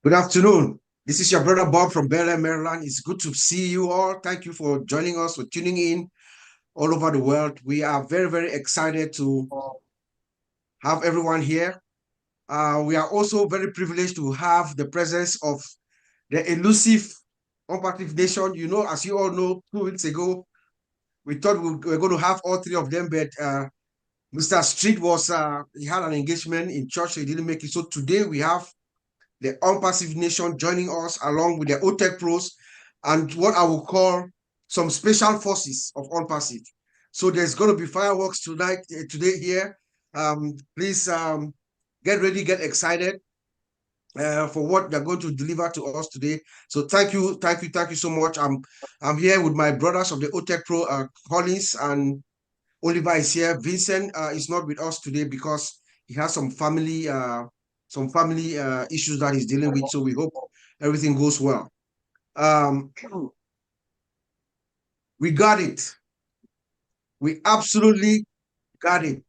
Good afternoon. This is your brother Bob from Bel Air, Maryland. It's good to see you all. Thank you for joining us, for tuning in all over the world. We are very, very excited to have everyone here. We are also very privileged to have the presence of the elusive Onpassive Nation. You know, as you all know, 2 weeks ago, we thought we were going to have all three of them, but Mr. Street he had an engagement in church, so he didn't make it. So today we have the Onpassive Nation joining us along with the OTECH pros and what I will call some special forces of Onpassive. So there's going to be fireworks today here. Please get ready, get excited for what they're going to deliver to us today. So thank you so much. I'm here with my brothers of the OTECH Pro, Collins and Oliver is here. Vincent is not with us today because he has some family issues that he's dealing with. So we hope everything goes well. We got it. We absolutely got it.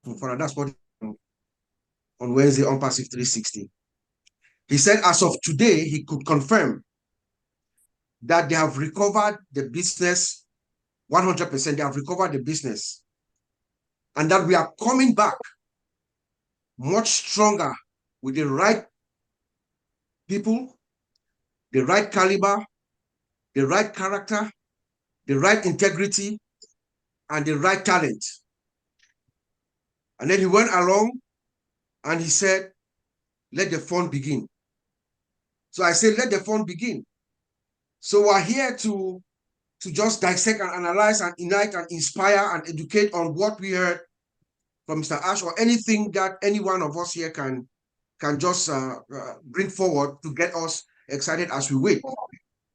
That's what on Wednesday Onpassive 360. He said as of today, he could confirm that they have recovered the business 100%. They have recovered the business. And that we are coming back much stronger with the right people, the right caliber, the right character, the right integrity, and the right talent. And then he went along and he said, let the fun begin. So I said, let the fun begin. So we're here to just dissect and analyze and unite and inspire and educate on what we heard from Mr. Ash or anything that any one of us here can just bring forward to get us excited as we wait.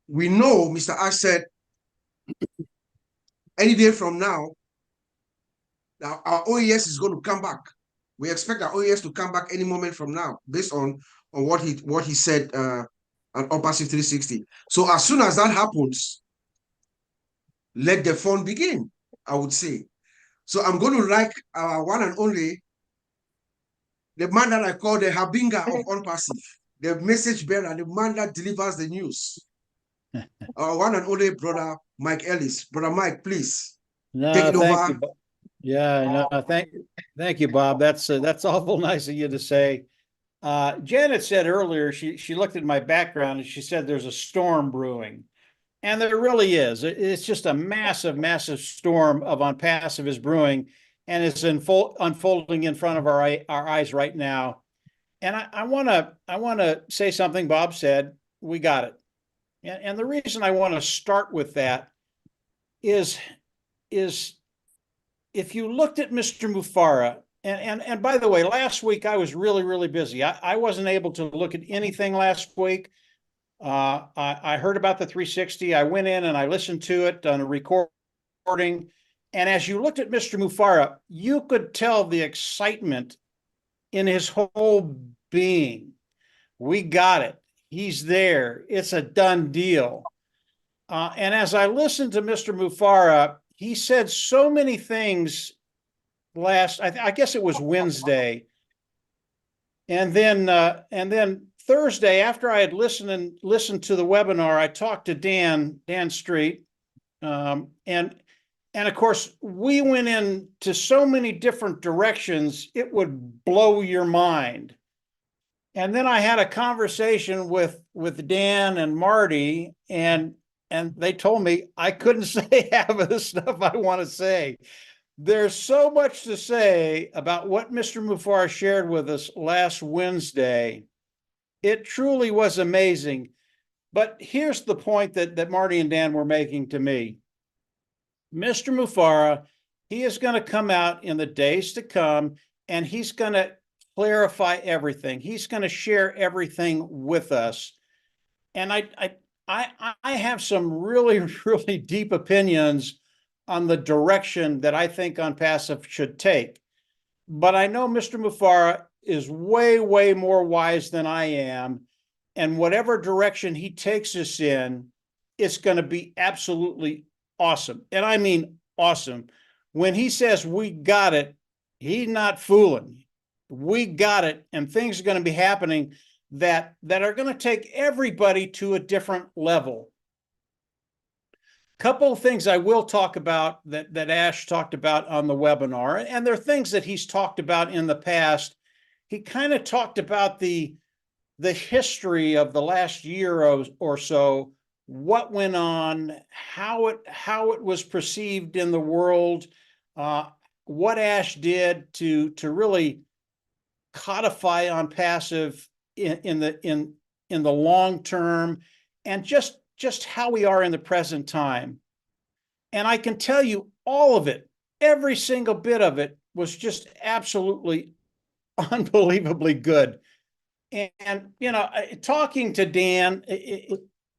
We know Mr. Ash said any day from now, our OES is going to come back. We expect our OES to come back any moment from now, based on what he said on Onpassive 360. So as soon as that happens, let the fun begin, I would say. So I'm going to like our one and only, the man that I call the Habinga of Onpassive, the message bearer, the man that delivers the news. Our one and only brother, Mike Ellis. Brother Mike, please take it over. You. Yeah, no, thank you, Bob. That's awful nice of you to say. Janet said earlier, she looked at my background and she said there's a storm brewing. And there really is. It's just a massive, massive storm of Onpassive is brewing, and it's unfolding in front of our eyes right now. And I want to say something Bob said. We got it. And the reason I want to start with that is if you looked at Mr. Mufara, and by the way, last week I was really, really busy. I wasn't able to look at anything last week. I heard about the 360. I went in and I listened to it on a recording. And as you looked at Mr. Mufara, you could tell the excitement in his whole being. We got it. He's there. It's a done deal. And as I listened to Mr. Mufara, he said so many things I guess it was Wednesday. And then Thursday, after I had listened to the webinar, I talked to Dan Street. And of course, we went into so many different directions, it would blow your mind. And then I had a conversation with Dan and Marty, and they told me I couldn't say half of the stuff I want to say. There's so much to say about what Mr. Mufara shared with us last Wednesday. It truly was amazing. But here's the point that Marty and Dan were making to me. Mr. Mufara, he is going to come out in the days to come, and he's going to clarify everything. He's going to share everything with us. And I have some really, really deep opinions on the direction that I think Onpassive should take. But I know Mr. Mufara is way, way more wise than I am. And whatever direction he takes us in, it's going to be absolutely awesome. And I mean awesome. When he says we got it, he's not fooling. We got it, and things are going to be happening that are going to take everybody to a different level. Couple of things I will talk about that Ash talked about on the webinar, and they're things that he's talked about in the past. He kind of talked about the history of the last year or so, what went on, how it was perceived in the world, what Ash did to really codify Onpassive in the long term, and just how we are in the present time. And I can tell you all of it, every single bit of it was just absolutely unbelievably good. And you know, talking to Dan,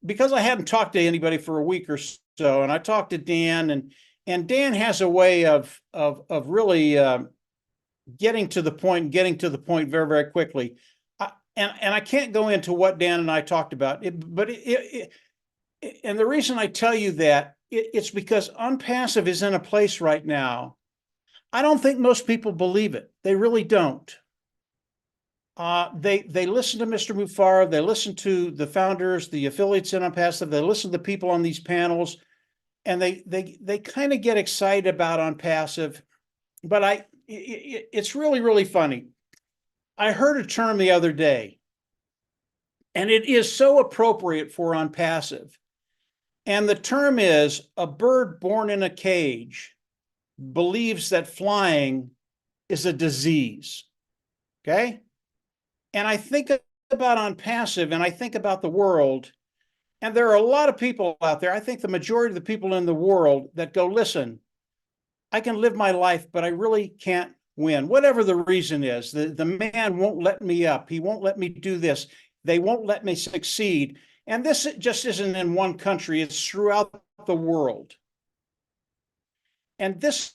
because I hadn't talked to anybody for a week or so, and I talked to Dan, and Dan has a way of really getting to the point very, very quickly. And I can't go into what Dan and I talked about, but and the reason I tell you that, it's because Onpassive is in a place right now. I don't think most people believe it. They really don't. They listen to Mr. Mufara, they listen to the founders, the affiliates in Onpassive, they listen to the people on these panels, and they kind of get excited about Onpassive. But it's really, really funny. I heard a term the other day, and it is so appropriate for Onpassive. And the term is, a bird born in a cage believes that flying is a disease. Okay? And I think about Onpassive, and I think about the world, and there are a lot of people out there, I think the majority of the people in the world, that go, listen, I can live my life, but I really can't win. Whatever the reason is, the man won't let me up. He won't let me do this. They won't let me succeed. And this just isn't in one country, it's throughout the world. And this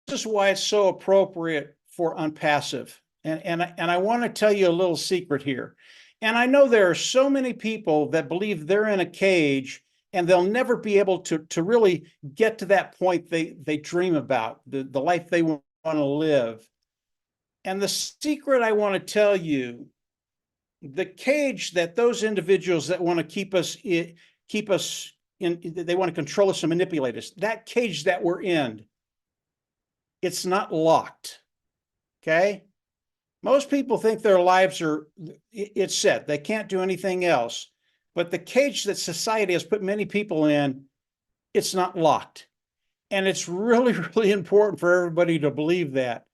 is why it's so appropriate for Onpassive. And I want to tell you a little secret here. And I know there are so many people that believe they're in a cage and they'll never be able to really get to that point they dream about, the life they want to live. And the secret I want to tell you, the cage that those individuals that want to keep us in, they want to control us and manipulate us, that cage that we're in, it's not locked. Okay? Most people think their lives it's set. They can't do anything else. But the cage that society has put many people in, it's not locked. And it's really, really important for everybody to believe that.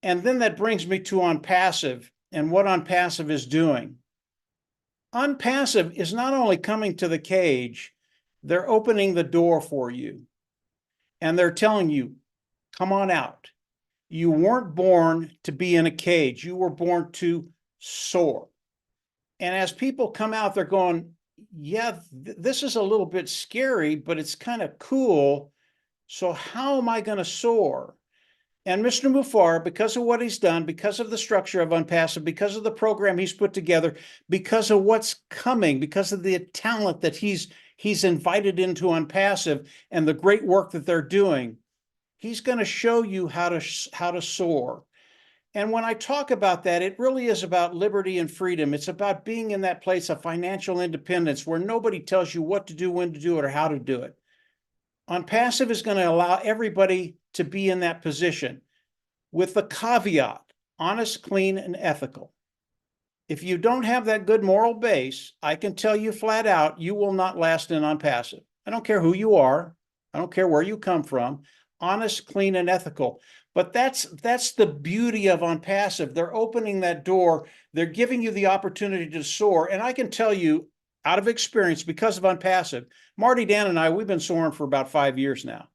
And then that brings me to Onpassive and what Onpassive is doing. Onpassive is not only coming to the cage, they're opening the door for you. And they're telling you, come on out. You weren't born to be in a cage. You were born to soar. And as people come out, they're going, yeah, this is a little bit scary, but it's kind of cool. So how am I going to soar? And Mr. Mufara, because of what he's done, because of the structure of Onpassive, because of the program he's put together, because of what's coming, because of the talent that he's invited into Onpassive and the great work that they're doing, he's going to show you how to soar. And when I talk about that, it really is about liberty and freedom. It's about being in that place of financial independence where nobody tells you what to do, when to do it, or how to do it. Onpassive is going to allow everybody to be in that position with the caveat, honest, clean, and ethical. If you don't have that good moral base, I can tell you flat out, you will not last in Onpassive. I don't care who you are. I don't care where you come from. Honest, clean, and ethical. But that's the beauty of Onpassive. They're opening that door. They're giving you the opportunity to soar. And I can tell you, out of experience, because of Onpassive, Marty, Dan, and I, we've been soaring for about 5 years now.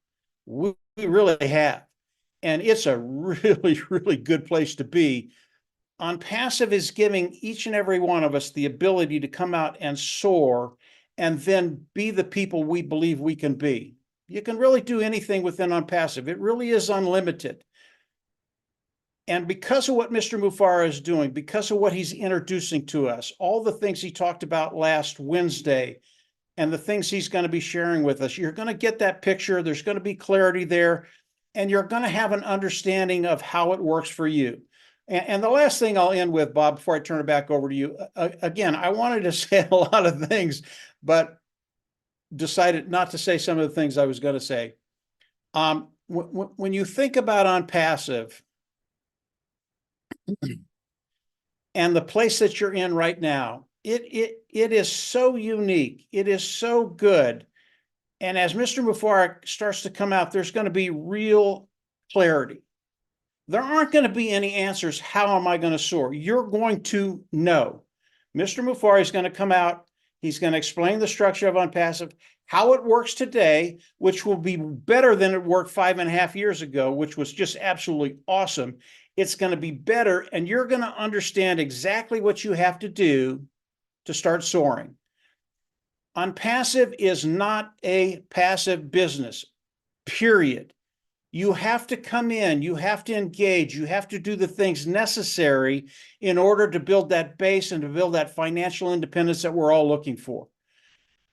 We really have. And it's a really, really good place to be. Onpassive is giving each and every one of us the ability to come out and soar and then be the people we believe we can be. You can really do anything within Onpassive. It really is unlimited. And because of what Mr. Mufara is doing, because of what he's introducing to us, all the things he talked about last Wednesday, and the things he's going to be sharing with us, you're going to get that picture. There's going to be clarity there, and you're going to have an understanding of how it works for you. And the last thing I'll end with, Bob, before I turn it back over to you, again, I wanted to say a lot of things, but decided not to say some of the things I was going to say. When you think about Onpassive and the place that you're in right now, it is so unique. It is so good. And as Mr. Mufarek starts to come out, there's going to be real clarity. There aren't going to be any answers. How am I going to soar? You're going to know. Mr. Mufari is going to come out. He's going to explain the structure of Onpassive, how it works today, which will be better than it worked 5.5 years ago, which was just absolutely awesome. It's going to be better, and you're going to understand exactly what you have to do to start soaring. Onpassive is not a passive business, period. You have to come in, you have to engage, you have to do the things necessary in order to build that base and to build that financial independence that we're all looking for.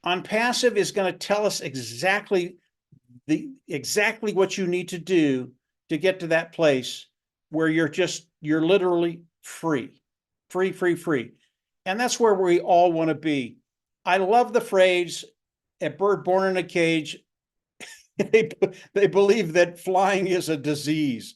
Onpassive is going to tell us exactly what you need to do to get to that place where you're literally free. And that's where we all want to be. I love the phrase, a bird born in a cage. They believe that flying is a disease.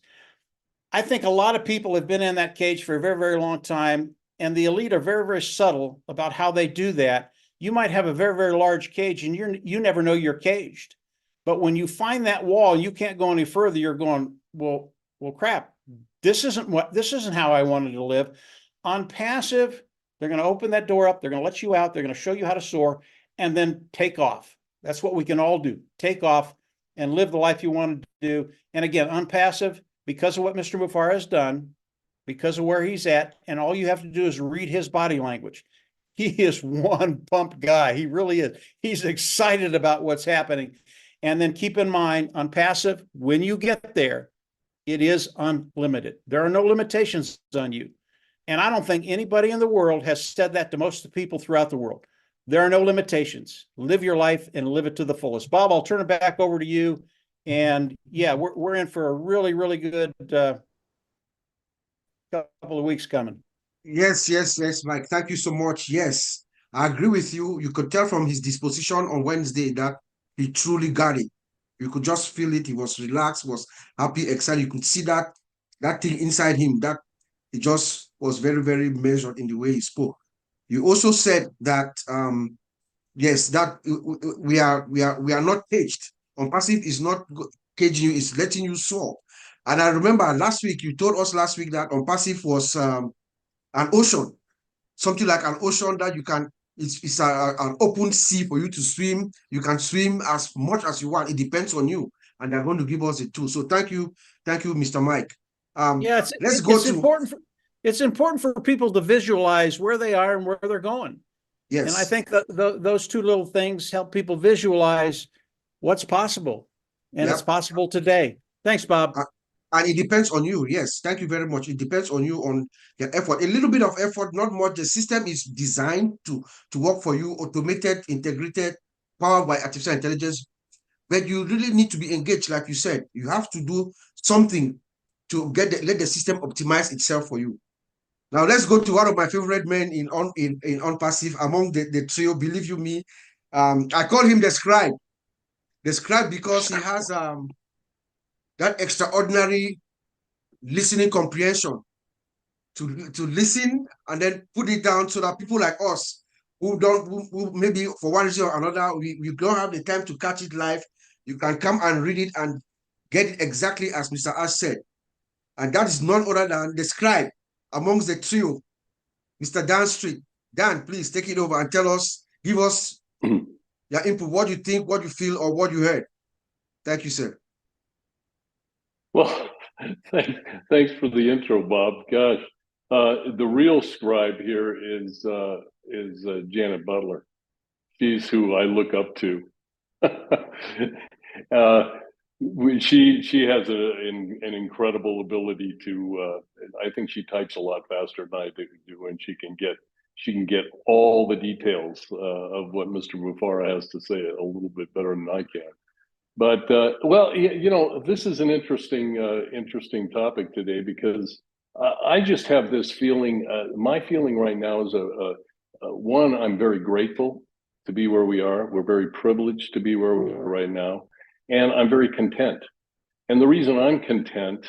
I think a lot of people have been in that cage for a very, very long time, and the elite are very, very subtle about how they do that. You might have a very, very large cage, and you never know you're caged. But when you find that wall, you can't go any further. You're going, well, crap. This isn't how I wanted to live. Onpassive, they're going to open that door up. They're going to let you out. They're going to show you how to soar, and then take off. That's what we can all do. Take off and live the life you want to do. And again, Onpassive, because of what Mr. Mufara has done, because of where he's at, and all you have to do is read his body language. He is one pumped guy. He really is. He's excited about what's happening. And then keep in mind, Onpassive, when you get there, it is unlimited. There are no limitations on you. And I don't think anybody in the world has said that to most of the people throughout the world. There are no limitations. Live your life and live it to the fullest. Bob, I'll turn it back over to you. And yeah, we're in for a really, really good couple of weeks coming. Yes, Mike. Thank you so much. Yes, I agree with you. You could tell from his disposition on Wednesday that he truly got it. You could just feel it. He was relaxed, was happy, excited. You could see that thing inside him, that he just was very, very measured in the way he spoke. You also said that yes, that we are not caged. Onpassive is not caging you; it's letting you soar. And I remember last week you told us that Onpassive was an ocean, something like an ocean that you can. It's an open sea for you to swim. You can swim as much as you want. It depends on you, and they're going to give us the tool. So thank you, Mr. Mike. Yeah, it's important for people to visualize where they are and where they're going. Yes. And I think that those two little things help people visualize what's possible. And It's possible today. Thanks, Bob. And it depends on you. Yes, thank you very much. It depends on you, on your effort. A little bit of effort, not much. The system is designed to work for you, automated, integrated, powered by artificial intelligence. But you really need to be engaged, like you said. You have to do something to let the system optimize itself for you. Now let's go to one of my favorite men in Onpassive among the trio. Believe you me, I call him the scribe. The scribe because he has that extraordinary listening comprehension to listen and then put it down so that people like us who maybe for one reason or another we don't have the time to catch it live, you can come and read it and get it exactly as Mr. Ash said. And that is none other than the scribe amongst the trio, Mr. Dan Street. Dan, please take it over and give us your input, what you think, what you feel, or what you heard. Thank you, sir. Well, thanks for the intro, Bob. Gosh, the real scribe here is Janet Butler. She's who I look up to. She has an incredible ability to. I think she types a lot faster than I do, and she can get all the details of what Mr. Mufara has to say a little bit better than I can. But well, you know, this is an interesting topic today because I just have this feeling. My feeling right now is one. I'm very grateful to be where we are. We're very privileged to be where we are right now, and I'm very content. And the reason I'm content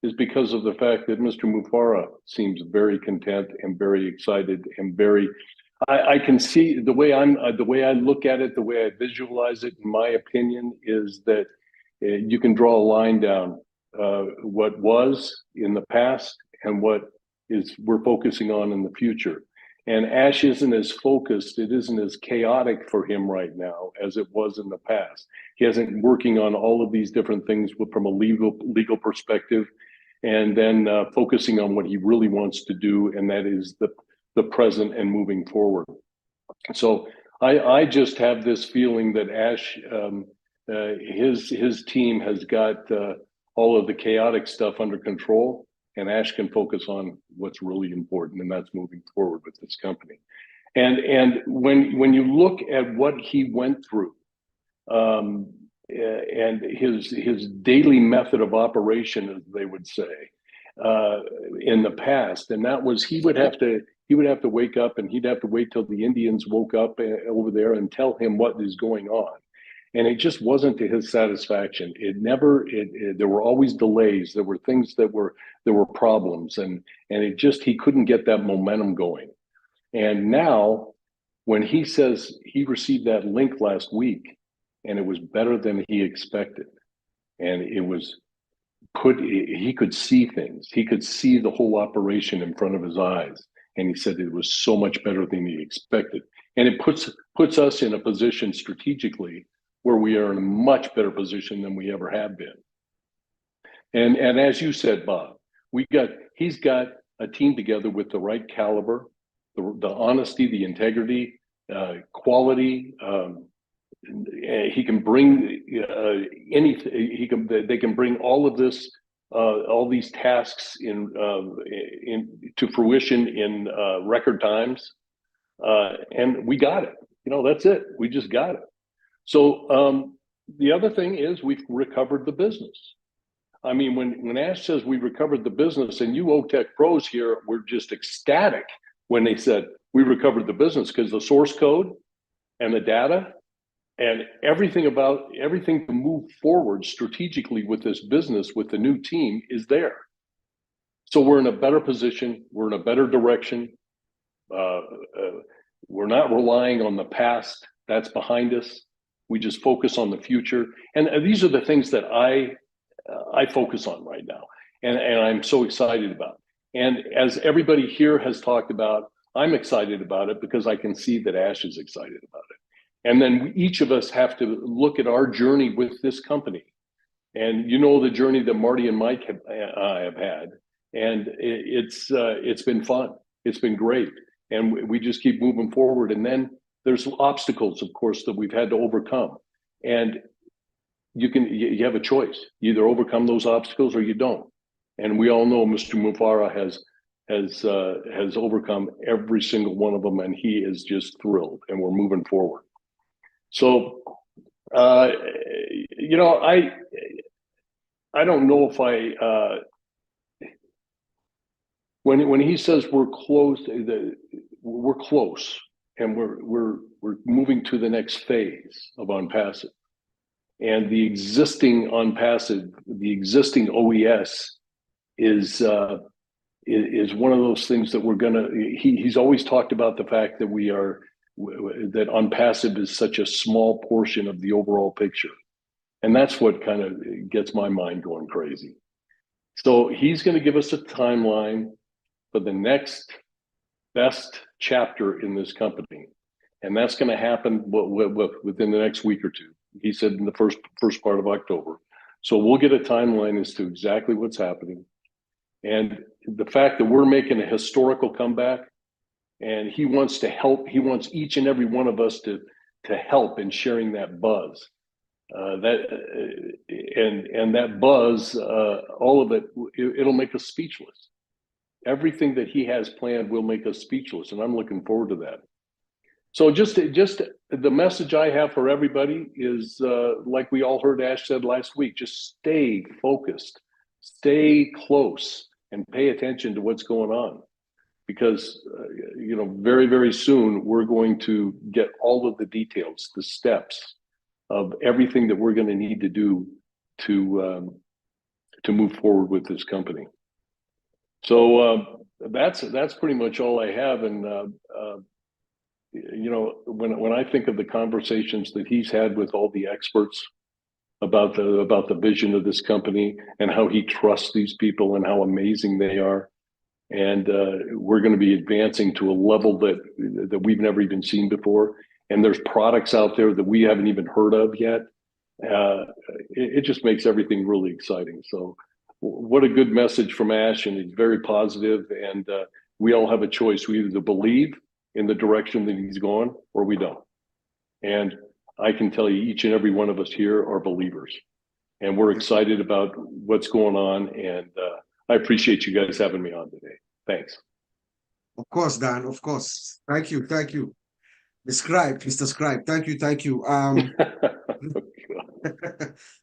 is because of the fact that Mr. Mufara seems very content and very excited and very. I can see the way I look at it, the way I visualize it. In my opinion, is that you can draw a line down what was in the past and what is we're focusing on in the future. And Ash isn't as focused, it isn't as chaotic for him right now as it was in the past. He hasn't working on all of these different things from a legal perspective, and then focusing on what he really wants to do, and that is the present and moving forward. So I just have this feeling that Ash, his team has got all of the chaotic stuff under control, and Ash can focus on what's really important, and that's moving forward with this company. And when you look at what he went through, and his daily method of operation, as they would say, in the past, and that was he would have to wake up, and he'd have to wait till the Indians woke up over there and tell him what is going on. And it just wasn't to his satisfaction. There were always delays. There were things there were problems, and he couldn't get that momentum going. And now, when he says he received that link last week, and it was better than he expected, and he could see things. He could see the whole operation in front of his eyes, and he said it was so much better than he expected. And it puts us in a position strategically where we are in a much better position than we ever have been. And as you said, Bob, he's got a team together with the right caliber, the honesty, the integrity, quality. He can bring anything. They can bring all of this, all these tasks to fruition in record times, and we got it. That's it. We just got it. So the other thing is we've recovered the business. I mean, when Ash says we recovered the business, and you OTECH pros here were just ecstatic when they said we recovered the business, because the source code and the data and everything to move forward strategically with this business with the new team is there. So we're in a better position. We're in a better direction. We're not relying on the past. That's behind us. We just focus on the future. And these are the things that I focus on right now. And I'm so excited about. And as everybody here has talked about, I'm excited about it because I can see that Ash is excited about it. And then each of us have to look at our journey with this company. And the journey that Marty and Mike have had. And it's been fun. It's been great. And we just keep moving forward. And then there's obstacles, of course, that we've had to overcome. And you have a choice. You either overcome those obstacles or you don't. And we all know Mr. Mufara has overcome every single one of them, and he is just thrilled, and we're moving forward. So, I don't know if when he says we're close, we're close, and we're moving to the next phase of Onpassive, and the existing Onpassive, the existing OES is one of those things that we're gonna. He's always talked about the fact that that Onpassive is such a small portion of the overall picture. And that's what kind of gets my mind going crazy. So he's going to give us a timeline for the next best chapter in this company. And that's going to happen within the next week or two. He said in the first part of October. So we'll get a timeline as to exactly what's happening. And the fact that we're making a historical comeback, and he wants to help. He wants each and every one of us to help in sharing that buzz. That buzz, all of it, it'll make us speechless. Everything that he has planned will make us speechless, and I'm looking forward to that. So just the message I have for everybody is, like we all heard Ash said last week, just stay focused, stay close, and pay attention to what's going on. Because, very, very soon, we're going to get all of the details, the steps of everything that we're going to need to do to move forward with this company. So that's pretty much all I have. And when I think of the conversations that he's had with all the experts about the vision of this company and how he trusts these people and how amazing they are, and we're going to be advancing to a level that we've never even seen before. And there's products out there that we haven't even heard of yet. It just makes everything really exciting. So what a good message from Ash, and he's very positive, and we all have a choice. We either believe in the direction that he's going or we don't. And I can tell you each and every one of us here are believers, and we're excited about what's going on. And I appreciate you guys having me on today. Thanks. Of course, Dan, of course. Thank you. The scribe, Mr. Scribe. Thank you.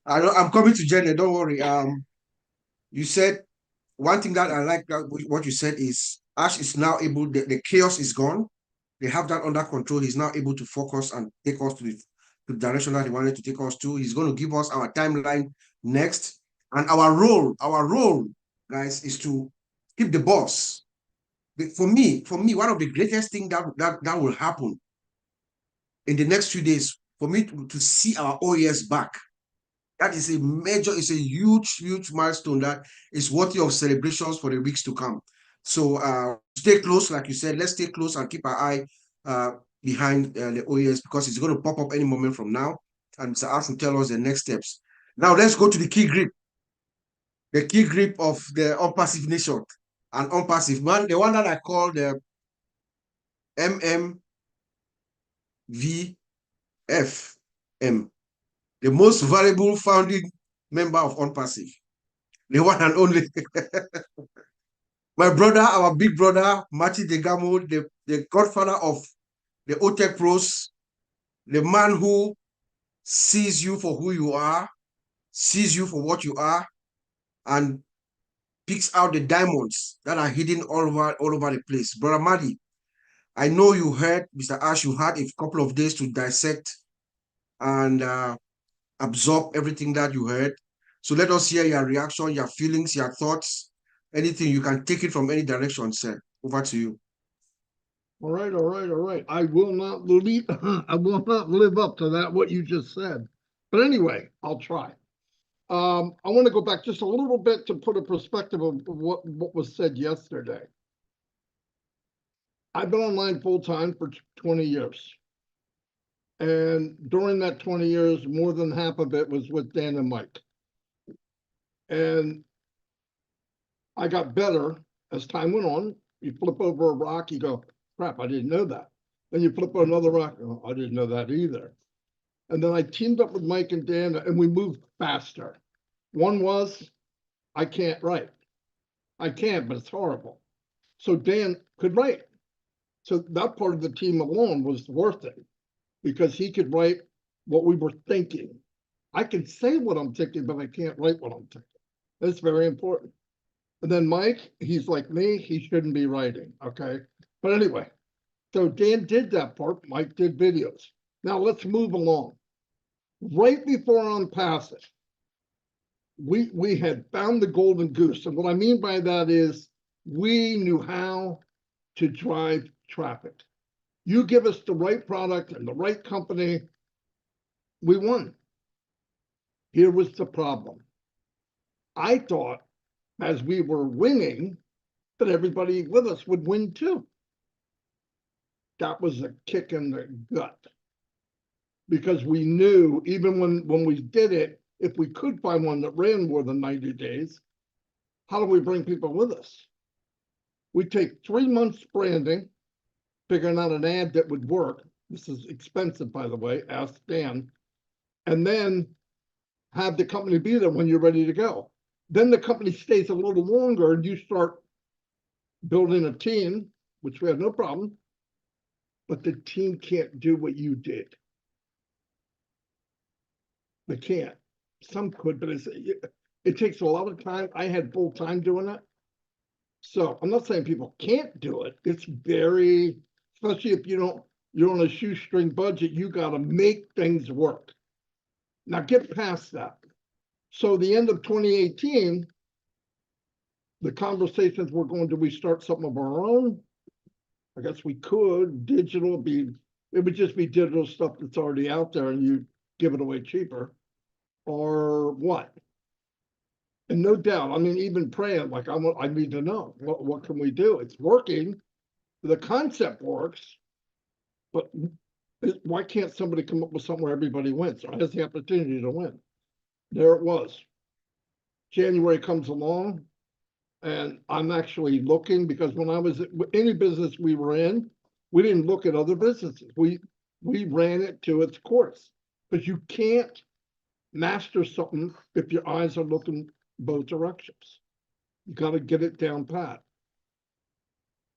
I'm coming to Jeane, don't worry. You said one thing that I like what you said is Ash is now able, the chaos is gone. They have that under control. He's now able to focus and take us to the direction that he wanted to take us to. He's going to give us our timeline next. And our role, guys, is to keep the boss. For me, one of the greatest things that will happen in the next few days, for me to see our OES back, that is it's a huge milestone that is worthy of celebrations for the weeks to come. So stay close, like you said, let's stay close and keep our eye behind the OES, because it's going to pop up any moment from now. And Mr. Ash will tell us the next steps. Now let's go to the key grip. The key grip of the Onpassive Nation. And Onpassive, man, the one that I call the MMVFM, the most valuable founding member of Onpassive, the one and only. My brother, our big brother, Marty Degamo, the godfather of the OTECH pros, the man who sees you for who you are, sees you for what you are, and picks out the diamonds that are hidden all over the place. Brother Marty, I know you heard, Mr. Ash, you had a couple of days to dissect and absorb everything that you heard. So let us hear your reaction, your feelings, your thoughts, anything. You can take it from any direction, sir. Over to you. All right. I will not live up to that, what you just said. But anyway, I'll try. I want to go back just a little bit to put a perspective of what was said yesterday. I've been online full time for 20 years. And during that 20 years, more than half of it was with Dan and Mike. And I got better as time went on. You flip over a rock, you go, crap, I didn't know that. Then you flip over another rock, oh, I didn't know that either. And then I teamed up with Mike and Dan, and we moved faster. One was, I can't write. I can, but it's horrible. So Dan could write. So that part of the team alone was worth it, because he could write what we were thinking. I can say what I'm thinking, but I can't write what I'm thinking. That's very important. And then Mike, he's like me, he shouldn't be writing, okay? But anyway, so Dan did that part, Mike did videos. Now let's move along. Right before Onpassive, we had found the golden goose. And what I mean by that is we knew how to drive traffic. You give us the right product and the right company, we won. Here was the problem. I thought as we were winning that everybody with us would win too. That was a kick in the gut. Because we knew even when we did it, if we could find one that ran more than 90 days, how do we bring people with us? We take 3 months branding, figuring out an ad that would work. This is expensive, by the way, ask Dan. And then have the company be there when you're ready to go. Then the company stays a little longer and you start building a team, which we have no problem, but the team can't do what you did. They can't. Some could, but it takes a lot of time. I had full time doing it. So I'm not saying people can't do it. It's very, especially if you're on a shoestring budget, you got to make things work. Now get past that. So the end of 2018, the conversations were going, do we start something of our own? I guess we could. It would just be digital stuff that's already out there and you give it away cheaper. Or what? And no doubt, I mean, even praying, like I need to know what can we do? It's working. The concept works, but why can't somebody come up with something where everybody wins or has the opportunity to win? There it was. January comes along, and I'm actually looking, because when I was at any business we were in, we didn't look at other businesses. We ran it to its course, because you can't master something if your eyes are looking both directions. You got to get it down pat.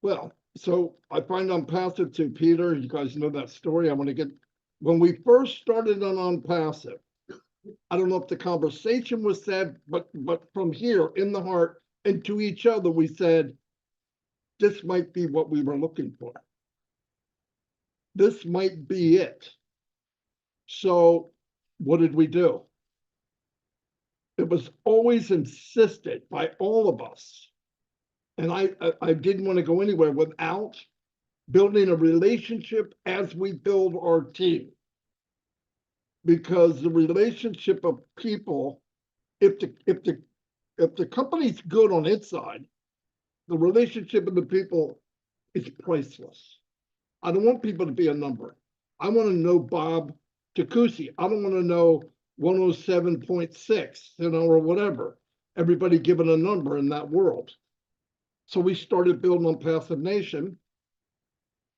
Well, so I find Onpassive to Peter. You guys know that story. I want to get, when we first started on Onpassive, I don't know if the conversation was said, but from here in the heart and to each other, we said, this might be what we were looking for. This might be it. So what did we do? It was always insisted by all of us. And I didn't want to go anywhere without building a relationship as we build our team. Because the relationship of people, if the company's good on its side, the relationship of the people is priceless. I don't want people to be a number. I want to know Bob Takusi. I don't want to know 107.6, or whatever. Everybody given a number in that world. So we started building Onpassive Nation.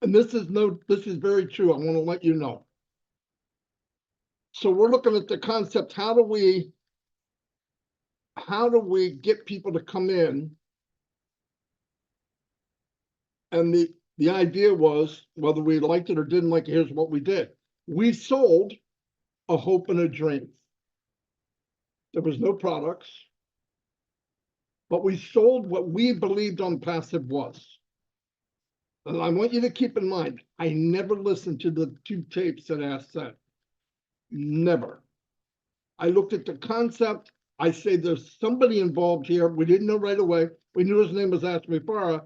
And this is very true. I want to let you know. So we're looking at the concept, how do we get people to come in? And the idea was, whether we liked it or didn't like it, here's what we did. We sold a hope and a dream. There was no products, but we sold what we believed Onpassive was. And I want you to keep in mind, I never listened to the 2 tapes that Ask sent. Never. I looked at the concept. I say there's somebody involved here. We didn't know right away. We knew his name was Ashmi Farah,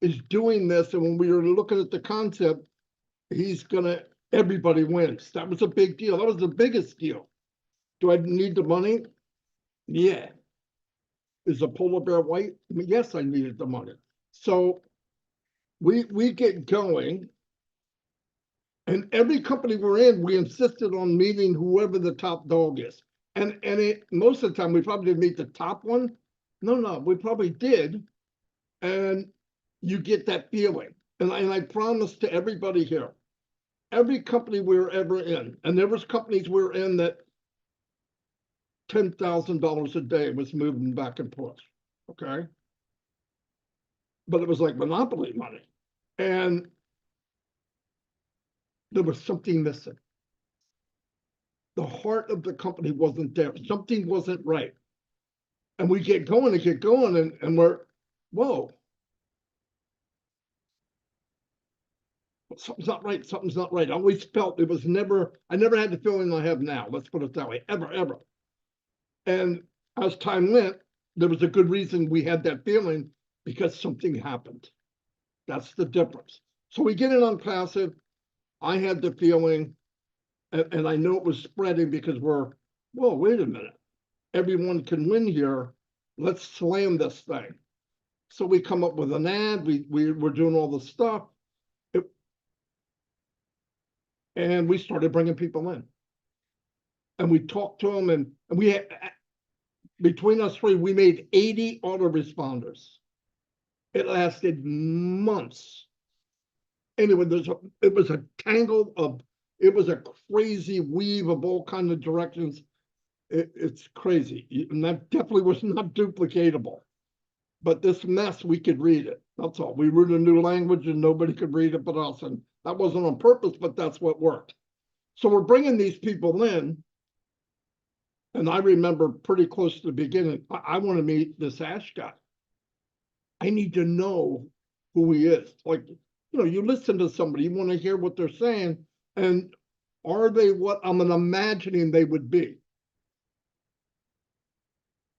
is doing this. And when we were looking at the concept, everybody wins. That was a big deal. That was the biggest deal. Do I need the money? Yeah. Is a polar bear white? I mean, yes, I needed the money. So we get going. And every company we're in, we insisted on meeting whoever the top dog is. And most of the time, we probably didn't meet the top one. No, we probably did. And you get that feeling. And I promise to everybody here, every company we were ever in, and there was companies we were in that $10,000 a day was moving back and forth, okay? But it was like monopoly money. And there was something missing. The heart of the company wasn't there. Something wasn't right. And we get going and we're, whoa. Something's not right, something's not right. I always felt I never had the feeling I have now. Let's put it that way, ever. And as time went, there was a good reason we had that feeling, because something happened. That's the difference. So we get in Onpassive. I had the feeling, and I know it was spreading, because wait a minute. Everyone can win here. Let's slam this thing. So we come up with an ad. We're doing all the stuff. And we started bringing people in. And we talked to them, and we had, between us 3, we made 80 autoresponders. It lasted months. Anyway, it was a crazy weave of all kinds of directions. It's crazy. And that definitely was not duplicatable. But this mess, we could read it. That's all. We wrote a new language and nobody could read it but us. And that wasn't on purpose, but that's what worked. So we're bringing these people in. And I remember pretty close to the beginning, I want to meet this Ash guy. I need to know who he is. Like, you listen to somebody, you want to hear what they're saying, and are they what I'm imagining they would be?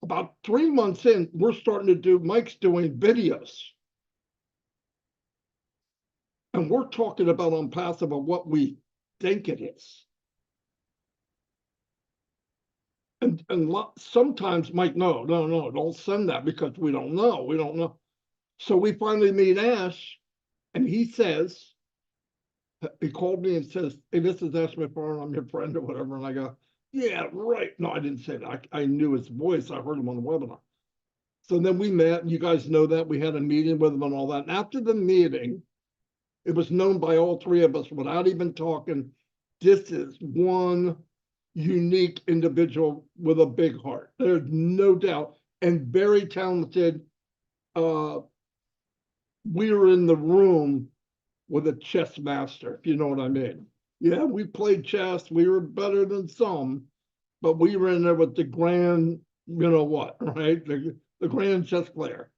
About 3 months in, we're starting to do, Mike's doing videos. And we're talking about Onpassive of what we think it is. And sometimes Mike, no, don't send that because we don't know. So we finally meet Ash, and he called me and says, hey, this is Ash McFarland, I'm your friend or whatever. And I go, yeah, right. No, I didn't say that. I knew his voice. I heard him on the webinar. So then we met, and you guys know that. We had a meeting with him and all that. And after the meeting, it was known by all three of us without even talking, this is one unique individual with a big heart. There's no doubt. And very talented. We were in the room with a chess master, if you know what I mean. Yeah, we played chess. We were better than some, but we were in there with the grand, right? The grand chess player.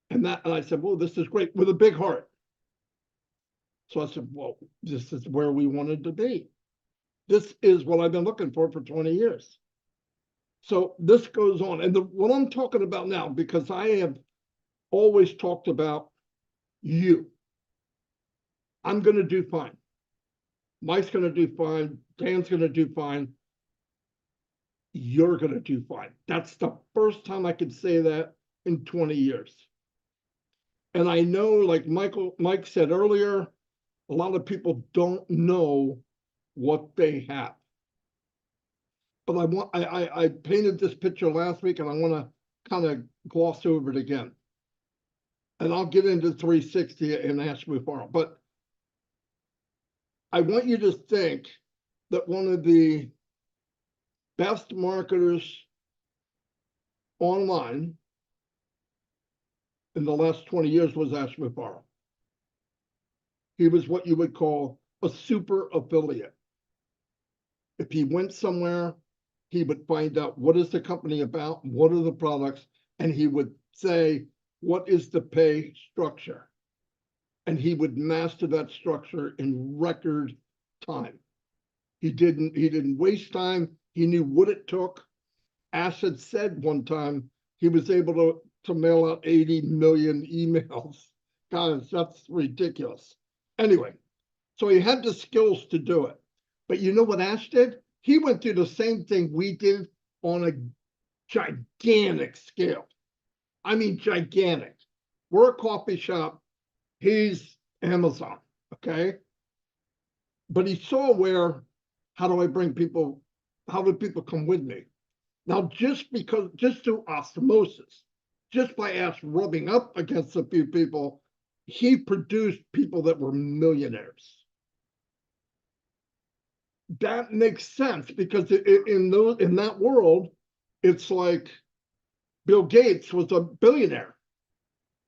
And I said, well, this is great, with a big heart. So I said, well, this is where we wanted to be. This is what I've been looking for 20 years. So this goes on. And what I'm talking about now, because I have always talked about you. I'm going to do fine. Mike's going to do fine. Dan's going to do fine. You're going to do fine. That's the first time I could say that in 20 years. And I know, like Mike said earlier, a lot of people don't know what they have. But I painted this picture last week, and I want to kind of gloss over it again. And I'll get into 360 and ask you for it. But I want you to think that one of the best marketers online in the last 20 years was Ash Mufara. He was what you would call a super affiliate. If he went somewhere, he would find out what is the company about, what are the products, and he would say, what is the pay structure? And he would master that structure in record time. He didn't waste time. He knew what it took. Ash had said one time he was able to mail out 80 million emails. Guys, that's ridiculous. Anyway, so he had the skills to do it. But you know what Ash did? He went through the same thing we did on a gigantic scale. I mean, gigantic. We're a coffee shop. He's Amazon, okay? But he saw how do I bring people, how do people come with me? Now, just through osmosis, just by Ash rubbing up against a few people, he produced people that were millionaires. That makes sense because in that world, it's like Bill Gates was a billionaire.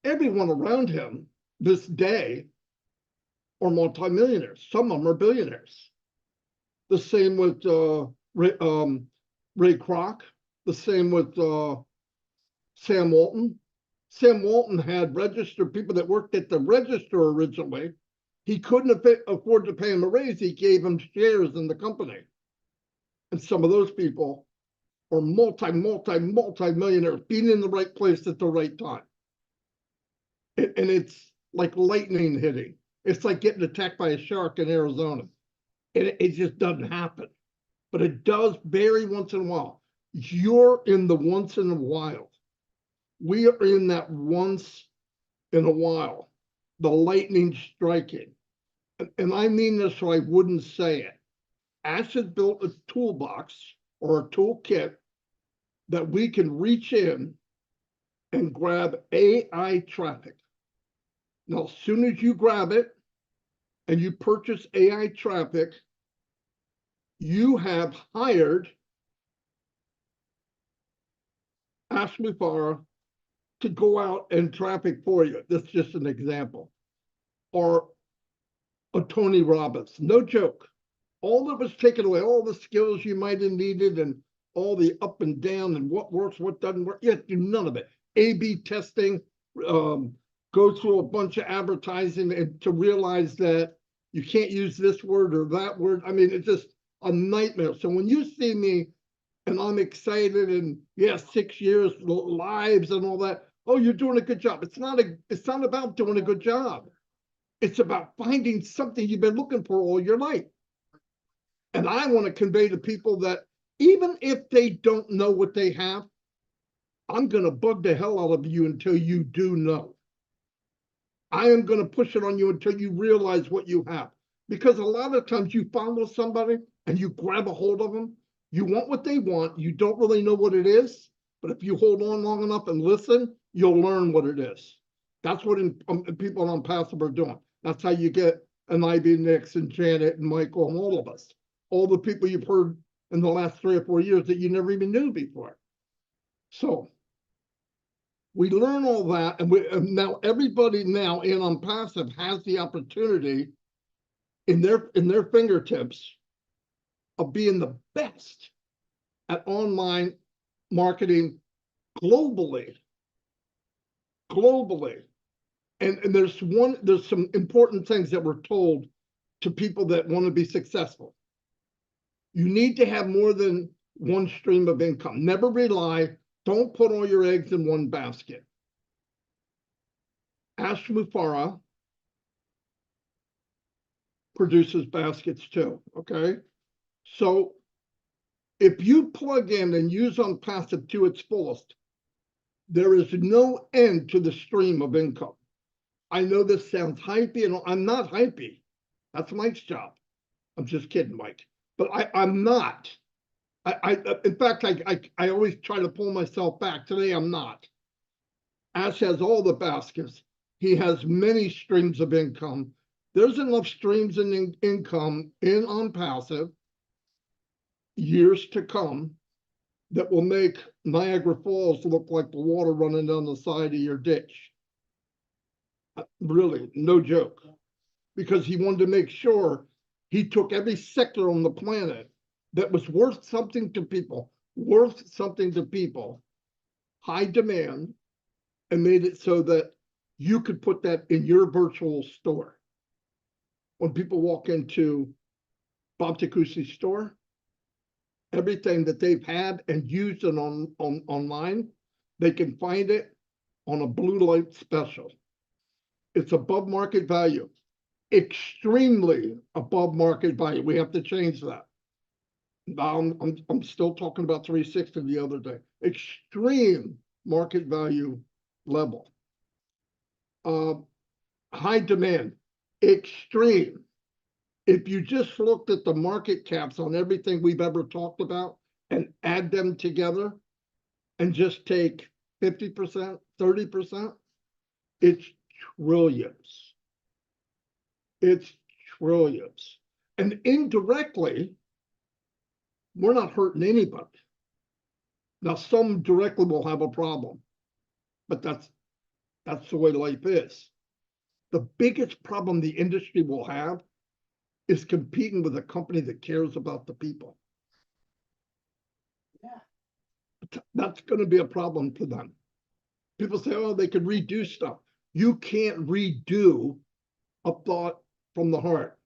Everyone around him this day are multimillionaires. Some of them are billionaires. The same with Ray Kroc. The same with Sam Walton. Sam Walton had registered people that worked at the register originally. He couldn't afford to pay him a raise. He gave him shares in the company. And some of those people are multi-millionaires, being in the right place at the right time. And it's like lightning hitting. It's like getting attacked by a shark in Arizona. And it just doesn't happen. But it does vary once in a while. You're in the once in a while. We are in that once in a while. The lightning striking. And I mean this so I wouldn't say it. Ash has built a toolbox or a toolkit that we can reach in and grab AI traffic. Now, as soon as you grab it and you purchase AI traffic, you have hired Ash Mufara to go out and traffic for you. That's just an example. Or a Tony Robbins, no joke. All that was taken away, all the skills you might have needed and all the up and down and what works, what doesn't work. You have to do none of it. A/B testing, go through a bunch of advertising and to realize that you can't use this word or that word. I mean, it's just a nightmare. So when you see me and I'm excited and yeah, 6 years lives and all that, oh, you're doing a good job. It's not about doing a good job. It's about finding something you've been looking for all your life. And I want to convey to people that even if they don't know what they have, I'm going to bug the hell out of you until you do know. I am going to push it on you until you realize what you have. Because a lot of times you follow somebody and you grab a hold of them, you want what they want, you don't really know what it is, but if you hold on long enough and listen, you'll learn what it is. That's what people on Onpassive are doing. That's how you get an Ivy Nix and Janet and Michael and all of us. All the people you've heard in the last 3 or 4 years that you never even knew before. So we learn all that, and now everybody now in Onpassive has the opportunity in their fingertips of being the best at online marketing globally. And there's some important things that we're told to people that want to be successful. You need to have more than one stream of income. Never rely, don't put all your eggs in one basket. Ash Mufara produces baskets too, okay? So if you plug in and use Onpassive to its fullest, there is no end to the stream of income. I know this sounds hypey, and I'm not hypey. That's Mike's job. I'm just kidding, Mike. But I'm not. In fact, I always try to pull myself back. Today, I'm not. Ash has all the baskets. He has many streams of income. There's enough streams in income in Onpassive years to come that will make Niagara Falls look like the water running down the side of your ditch. Really, no joke. Because he wanted to make sure he took every sector on the planet that was worth something to people, high demand, and made it so that you could put that in your virtual store. When people walk into Bob Tacusi's store, everything that they've had and used it online, they can find it on a blue light special. It's above market value, extremely above market value. We have to change that. Now I'm still talking about 360 the other day. Extreme market value level. High demand, extreme. If you just looked at the market caps on everything we've ever talked about and add them together and just take 50%, 30%, it's trillions. It's trillions. And indirectly, we're not hurting anybody. Now, some directly will have a problem, but that's the way life is. The biggest problem the industry will have is competing with a company that cares about the people. Yeah. That's going to be a problem to them. People say, oh, they could redo stuff. You can't redo a thought from the heart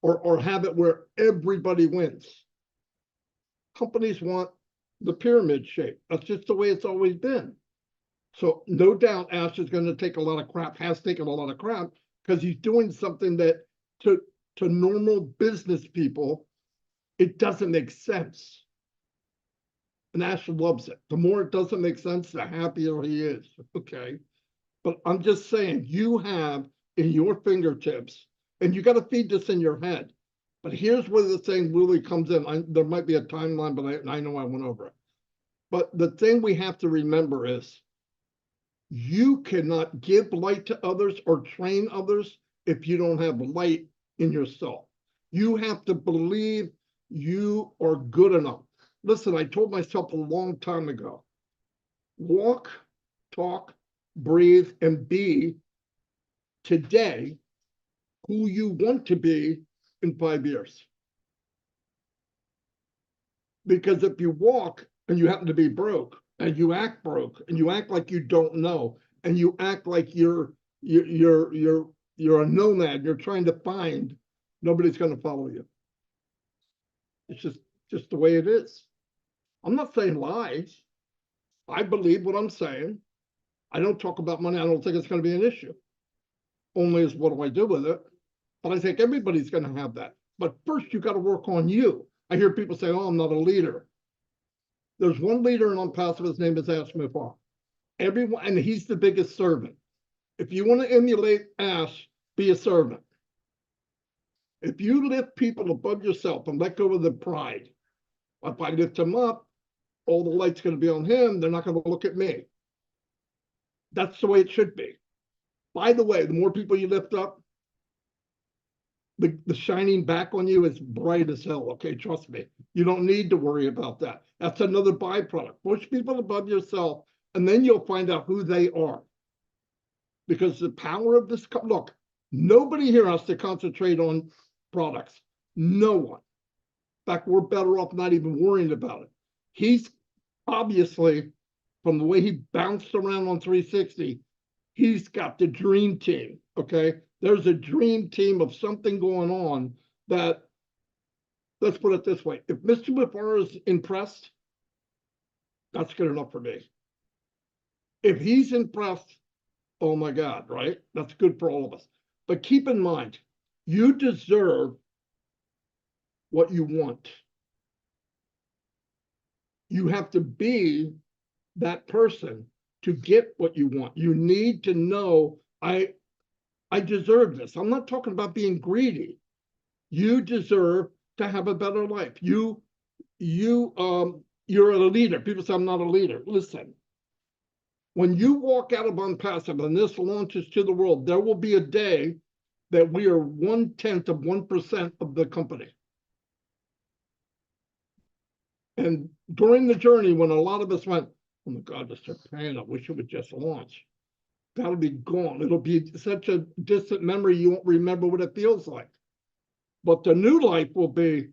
or have it where everybody wins. Companies want the pyramid shape. That's just the way it's always been. So no doubt Ash is going to take a lot of crap, has taken a lot of crap, because he's doing something that to normal business people, it doesn't make sense. And Ash loves it. The more it doesn't make sense, the happier he is, okay? But I'm just saying, you have in your fingertips, and you got to feed this in your head. But here's where the thing really comes in. There might be a timeline, but I know I went over it. But the thing we have to remember is you cannot give light to others or train others if you don't have light in yourself. You have to believe you are good enough. Listen, I told myself a long time ago, walk, talk, breathe, and be today who you want to be in 5 years. Because if you walk and you happen to be broke and you act like you don't know and you act like you're a nomad, you're trying to find, nobody's going to follow you. It's just the way it is. I'm not saying lies. I believe what I'm saying. I don't talk about money. I don't think it's going to be an issue. Only is what do I do with it? But I think everybody's going to have that. But first, you got to work on you. I hear people say, oh, I'm not a leader. There's one leader in Onpassive, his name is Ash Mufar. Everyone, and he's the biggest servant. If you want to emulate Ash, be a servant. If you lift people above yourself and let go of the pride, if I lift him up, all the light's going to be on him. They're not going to look at me. That's the way it should be. By the way, the more people you lift up, the shining back on you is bright as hell. Okay, trust me. You don't need to worry about that. That's another byproduct. Push people above yourself, and then you'll find out who they are. Because the power of this, look, nobody here has to concentrate on products. No one. In fact, we're better off not even worrying about it. He's obviously, from the way he bounced around on 360, he's got the dream team, okay? There's a dream team of something going on that, let's put it this way. If Mr. Mufar is impressed, that's good enough for me. If he's impressed, oh my God, right? That's good for all of us. But keep in mind, you deserve what you want. You have to be that person to get what you want. You need to know, I deserve this. I'm not talking about being greedy. You deserve to have a better life. You're a leader. People say I'm not a leader. Listen, when you walk out of Onpassive and this launches to the world, there will be a day that we are 1/10 of 1% of the company. And during the journey, when a lot of us went, oh my God, Mr. Payne, I wish it would just launch. That'll be gone. It'll be such a distant memory, you won't remember what it feels like. But the new life will be,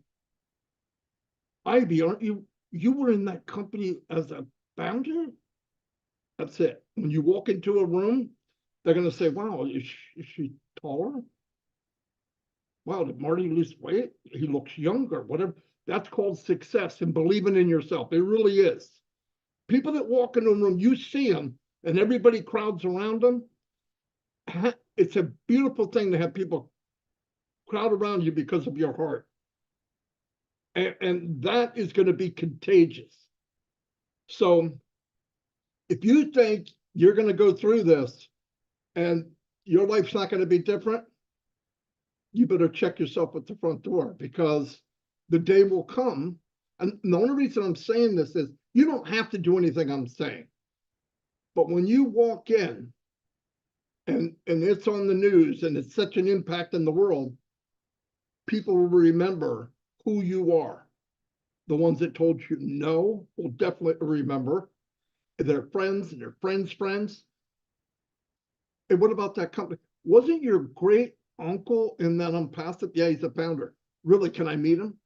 Ivy, aren't you were in that company as a founder? That's it. When you walk into a room, they're going to say, wow, is she taller? Wow, did Marty lose weight? He looks younger, whatever. That's called success and believing in yourself. It really is. People that walk into a room, you see them, and everybody crowds around them. It's a beautiful thing to have people crowd around you because of your heart. And that is going to be contagious. So if you think you're going to go through this and your life's not going to be different, you better check yourself at the front door, because the day will come. And the only reason I'm saying this is you don't have to do anything I'm saying. But when you walk in and it's on the news and it's such an impact in the world, people will remember who you are. The ones that told you no will definitely remember. Their friends and their friends' friends. And what about that company? Wasn't your great uncle in that Onpassive? Yeah, he's the founder. Really, can I meet him?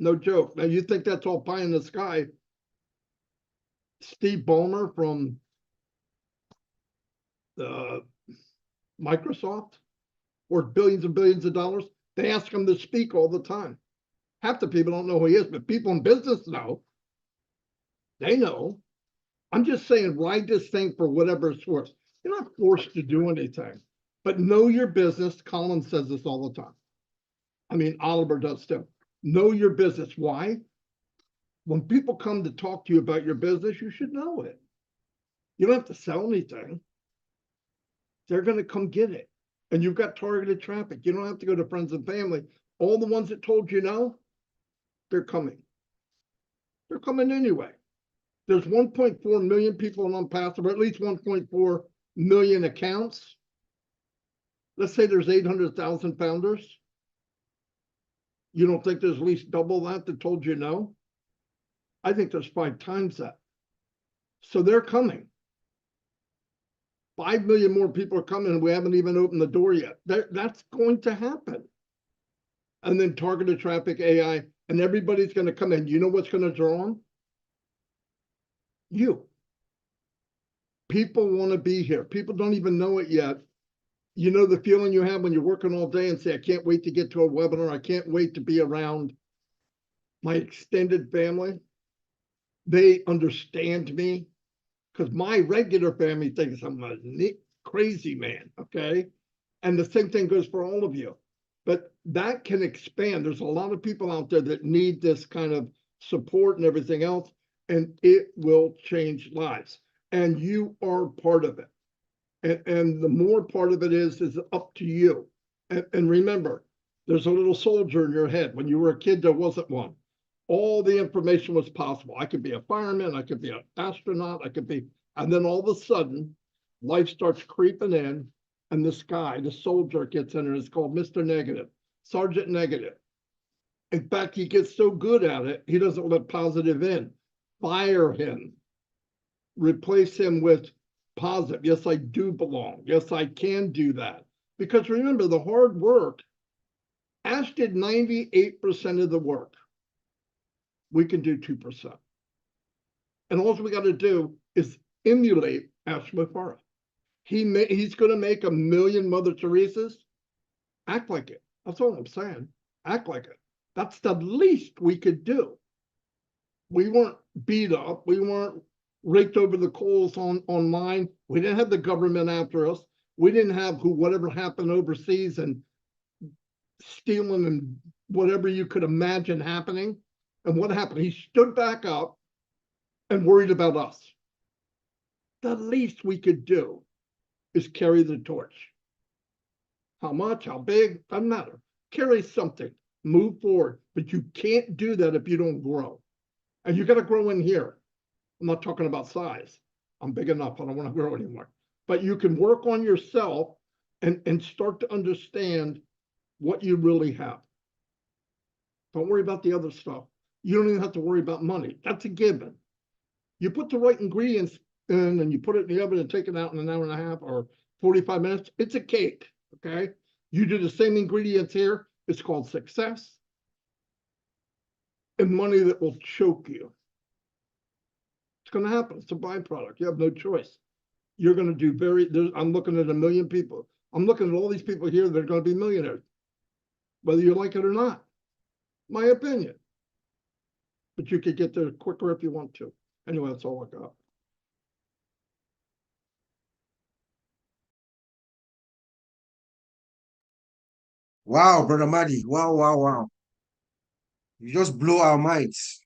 No joke. Now you think that's all pie in the sky. Steve Ballmer from Microsoft, worth billions and billions of dollars. They ask him to speak all the time. Half the people don't know who he is, but people in business know. They know. I'm just saying, ride this thing for whatever it's worth. You're not forced to do anything, but know your business. Colin says this all the time. I mean, Oliver does too. Know your business. Why? When people come to talk to you about your business, you should know it. You don't have to sell anything. They're going to come get it. And you've got targeted traffic. You don't have to go to friends and family. All the ones that told you no, they're coming. They're coming anyway. There's 1.4 million people in Onpassive, or at least 1.4 million accounts. Let's say there's 800,000 founders. You don't think there's at least double that told you no? I think there's 5 times that. So they're coming. 5 million more people are coming, and we haven't even opened the door yet. That's going to happen. And then targeted traffic, AI, and everybody's going to come in. You know what's going to draw them? You. People want to be here. People don't even know it yet. You know the feeling you have when you're working all day and say, I can't wait to get to a webinar. I can't wait to be around my extended family. They understand me because my regular family thinks I'm a crazy man, okay? And the same thing goes for all of you. But that can expand. There's a lot of people out there that need this kind of support and everything else, and it will change lives. And you are part of it. And the more part of it is up to you. And remember, there's a little soldier in your head. When you were a kid, there wasn't one. All the information was possible. I could be a fireman, I could be an astronaut, I could be, and then all of a sudden, life starts creeping in, and this guy, the soldier, gets in, and it's called Mr. Negative, Sergeant Negative. In fact, he gets so good at it, he doesn't let positive in. Fire him. Replace him with positive. Yes, I do belong. Yes, I can do that. Because remember, the hard work, Ash did 98% of the work. We can do 2%. And all we got to do is emulate Ash Mufara. He's going to make 1 million Mother Teresa's. Act like it. That's all I'm saying. Act like it. That's the least we could do. We weren't beat up. We weren't raked over the coals online. We didn't have the government after us. We didn't have whatever happened overseas and stealing and whatever you could imagine happening. And what happened? He stood back up and worried about us. The least we could do is carry the torch. How much, how big, doesn't matter. Carry something, move forward. But you can't do that if you don't grow. And you got to grow in here. I'm not talking about size. I'm big enough. I don't want to grow anymore. But you can work on yourself and start to understand what you really have. Don't worry about the other stuff. You don't even have to worry about money. That's a given. You put the right ingredients in and you put it in the oven and take it out in an hour and a half or 45 minutes. It's a cake, okay? You do the same ingredients here. It's called success and money that will choke you. It's going to happen. It's a byproduct. You have no choice. You're going to do I'm looking at 1 million people. I'm looking at all these people here that are going to be millionaires, whether you like it or not. My opinion. But you could get there quicker if you want to. Anyway, that's all I got. Wow, Brother Marty. Wow, wow, wow. You just blow our minds.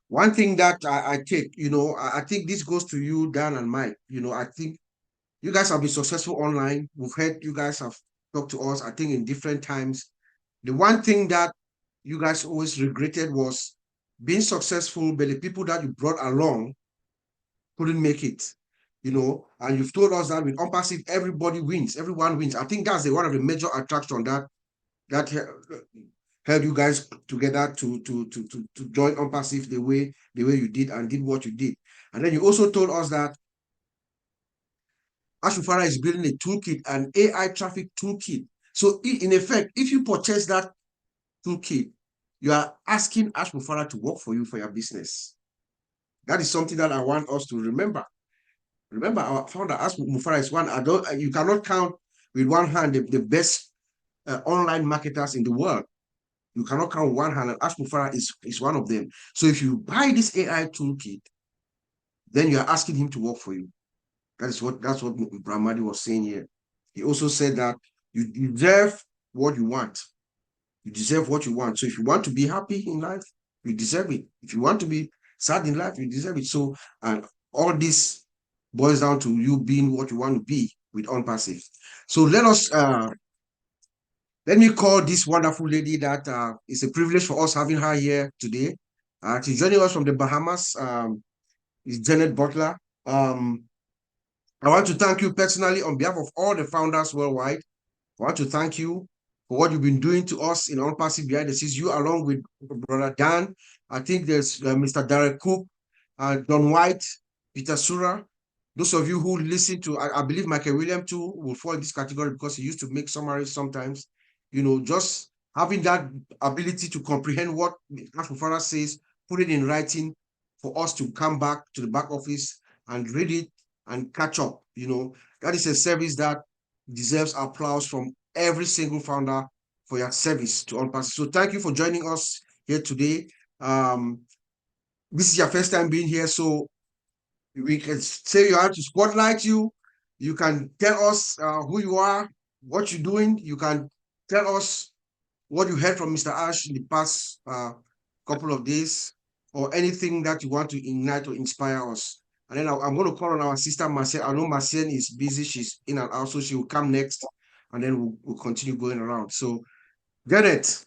One thing that I take, I think this goes to you, Dan and Mike. I think you guys have been successful online. We've heard you guys have talked to us, I think, in different times. The one thing that you guys always regretted was being successful, but the people that you brought along couldn't make it, and you've told us that with Onpassive, everybody wins, everyone wins. I think that's one of the major attractions that held you guys together to join Onpassive the way you did and did what you did. And then you also told us that Ash Mufara is building a toolkit, an AI traffic toolkit. So in effect, if you purchase that toolkit, you are asking Ash Mufara to work for you for your business. That is something that I want us to remember. Remember, our founder, Ash Mufara, is one. You cannot count with one hand the best online marketers in the world. You cannot count one hand, and Ash Mufara is one of them. So if you buy this AI toolkit, then you are asking him to work for you. That's what Marty was saying here. He also said that you deserve what you want. You deserve what you want. So if you want to be happy in life, you deserve it. If you want to be sad in life, you deserve it. So, and all this boils down to you being what you want to be with Onpassive. So let me call this wonderful lady that it's a privilege for us having her here today. She's joining us from the Bahamas. Is Janet Butler. I want to thank you personally on behalf of all the founders worldwide. I want to thank you for what you've been doing to us in Onpassive behind the scenes. You along with Brother Dan. I think there's Mr. Derek Cook, Don White, Peter Sura. Those of you who listen to, I believe Michael William too will fall in this category because he used to make summaries sometimes. Just having that ability to comprehend what Ash Mufara says, put it in writing for us to come back to the back office and read it and catch up. That is a service that deserves applause from every single founder for your service to Onpassive. So thank you for joining us here today. This is your first time being here, so we can say you have to spotlight you. You can tell us who you are, what you're doing. You can tell us what you heard from Mr. Ash in the past couple of days, or anything that you want to ignite or inspire us. And then I'm going to call on our sister Marcienne. I know Marcienne is busy. She's in and out, so she will come next, and then we'll continue going around. So, Janet,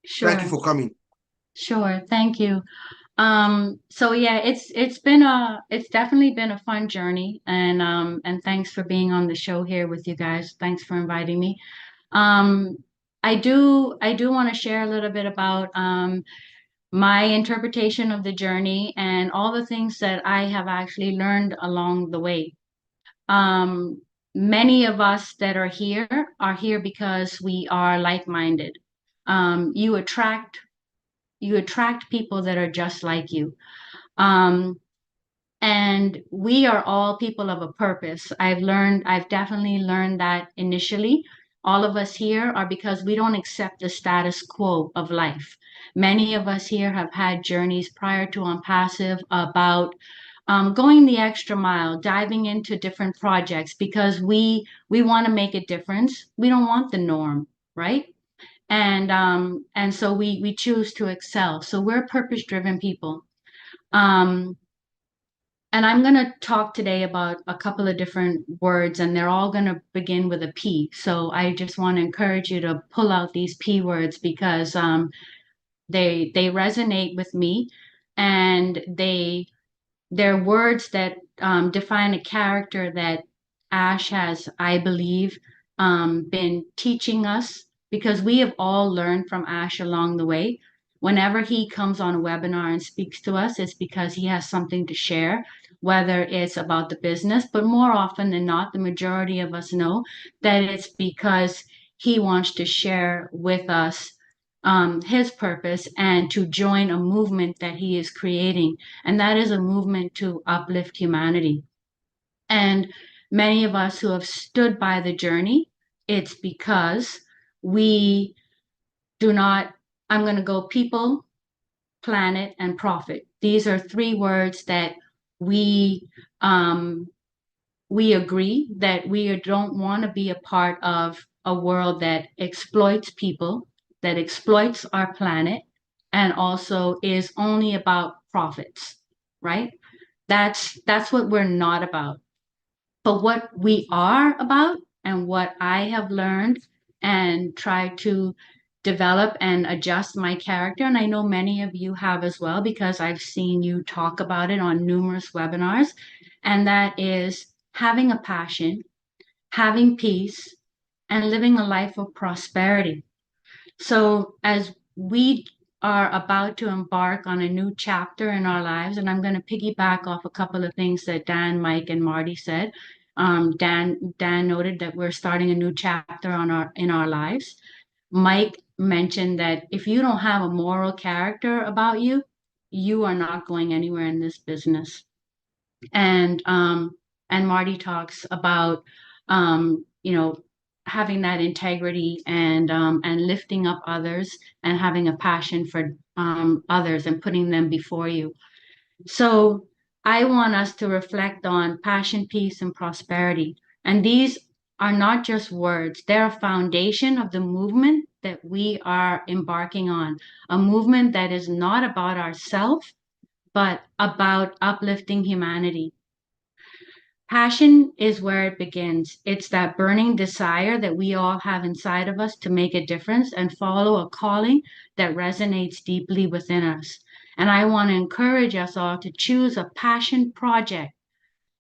Sure. thank you for coming. Sure. Thank you. So yeah, it's definitely been a fun journey, and thanks for being on the show here with you guys. Thanks for inviting me. I do want to share a little bit about my interpretation of the journey and all the things that I have actually learned along the way. Many of us that are here because we are like-minded. You attract people that are just like you. And we are all people of a purpose. I've definitely learned that initially. All of us here are because we don't accept the status quo of life. Many of us here have had journeys prior to Onpassive about going the extra mile, diving into different projects because we want to make a difference. We don't want the norm, right? And so we choose to excel. So we're purpose-driven people. And I'm going to talk today about a couple of different words, and they're all going to begin with a P. So I just want to encourage you to pull out these P words because they resonate with me, and they're words that define a character that Ash has, I believe, been teaching us, because we have all learned from Ash along the way. Whenever he comes on a webinar and speaks to us, it's because he has something to share, whether it's about the business, but more often than not, the majority of us know that it's because he wants to share with us his purpose and to join a movement that he is creating. And that is a movement to uplift humanity. And many of us who have stood by the journey, it's because we do not, I'm going to go people, planet, and profit. These are three words that we agree that we don't want to be a part of a world that exploits people, that exploits our planet, and also is only about profits, right? That's what we're not about. But what we are about, and what I have learned and tried to develop and adjust my character, and I know many of you have as well, because I've seen you talk about it on numerous webinars, and that is having a passion, having peace, and living a life of prosperity. So as we are about to embark on a new chapter in our lives, and I'm going to piggyback off a couple of things that Dan, Mike, and Marty said. Dan noted that we're starting a new chapter in our lives. Mike mentioned that if you don't have a moral character about you, you are not going anywhere in this business. And Marty talks about having that integrity and lifting up others and having a passion for others and putting them before you. So I want us to reflect on passion, peace, and prosperity. And these are not just words, they're a foundation of the movement that we are embarking on, a movement that is not about ourselves, but about uplifting humanity. Passion is where it begins. It's that burning desire that we all have inside of us to make a difference and follow a calling that resonates deeply within us. And I want to encourage us all to choose a passion project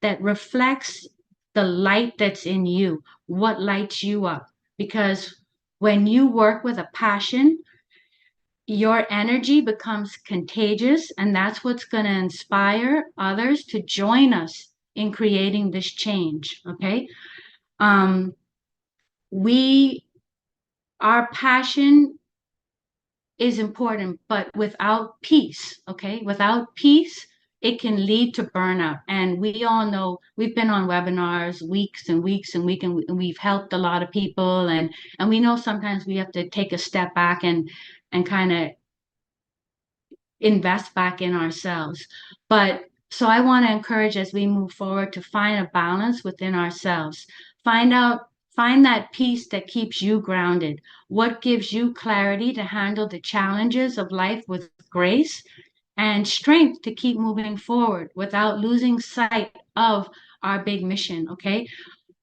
that reflects the light that's in you, what lights you up. Because when you work with a passion, your energy becomes contagious, and that's what's going to inspire others to join us in creating this change. Okay. Our passion is important, but without peace, okay, without peace, it can lead to burnout. And we all know, we've been on webinars weeks and weeks and weeks, and we've helped a lot of people. And we know sometimes we have to take a step back and kind of invest back in ourselves. But so I want to encourage, as we move forward, to find a balance within ourselves. Find that peace that keeps you grounded. What gives you clarity to handle the challenges of life with grace, and strength to keep moving forward without losing sight of our big mission, okay?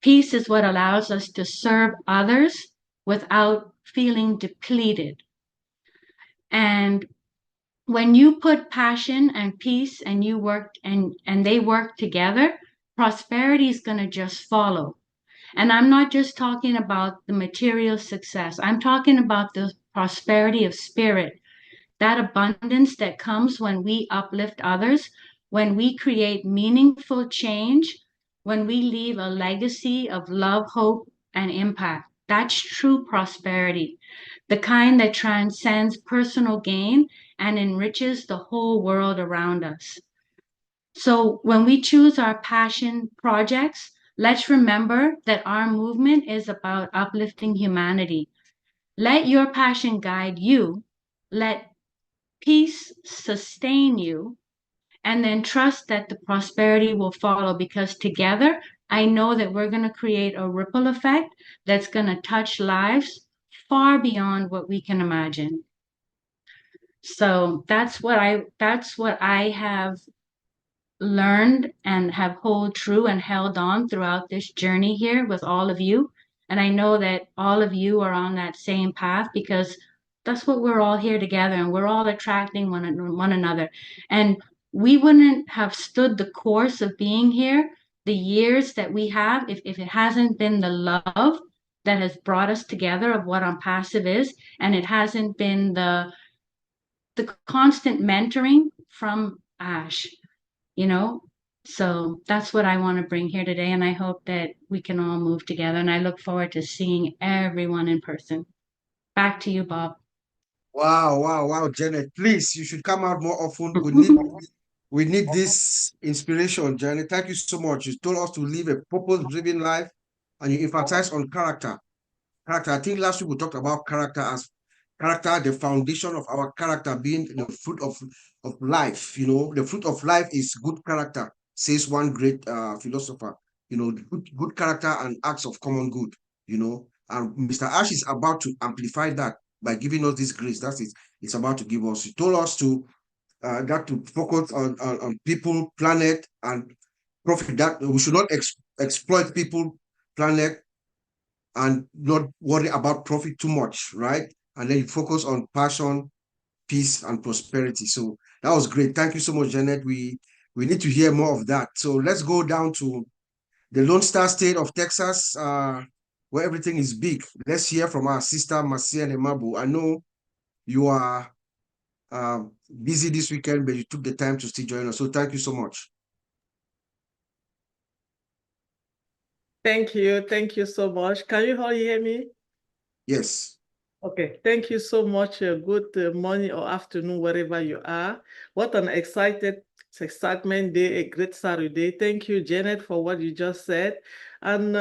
Peace is what allows us to serve others without feeling depleted. And when you put passion and peace and you work and they work together, prosperity is going to just follow. And I'm not just talking about the material success. I'm talking about the prosperity of spirit, that abundance that comes when we uplift others, when we create meaningful change, when we leave a legacy of love, hope, and impact. That's true prosperity, the kind that transcends personal gain and enriches the whole world around us. So when we choose our passion projects, let's remember that our movement is about uplifting humanity. Let your passion guide you. Let peace sustain you, and then trust that the prosperity will follow, because together I know that we're going to create a ripple effect that's going to touch lives far beyond what we can imagine. So that's what I have learned and have hold true and held on throughout this journey here with all of you. And I know that all of you are on that same path, because that's what we're all here together, and we're all attracting one another. And we wouldn't have stood the course of being here the years that we have if it hasn't been the love that has brought us together of what Onpassive is, and it hasn't been the constant mentoring from Ash, you know. So that's what I want to bring here today, and I hope that we can all move together, and I look forward to seeing everyone in person. Back to you, Bob. Wow, Janet. Please, you should come out more often. We need this inspiration, Janet. Thank you so much. You told us to live a purpose-driven life, and you emphasize on character. Character. I think last week we talked about character as character, the foundation of our character being the fruit of life. You know, the fruit of life is good character, says one great philosopher. You know, good character and acts of common good. You know, and Mr. Ash is about to amplify that by giving us this grace. That's it. It's about to give us. He told us to focus on people, planet, and profit. That we should not exploit people, planet, and not worry about profit too much, right? And then you focus on passion, peace, and prosperity. So that was great. Thank you so much, Janet. We need to hear more of that. So let's go down to the Lone Star State of Texas, where everything is big. Let's hear from our sister, Marcienne Hemabou. I know you are busy this weekend, but you took the time to still join us. So thank you so much. Thank you. Thank you so much. Can you all hear me? Yes. Okay. Thank you so much. Good morning or afternoon, wherever you are. What an excitement day, a great Saturday. Thank you, Janet, for what you just said. And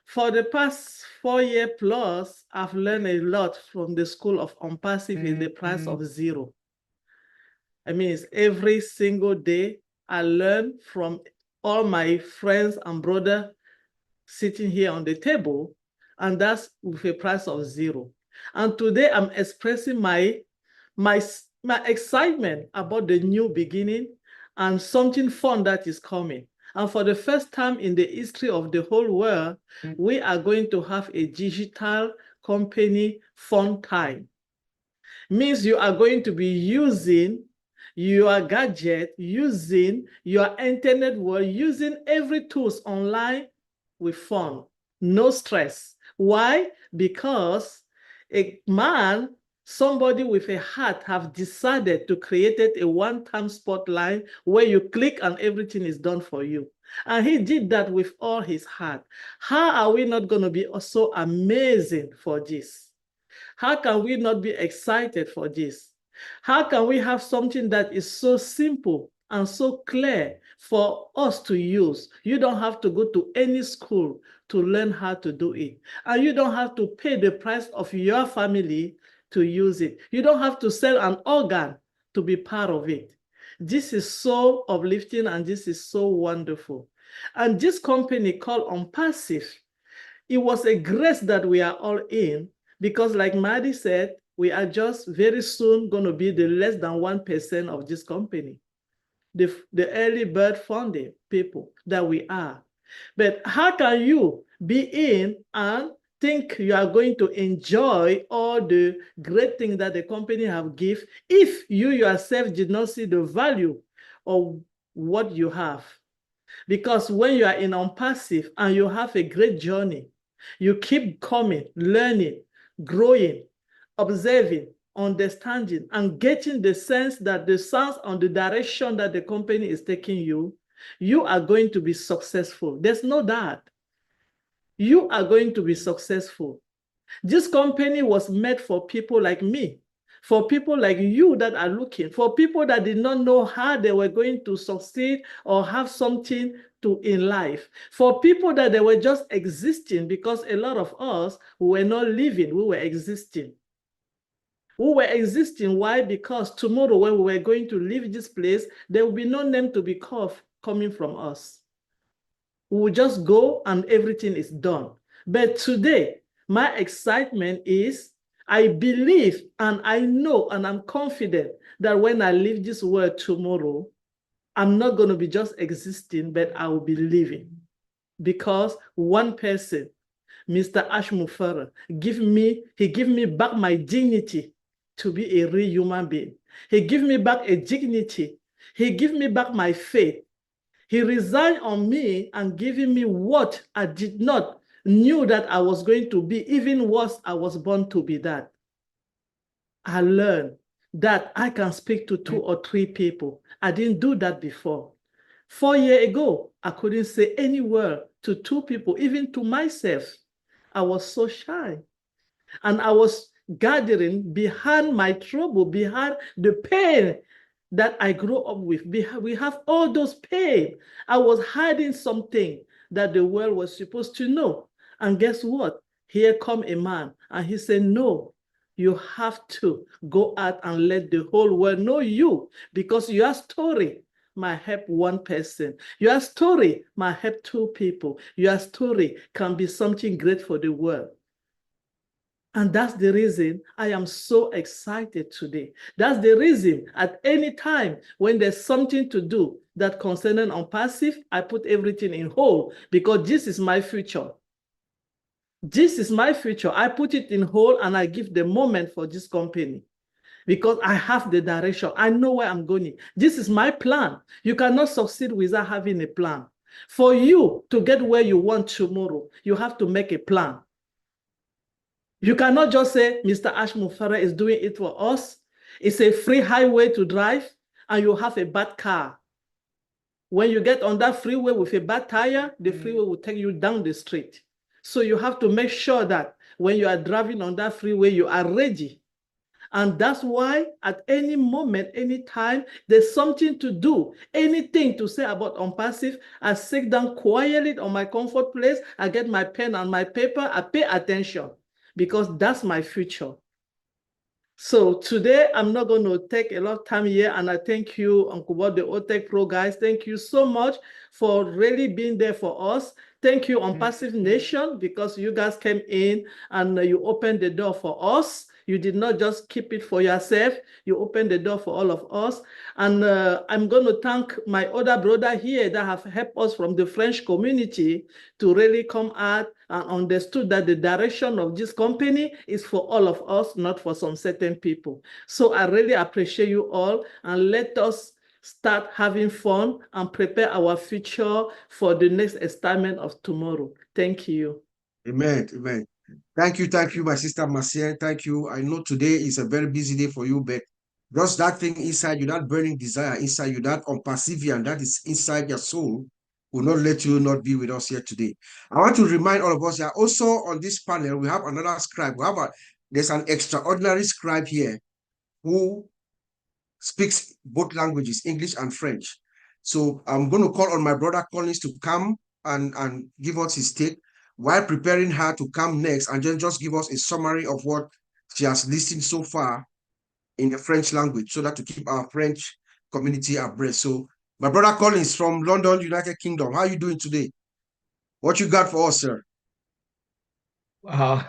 for the past 4 years plus, I've learned a lot from the School of Onpassive in the price of zero. I mean, it's every single day I learn from all my friends and brothers sitting here on the table, and that's with a price of zero. And today I'm expressing my excitement about the new beginning and something fun that is coming. And for the first time in the history of the whole world, we are going to have a digital company fun time. Means you are going to be using your gadget, using your internet world, using every tools online with fun, no stress. Why? Because a man, somebody with a heart, have decided to create a one-time spotlight where you click and everything is done for you. And he did that with all his heart. How are we not going to be so amazing for this? How can we not be excited for this? How can we have something that is so simple and so clear for us to use. You don't have to go to any school to learn how to do it. And you don't have to pay the price of your family to use it. You don't have to sell an organ to be part of it. This is so uplifting and this is so wonderful. And this company called Onpassive, it was a grace that we are all in, because like Marty said, we are just very soon going to be the less than 1% of this company, the early bird funding people that we are. But how can you be in and think you are going to enjoy all the great things that the company have give if you yourself did not see the value of what you have? Because when you are in Onpassive and you have a great journey, you keep coming, learning, growing, observing, understanding, and getting the sense that the sense on the direction that the company is taking you, you are going to be successful. There's no doubt. You are going to be successful. This company was made for people like me, for people like you that are looking, for people that did not know how they were going to succeed or have something to in life, for people that they were just existing, because a lot of us were not living, we were existing. We were existing. Why? Because tomorrow when we were going to leave this place, there will be no name to be called coming from us. We will just go and everything is done. But today, my excitement is I believe and I know and I'm confident that when I leave this world tomorrow, I'm not going to be just existing, but I will be living. Because one person, Mr. Ashmufara, he gave me back my dignity to be a real human being. He gave me back a dignity. He gave me back my faith. He resigned on me and giving me what I did not knew that I was going to be, even worse, I was born to be that. I learned that I can speak to 2 or 3 people. I didn't do that before. 4 years ago, I couldn't say any word to 2 people, even to myself. I was so shy. And I was gathering behind my trouble, behind the pain that I grew up with. We have all those pain. I was hiding something that the world was supposed to know. And guess what? Here come a man and he said, no, you have to go out and let the whole world know you, because your story might help one person. Your story might help 2 people. Your story can be something great for the world. And that's the reason I am so excited today. That's the reason at any time when there's something to do that concerning Onpassive, I put everything in hold, because this is my future. This is my future. I put it in hold and I give the moment for this company, because I have the direction. I know where I'm going. This is my plan. You cannot succeed without having a plan. For you to get where you want tomorrow, you have to make a plan. You cannot just say, Mr. Ashmufara is doing it for us. It's a free highway to drive, and you have a bad car. When you get on that freeway with a bad tire, the freeway will take you down the street. So you have to make sure that when you are driving on that freeway, you are ready. And that's why at any moment, any time, there's something to do, anything to say about Onpassive, I sit down quietly on my comfort place, I get my pen and my paper, I pay attention, because that's my future. So today, I'm not going to take a lot of time here, and I thank you, Uncle Bob, the OTECH Pro guys. Thank you so much for really being there for us. Thank you, Onpassive Nation, because you guys came in and you opened the door for us. You did not just keep it for yourself. You opened the door for all of us. And I'm going to thank my other brother here that have helped us from the French community to really come out and understood that the direction of this company is for all of us, not for some certain people. So I really appreciate you all, and let us start having fun and prepare our future for the next excitement of tomorrow. Thank you. Amen. Amen. Thank you, my sister Marcienne. Thank you. I know today is a very busy day for you, but just that thing inside you, that burning desire inside you, that Onpassive Vision that is inside your soul, will not let you not be with us here today. I want to remind all of us that also on this panel, we have another scribe. There's an extraordinary scribe here who speaks both languages, English and French. So I'm going to call on my brother Collins to come and give us his take while preparing her to come next and just give us a summary of what she has listened so far in the French language, so that to keep our French community abreast. So my brother Collins from London, United Kingdom, how are you doing today? What you got for us, sir? Wow,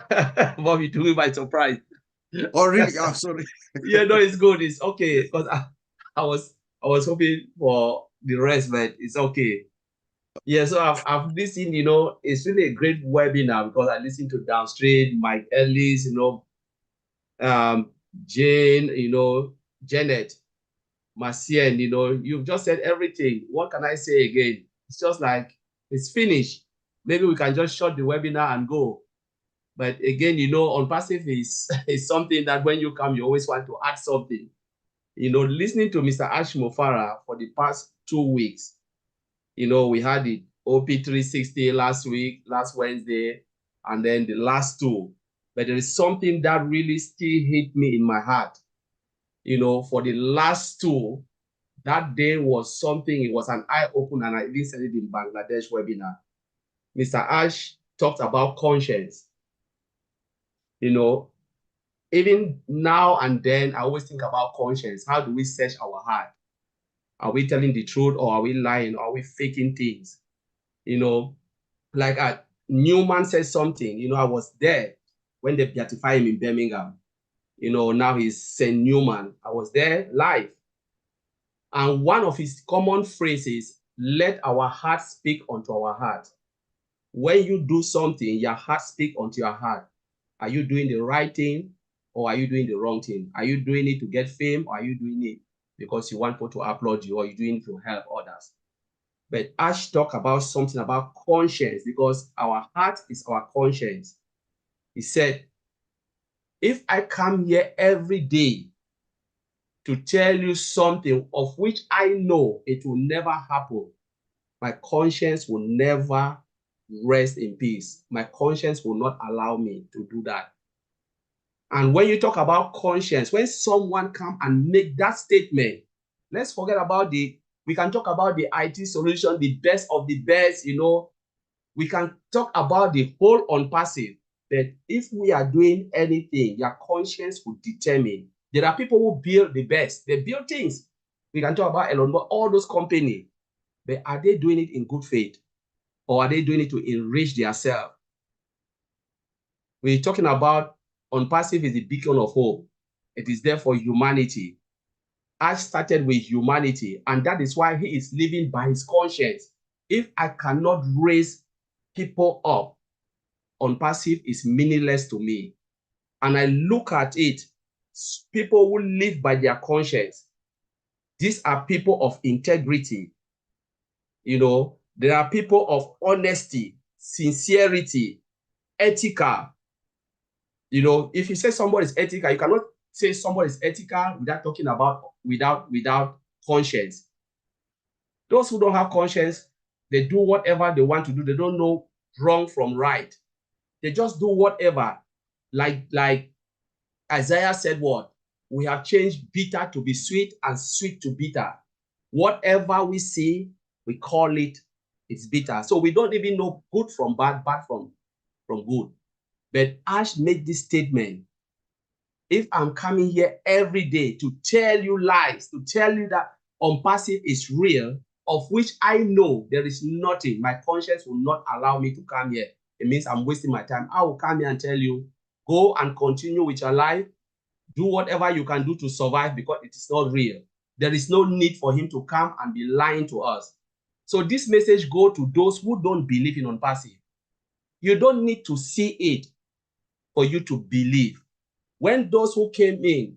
what we doing by surprise? Oh, really? Oh, sorry. Yeah, no, it's good. It's okay because I was hoping for the rest, but it's okay. Yeah, so I've listened. It's really a great webinar because I listened to Downstream, Mike Ellis, Jane, Janet, Marcienne. You've just said everything. What can I say again? It's just like it's finished. Maybe we can just shut the webinar and go. But again, Onpassive is something that when you come, you always want to add something. Listening to Mr. Ash Mofara for the past 2 weeks, we had the OP360 last Wednesday, and then the last two. But there is something that really still hit me in my heart. For the last two, that day was something, it was an eye-opener, and I even said it in Bangladesh webinar. Mr. Ash talked about conscience. Even now and then, I always think about conscience. How do we search our heart? Are we telling the truth, or are we lying, or are we faking things? Like Newman said something, I was there when they beatified him in Birmingham. Now he's St. Newman. I was there live. And one of his common phrases, let our heart speak unto our heart. When you do something, your heart speak unto your heart. Are you doing the right thing, or are you doing the wrong thing? Are you doing it to get fame, or are you doing it because you want people to applaud you, or you're doing it to help others? But Ash talked about something about conscience, because our heart is our conscience. He said, if I come here every day to tell you something of which I know it will never happen, my conscience will never rest in peace. My conscience will not allow me to do that. And when you talk about conscience, when someone come and make that statement, let's forget about we can talk about the IT solution, the best of the best, we can talk about the whole Onpassive. But if we are doing anything, your conscience will determine. There are people who build the best. They build things. We can talk about Elon Musk, all those companies. But are they doing it in good faith? Or are they doing it to enrich themselves? We're talking about Onpassive is the beacon of hope. It is there for humanity. I started with humanity, and that is why he is living by his conscience. If I cannot raise people up, Onpassive is meaningless to me. And I look at it, people who live by their conscience. These are people of integrity. There are people of honesty, sincerity, ethical. If you say somebody is ethical, you cannot say somebody is ethical without talking about without conscience. Those who don't have conscience, they do whatever they want to do. They don't know wrong from right. They just do whatever. Like Isaiah said, what? We have changed bitter to be sweet and sweet to bitter. Whatever we see, we call it's bitter. So we don't even know good from bad, bad from good. But Ash made this statement. If I'm coming here every day to tell you lies, to tell you that Onpassive is real, of which I know there is nothing, my conscience will not allow me to come here. It means I'm wasting my time. I will come here and tell you, go and continue with your life. Do whatever you can do to survive, because it is not real. There is no need for him to come and be lying to us. So this message goes to those who don't believe in Onpassive. You don't need to see it for you to believe. When those who came in,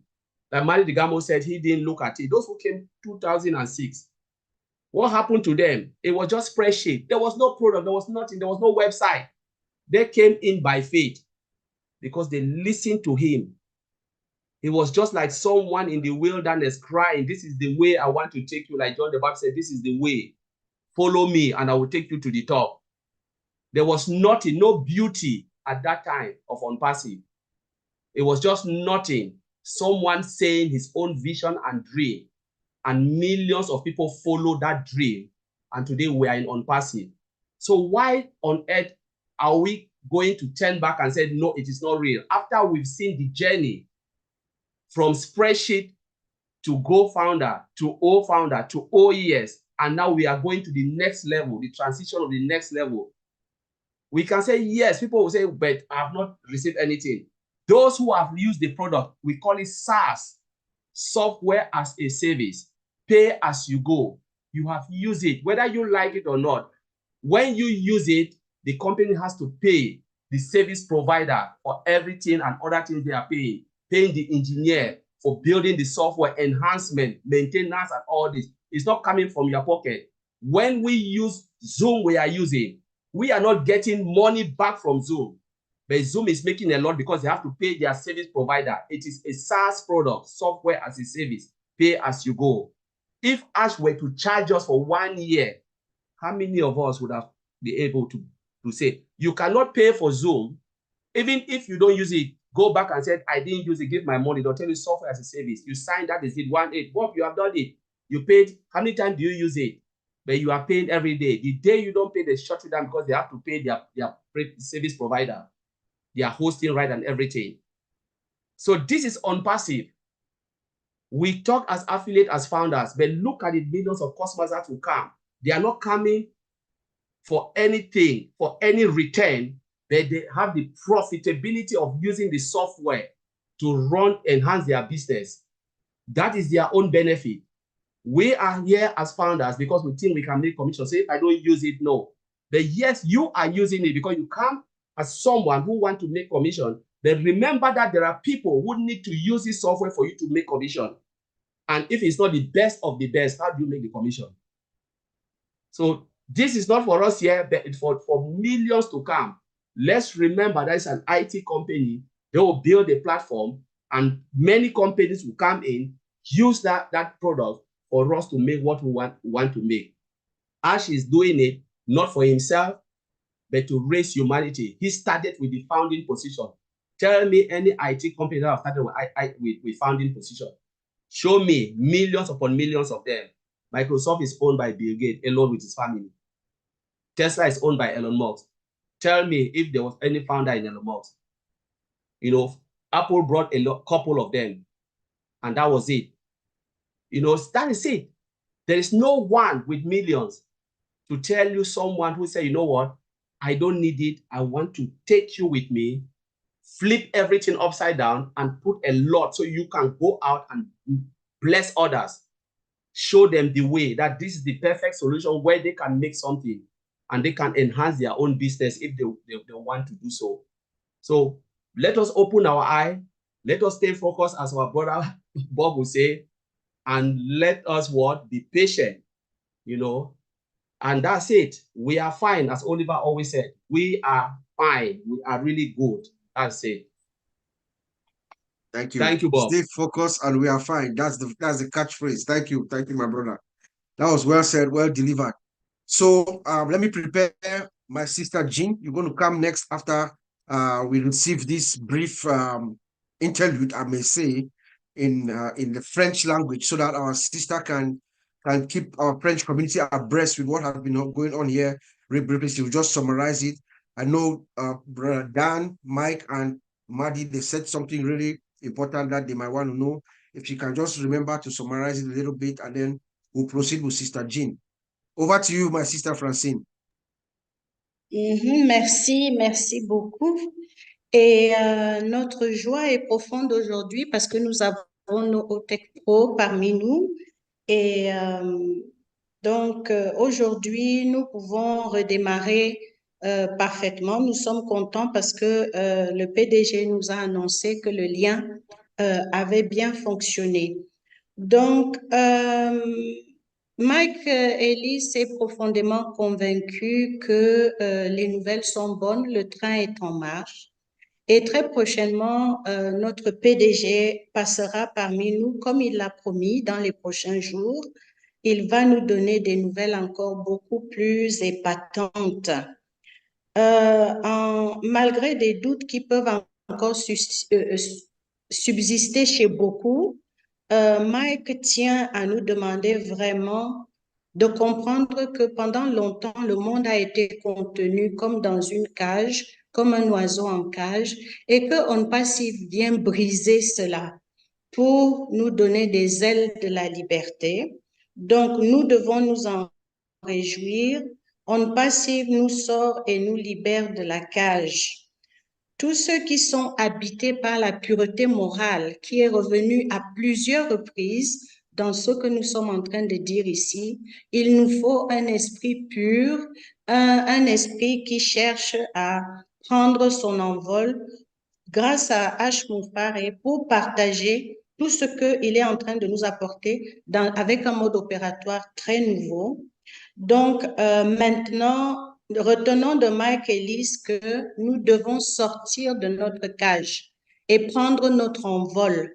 like Marty Digamo said, he didn't look at it. Those who came 2006, what happened to them? It was just spreadsheet. There was no product. There was nothing. There was no website. They came in by faith because they listened to him. It was just like someone in the wilderness crying, this is the way I want to take you. Like John the Baptist said, this is the way. Follow me and I will take you to the top. There was nothing, no beauty at that time of Onpassive. It was just nothing. Someone saying his own vision and dream. and millions of people follow that dream. And today we are in Onpassive. So why on earth are we going to turn back and say, no, it is not real? After we've seen the journey from spreadsheet to Go Founder, to O Founder, to OES, and now we are going to the next level, the transition of the next level. We can say, yes, people will say, but I have not received anything. Those who have used the product, we call it SaaS, software as a service, pay as you go. You have used it, whether you like it or not. When you use it, the company has to pay the service provider for everything and other things they are paying the engineer for building the software, enhancement, maintenance, and all this. It's not coming from your pocket. When we use Zoom, we are not getting money back from Zoom. But Zoom is making a lot because they have to pay their service provider. It is a SaaS product, software as a service, pay as you go. If Ash were to charge us for 1 year, how many of us would have been able to say, you cannot pay for Zoom, even if you don't use it, go back and say, I didn't use it, give my money. They'll tell you software as a service. You signed that, is it 1/8. Bob, you have done it. You paid, how many times do you use it? But you are paying every day. The day you don't pay, they shut you down because they have to pay their service provider, their hosting right and everything. So this is Onpassive. We talk as affiliate, as founders, but look at the millions of customers that will come. They are not coming for anything, for any return, but they have the profitability of using the software to enhance their business. That is their own benefit. We are here as founders because we think we can make commission. Say, if I don't use it, no. But yes, you are using it because you come as someone who wants to make commission. But remember that there are people who need to use this software for you to make commission. And if it's not the best of the best, how do you make the commission? So this is not for us here, but it's for millions to come. Let's remember that it's an IT company. They will build a platform and many companies will come in, use that product for us to make what we want to make. Ash is doing it not for himself, but to raise humanity. He started with the founding position. Tell me any IT company that have started with founding position. Show me millions upon millions of them. Microsoft is owned by Bill Gates alone with his family. Tesla is owned by Elon Musk. Tell me if there was any founder in Elon Musk. You know, Apple brought a couple of them, and that was it. You know, that is it. There is no one with millions to tell you someone who say, you know what, I don't need it. I want to take you with me, flip everything upside down and put a lot so you can go out and bless others. Show them the way that this is the perfect solution where they can make something and they can enhance their own business if they want to do so. So let us open our eye. Let us stay focused, as our brother Bob will say, and let us be patient, you know, and that's it. We are fine, as Oliver always said. We are fine. We are really good. That's it. Thank you. Thank you, Bob. Stay focused and we are fine. That's the catchphrase. Thank you, my brother. That was well said, well delivered. So let me prepare my sister Jeane. You're going to come next after we receive this brief interlude, I may say, in the French language, so that our sister can keep our French community abreast with what has been going on here. We'll just summarize it. I know Brother Dan, Mike, and Marty, they said something really important that they might want to know. If you can just remember to summarize it a little bit, and then we'll proceed with Sister Jeane. Over to you, my sister Francine. Merci beaucoup. Et notre joie est profonde aujourd'hui parce que nous avons nos OTECH Pro parmi nous. Et donc, aujourd'hui, nous pouvons redémarrer parfaitement. Nous sommes contents parce que le PDG nous a annoncé que le lien avait bien fonctionné. Donc, Mike Ellis est profondément convaincu que les nouvelles sont bonnes, le train est en marche. Et très prochainement, notre PDG passera parmi nous comme il l'a promis dans les prochains jours. Il va nous donner des nouvelles encore beaucoup plus épatantes. Malgré des doutes qui peuvent encore subsister chez beaucoup, Mike tient à nous demander vraiment de comprendre que pendant longtemps, le monde a été contenu comme dans une cage, comme un oiseau en cage, et que Onpassive vient briser cela pour nous donner des ailes de la liberté. Donc, nous devons nous en réjouir. Onpassive nous sort et nous libère de la cage. Tous ceux qui sont habités par la pureté morale, qui est revenue à plusieurs reprises dans ce que nous sommes en train de dire ici, il nous faut un esprit pur, un esprit qui cherche à prendre son envol grâce à H. Moufare pour partager tout ce qu'il est en train de nous apporter avec un mode opératoire très nouveau. Donc, maintenant, retenons de Mike Ellis que nous devons sortir de notre cage et prendre notre envol.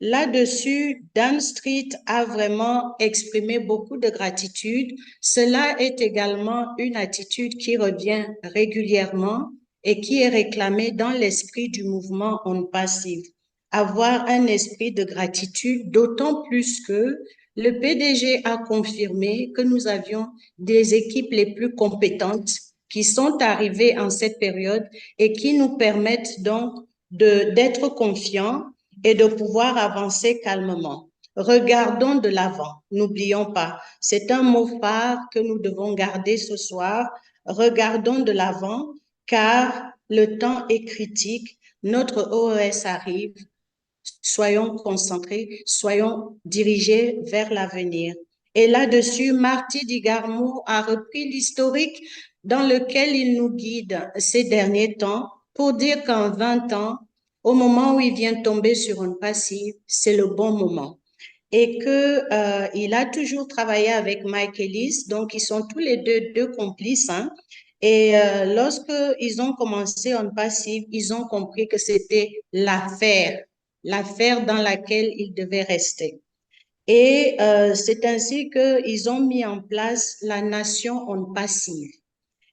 Là-dessus, Dan Street a vraiment exprimé beaucoup de gratitude. Cela est également une attitude qui revient régulièrement et qui est réclamée dans l'esprit du mouvement Onpassive. Avoir un esprit de gratitude, d'autant plus que le PDG a confirmé que nous avions des équipes les plus compétentes qui sont arrivées en cette période et qui nous permettent donc d'être confiants et de pouvoir avancer calmement. Regardons de l'avant, n'oublions pas, c'est un mot phare que nous devons garder ce soir. Regardons de l'avant car le temps est critique, notre OES arrive, soyons concentrés, soyons dirigés vers l'avenir. Et là-dessus, Marty Digarmo a repris l'historique dans lequel il nous guide ces derniers temps pour dire qu'en 20 ans, au moment où il vient tomber sur une passive, c'est le bon moment. Et qu'il a toujours travaillé avec Mike Ellis, donc ils sont tous les deux complices. Hein. Et lorsqu'ils ont commencé Onpassive, ils ont compris que c'était l'affaire dans laquelle ils devaient rester. Et c'est ainsi qu'ils ont mis en place la nation Onpassive.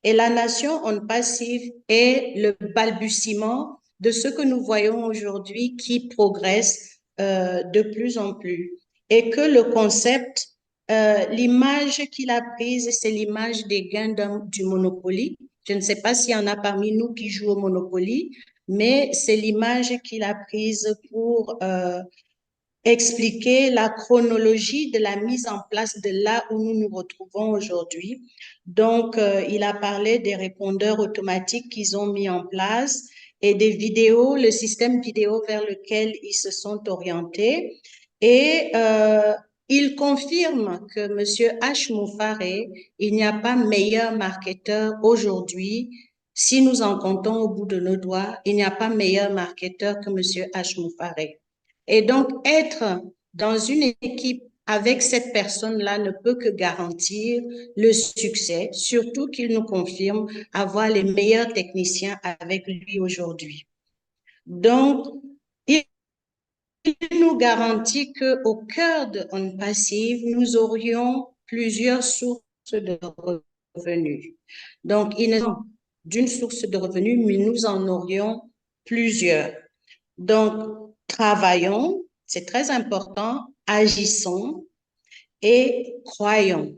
Et la nation Onpassive est le balbutiement de ce que nous voyons aujourd'hui qui progresse de plus en plus. Et que le concept, l'image qu'il a prise, c'est l'image des gains du Monopoly. Je ne sais pas s'il y en a parmi nous qui jouent au Monopoly, mais c'est l'image qu'il a prise pour expliquer la chronologie de la mise en place de là où nous nous retrouvons aujourd'hui. Donc, il a parlé des répondeurs automatiques qu'ils ont mis en place et des vidéos, le système vidéo vers lequel ils se sont orientés. Et il confirme que M. H. Moufare, il n'y a pas meilleur marketeur aujourd'hui. Si nous en comptons au bout de nos doigts, il n'y a pas meilleur marketeur que M. H. Moufare. Et donc, être dans une équipe avec cette personne-là ne peut que garantir le succès, surtout qu'il nous confirme avoir les meilleurs techniciens avec lui aujourd'hui. Donc, il nous garantit qu'au cœur de Onpassive, nous aurions plusieurs sources de revenus. Donc, il n'est pas d'une source de revenus, mais nous en aurions plusieurs. Donc, travaillons, c'est très important, agissons et croyons.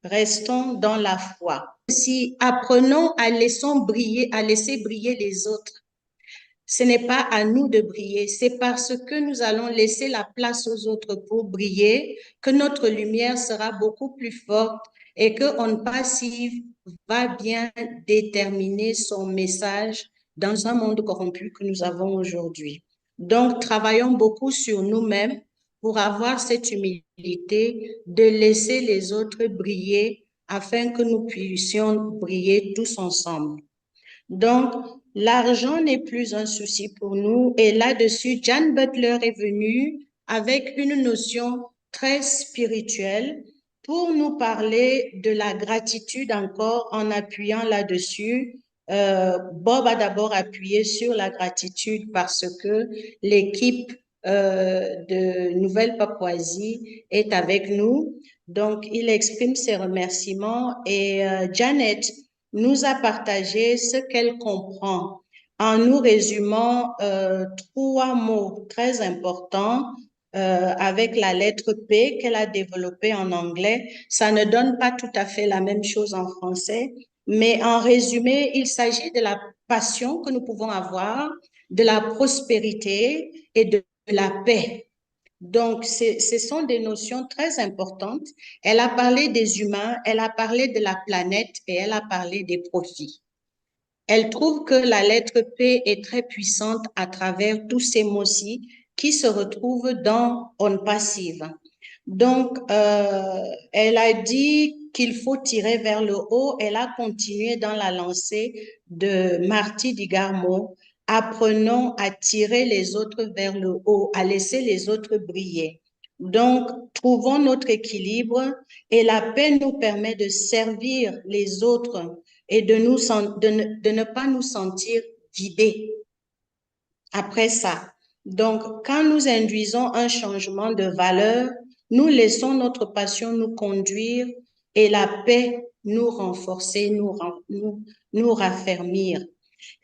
Restons dans la foi. Si apprenons à laisser briller les autres, ce n'est pas à nous de briller, c'est parce que nous allons laisser la place aux autres pour briller que notre lumière sera beaucoup plus forte et que Onpassive va bien déterminer son message dans un monde corrompu que nous avons aujourd'hui. Donc, travaillons beaucoup sur nous-mêmes pour avoir cette humilité de laisser les autres briller afin que nous puissions briller tous ensemble. Donc, l'argent n'est plus un souci pour nous. Et là-dessus, Jeane Butler est venue avec une notion très spirituelle pour nous parler de la gratitude encore en appuyant là-dessus. Bob a d'abord appuyé sur la gratitude parce que l'équipe de Nouvelle-Papouasie est avec nous. Donc, il exprime ses remerciements et Janet nous a partagé ce qu'elle comprend en nous résumant 3 mots très importants, avec la lettre P qu'elle a développée en anglais. Ça ne donne pas tout à fait la même chose en français, mais en résumé, il s'agit de la passion que nous pouvons avoir, de la prospérité et de la paix. Donc, ce sont des notions très importantes. Elle a parlé des humains, elle a parlé de la planète et elle a parlé des profits. Elle trouve que la lettre P est très puissante à travers tous ces mots-ci qui se retrouvent dans Onpassive. Donc, elle a dit qu'il faut tirer vers le haut. Elle a continué dans la lancée de Marty Digarmo. Apprenons à tirer les autres vers le haut, à laisser les autres briller. Donc, trouvons notre équilibre et la paix nous permet de servir les autres et de ne pas nous sentir vidés après ça. Donc, quand nous induisons un changement de valeur, nous laissons notre passion nous conduire et la paix nous renforcer, nous raffermir.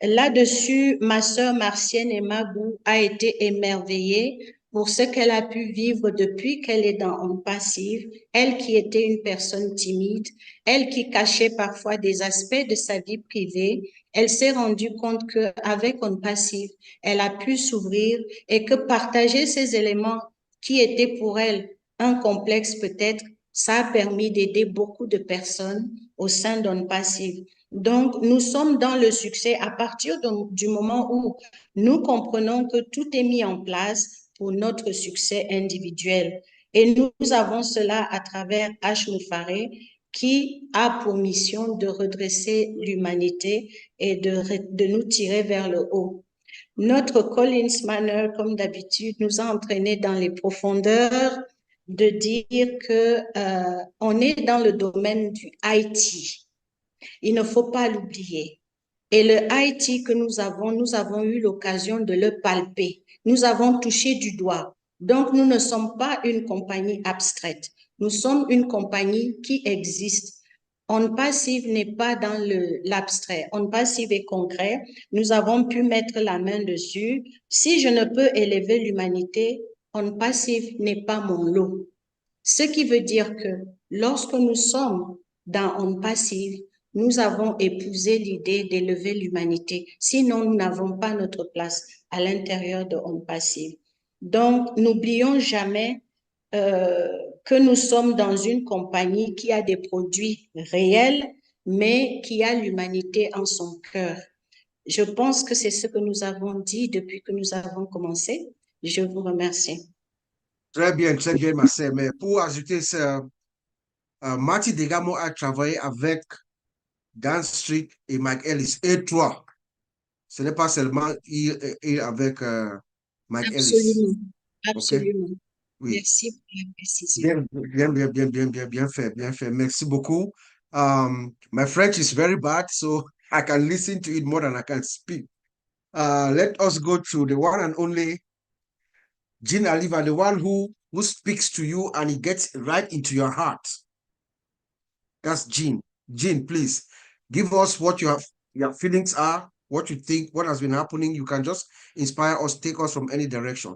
Là-dessus, ma sœur Marcienne Hemabou a été émerveillée pour ce qu'elle a pu vivre depuis qu'elle est dans Onpassive, elle qui était une personne timide, elle qui cachait parfois des aspects de sa vie privée. Elle s'est rendue compte qu'avec Onpassive, elle a pu s'ouvrir et que partager ces éléments qui étaient pour elle un complexe peut-être, ça a permis d'aider beaucoup de personnes au sein d'Onpassive. Donc, nous sommes dans le succès à partir du moment où nous comprenons que tout est mis en place pour notre succès individuel. Et nous avons cela à travers H. Moufaré, qui a pour mission de redresser l'humanité et de nous tirer vers le haut. Notre Collins Manner, comme d'habitude, nous a entraînés dans les profondeurs de dire que on est dans le domaine du IT. Il ne faut pas l'oublier. Et le IT que nous avons eu l'occasion de le palper. Nous avons touché du doigt. Donc, nous ne sommes pas une compagnie abstraite. Nous sommes une compagnie qui existe. Onpassive n'est pas dans l'abstrait. Onpassive est concret. Nous avons pu mettre la main dessus. Si je ne peux élever l'humanité, Onpassive n'est pas mon lot. Ce qui veut dire que lorsque nous sommes dans Onpassive, nous avons épousé l'idée d'élever l'humanité. Sinon, nous n'avons pas notre place à l'intérieur de Onpassive. Donc, n'oublions jamais que nous sommes dans une compagnie qui a des produits réels, mais qui a l'humanité en son cœur. Je pense que c'est ce que nous avons dit depuis que nous avons commencé. Je vous remercie. Très bien, ma sœur. Mais pour ajouter ça, Marty Degamo a travaillé avec Dan Strick et Mike Ellis, et trois. Ce n'est pas seulement il avec Mike Ellis. Absolument, absolument. Okay? Oui. Merci pour la précision. Bien fait, bien fait. Merci beaucoup. My French is very bad, so I can listen to it more than I can speak. Let us go to the one and only Jeane Alleva, the one who speaks to you and it gets right into your heart. That's Jeane. Jeane, please give us what your feelings are, what you think, what has been happening. You can just inspire us, take us from any direction.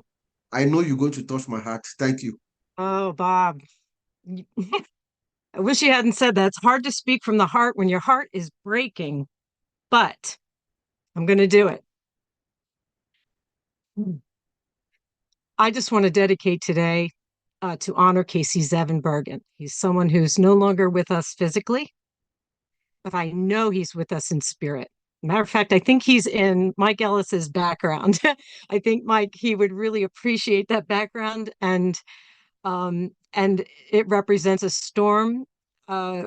I know you're going to touch my heart. Thank you. Oh, Bob. I wish you hadn't said that. It's hard to speak from the heart when your heart is breaking, but I'm going to do it. I just want to dedicate today to honor Casey Zevenbergen. He's someone who's no longer with us physically, but I know he's with us in spirit. Matter of fact, I think he's in Mike Ellis's background. I think Mike, he would really appreciate that background, and it represents a storm,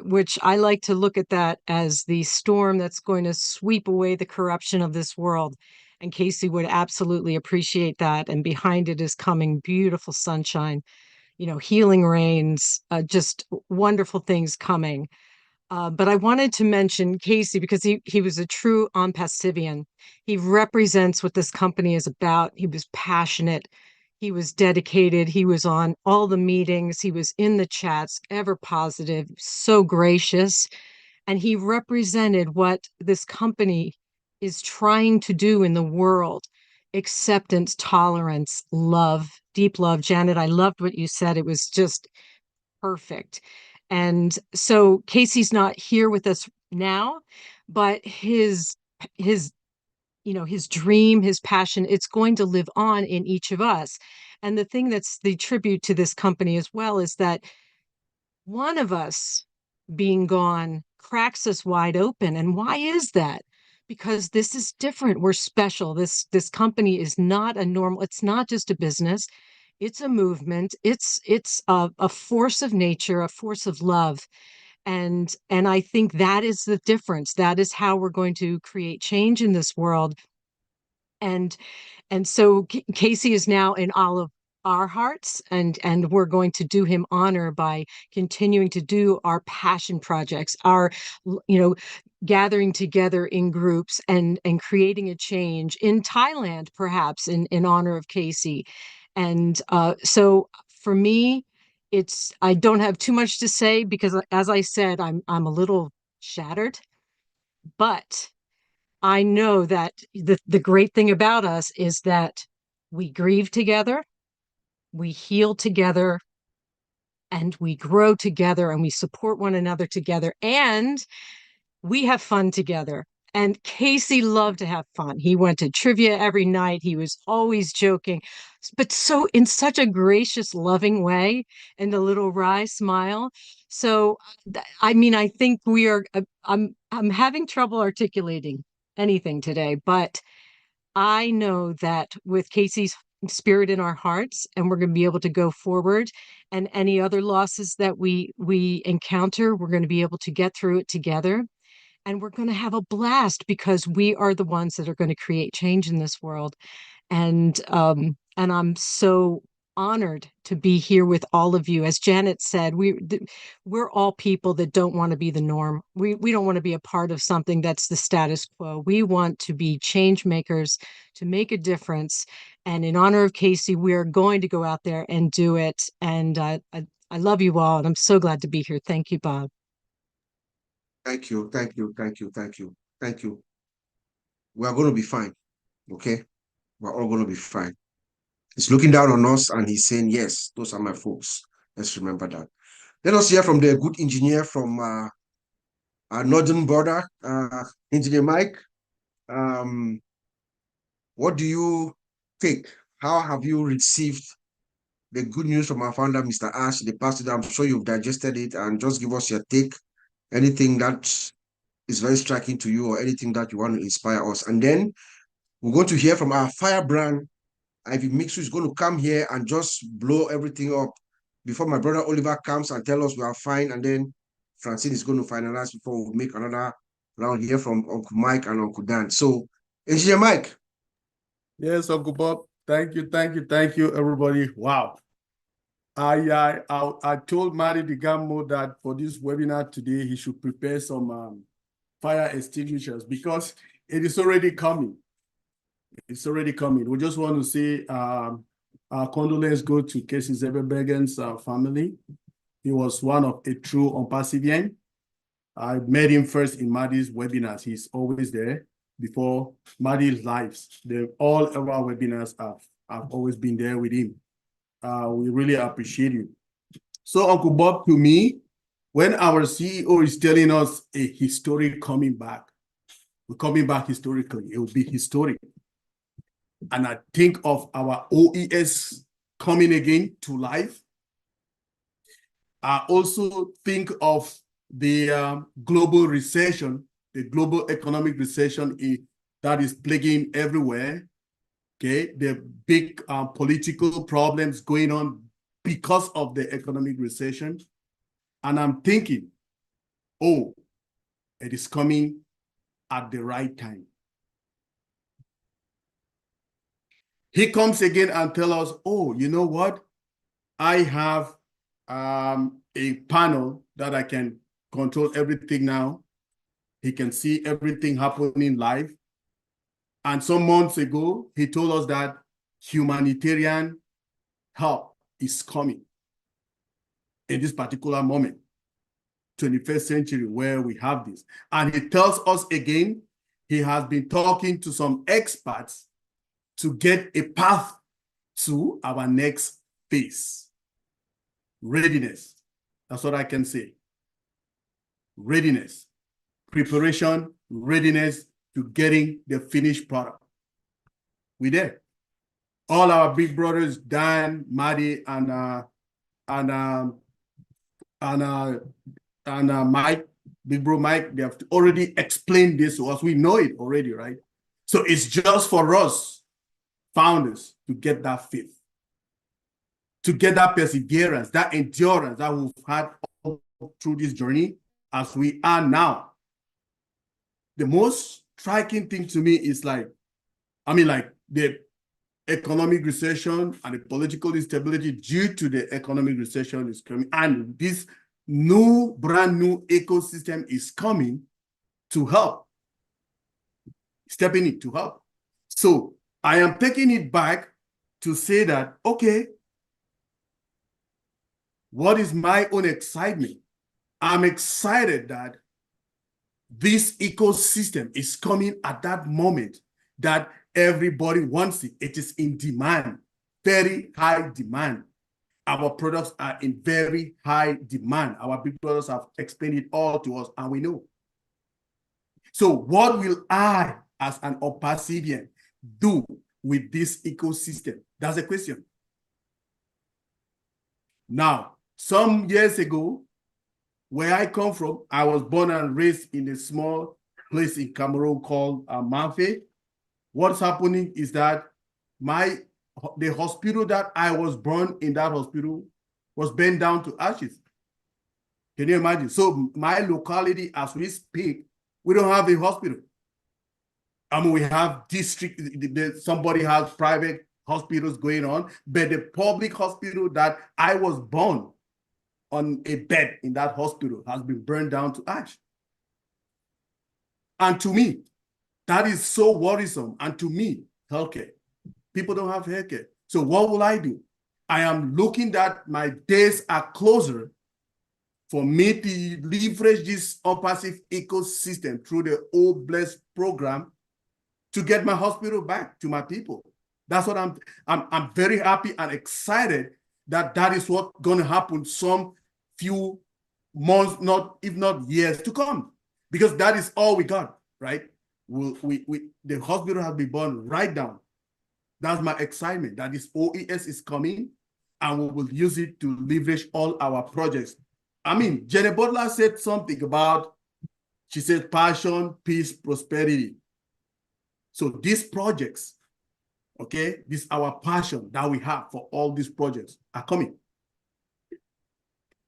which I like to look at that as the storm that's going to sweep away the corruption of this world. And Casey would absolutely appreciate that. And behind it is coming beautiful sunshine, healing rains, just wonderful things coming. But I wanted to mention Casey because he was a true Onpassivian. He represents what this company is about. He was passionate. He was dedicated. He was on all the meetings. He was in the chats, ever positive, so gracious. And he represented what this company is trying to do in the world: acceptance, tolerance, love, deep love. Janet, I loved what you said. It was just perfect. And so Casey's not here with us now, but his his dream, his passion, it's going to live on in each of us. And the thing that's the tribute to this company as well is that one of us being gone cracks us wide open. And why is that? Because this is different. We're special. This company is not a normal, it's not just a business. It's a movement. It's a force of nature, a force of love. And I think that is the difference. That is how we're going to create change in this world. And so Casey is now in all of our hearts, and we're going to do him honor by continuing to do our passion projects, our gathering together in groups and creating a change in Thailand, perhaps in honor of Casey. And so for me, I don't have too much to say because, as I said, I'm a little shattered, but I know that the great thing about us is that we grieve together, we heal together, and we grow together, and we support one another together, and we have fun together. And Casey loved to have fun. He went to trivia every night. He was always joking, but so in such a gracious, loving way, and a little wry smile. So, I mean, I think we are. I'm having trouble articulating anything today, but I know that with Casey's spirit in our hearts, and we're going to be able to go forward, and any other losses that we encounter, we're going to be able to get through it together. And we're going to have a blast because we are the ones that are going to create change in this world. And I'm so honored to be here with all of you. As Janet said, we're all people that don't want to be the norm. We don't want to be a part of something that's the status quo. We want to be change makers, to make a difference. And in honor of Casey, we are going to go out there and do it. And I love you all, and I'm so glad to be here. Thank you, Bob. Thank you. We are going to be fine. Okay? We're all going to be fine. He's looking down on us and he's saying, yes, those are my folks. Let's remember that. Let us hear from the good engineer from our northern border, Engineer Mike. What do you take? How have you received the good news from our founder, Mr. Ash? The past, I'm sure you've digested it, and just give us your take. Anything that is very striking to you or anything that you want to inspire us. And then we're going to hear from our firebrand, Ivy Mixu, is going to come here and just blow everything up before my brother Oliver comes and tell us we are fine. And then Francine is going to finalize before we make another round here from Uncle Mike and Uncle Dan. So, Engineer Mike. Yes, Uncle Bob. Thank you, everybody. Wow. I told Marty the Gammo that for this webinar today, he should prepare some fire extinguishers because it is already coming. It's already coming. We just want to say our condolence go to Casey Zeberbergen's family. He was one of a true Onpassive Vision. I met him first in Marty's webinars. He's always there before Marty's lives. All of our webinars have always been there with him. We really appreciate you. So Uncle Bob, to me, when our CEO is telling us a history coming back, we're coming back historically, it will be historic. And I think of our OES coming again to life. I also think of the global recession, the global economic recession that is plaguing everywhere. Okay, the big political problems going on because of the economic recession. And I'm thinking, oh, it is coming at the right time. He comes again and tells us, oh, you know what? I have a panel that I can control everything now. He can see everything happening live. And some months ago, he told us that humanitarian help is coming in this particular moment, 21st century, where we have this. And he tells us again, he has been talking to some experts to get a path to our next phase. Readiness. That's what I can say. Readiness. Preparation, readiness to getting the finished product. We there. All our big brothers, Dan, Marty, and Mike, big bro Mike, they have already explained this to us. We know it already, right? So it's just for us, founders, to get that faith, to get that perseverance, that endurance that we've had all through this journey as we are now. The most striking thing to me is like the economic recession and the political instability due to the economic recession is coming, and this brand new ecosystem is coming to help, stepping in to help. So I am taking it back to say that, okay, what is my own excitement? I'm excited that this ecosystem is coming at that moment that everybody wants it. It is in demand, very high demand. Our products are in very high demand. Our big brothers have explained it all to us, and we know. So what will I, as an Onpassivian, do with this ecosystem? That's the question. Now, some years ago, where I come from, I was born and raised in a small place in Cameroon called Manfe. What's happening is that the hospital that I was born in, that hospital was burned down to ashes. Can you imagine? So my locality, as we speak, we don't have a hospital. I mean, we have district, somebody has private hospitals going on, but the public hospital that I was born on a bed in that hospital has been burned down to ash. And to me, that is so worrisome. And to me, healthcare. People don't have healthcare. So what will I do? I am looking that my days are closer for me to leverage this Onpassive ecosystem through the Old Blessed program to get my hospital back to my people. That's what I'm very happy and excited that that is what's going to happen some few months, if not years to come, because that is all we got, right? The hospital has been burned right down. That's my excitement that this OES is coming, and we will use it to leverage all our projects. I mean, Jenny Butler said something about, she said, passion, peace, prosperity. So these projects, okay, this our passion that we have for all these projects are coming.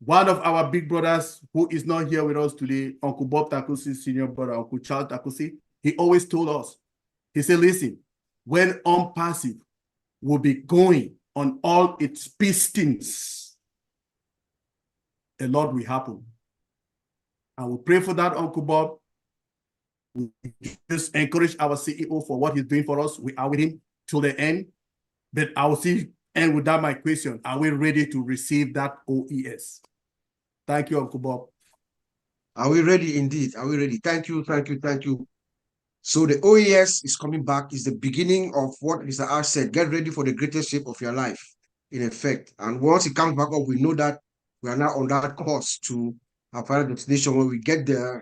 One of our big brothers who is not here with us today, Uncle Bob Takusi, senior brother, Uncle Charles Takusi, he always told us, he said, listen, when Onpassive will be going on all its pistons, a lot will happen. And we pray for that, Uncle Bob. We just encourage our CEO for what he's doing for us. We are with him till the end. But I will see, and with that, my question, are we ready to receive that OES? Thank you, Uncle Bob. Are we ready indeed? Are we ready? Thank you, thank you, thank you. So the OES is coming back, is the beginning of what Mr. Ash said. Get ready for the greatest shape of your life, in effect. And once it comes back up, we know that we are now on that course to our final destination where we get the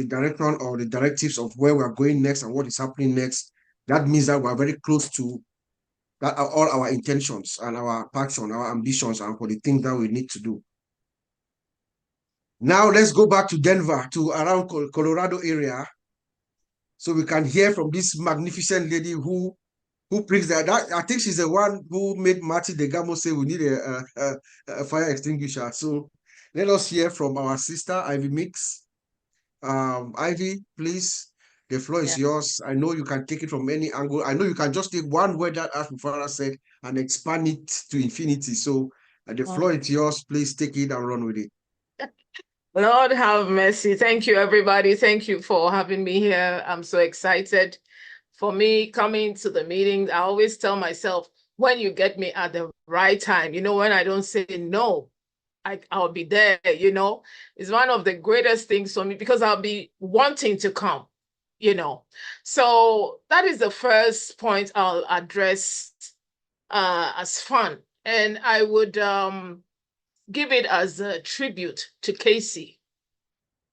direction or the directives of where we are going next and what is happening next. That means that we are very close to that are all our intentions and our passion, our ambitions, and for the things that we need to do. Now let's go back to Denver, to around Colorado area, so we can hear from this magnificent lady who brings that. I think she's the one who made Marty the Gamo say we need a fire extinguisher. So let us hear from our sister Ivy Mix. Ivy, please. The floor is yours. I know you can take it from any angle. I know you can just take one word that Ash Mufara said and expand it to infinity. So the floor is yours. Please take it and run with it. Lord have mercy. Thank you, everybody. Thank you for having me here. I'm so excited. For me, coming to the meetings, I always tell myself, when you get me at the right time, you know, when I don't say no, I'll be there, you know. It's one of the greatest things for me because I'll be wanting to come, you know. So that is the first point I'll address as fun. And I would give it as a tribute to Casey.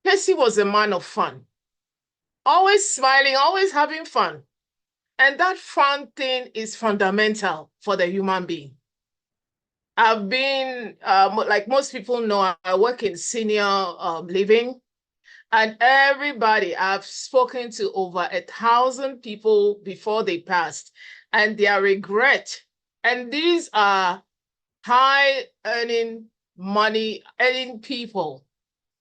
Casey was a man of fun, always smiling, always having fun. And that fun thing is fundamental for the human being. I've been, like most people know, I work in senior living, and everybody, I've spoken to over 1,000 people before they passed, and their regret, and these are high earning money, earning people.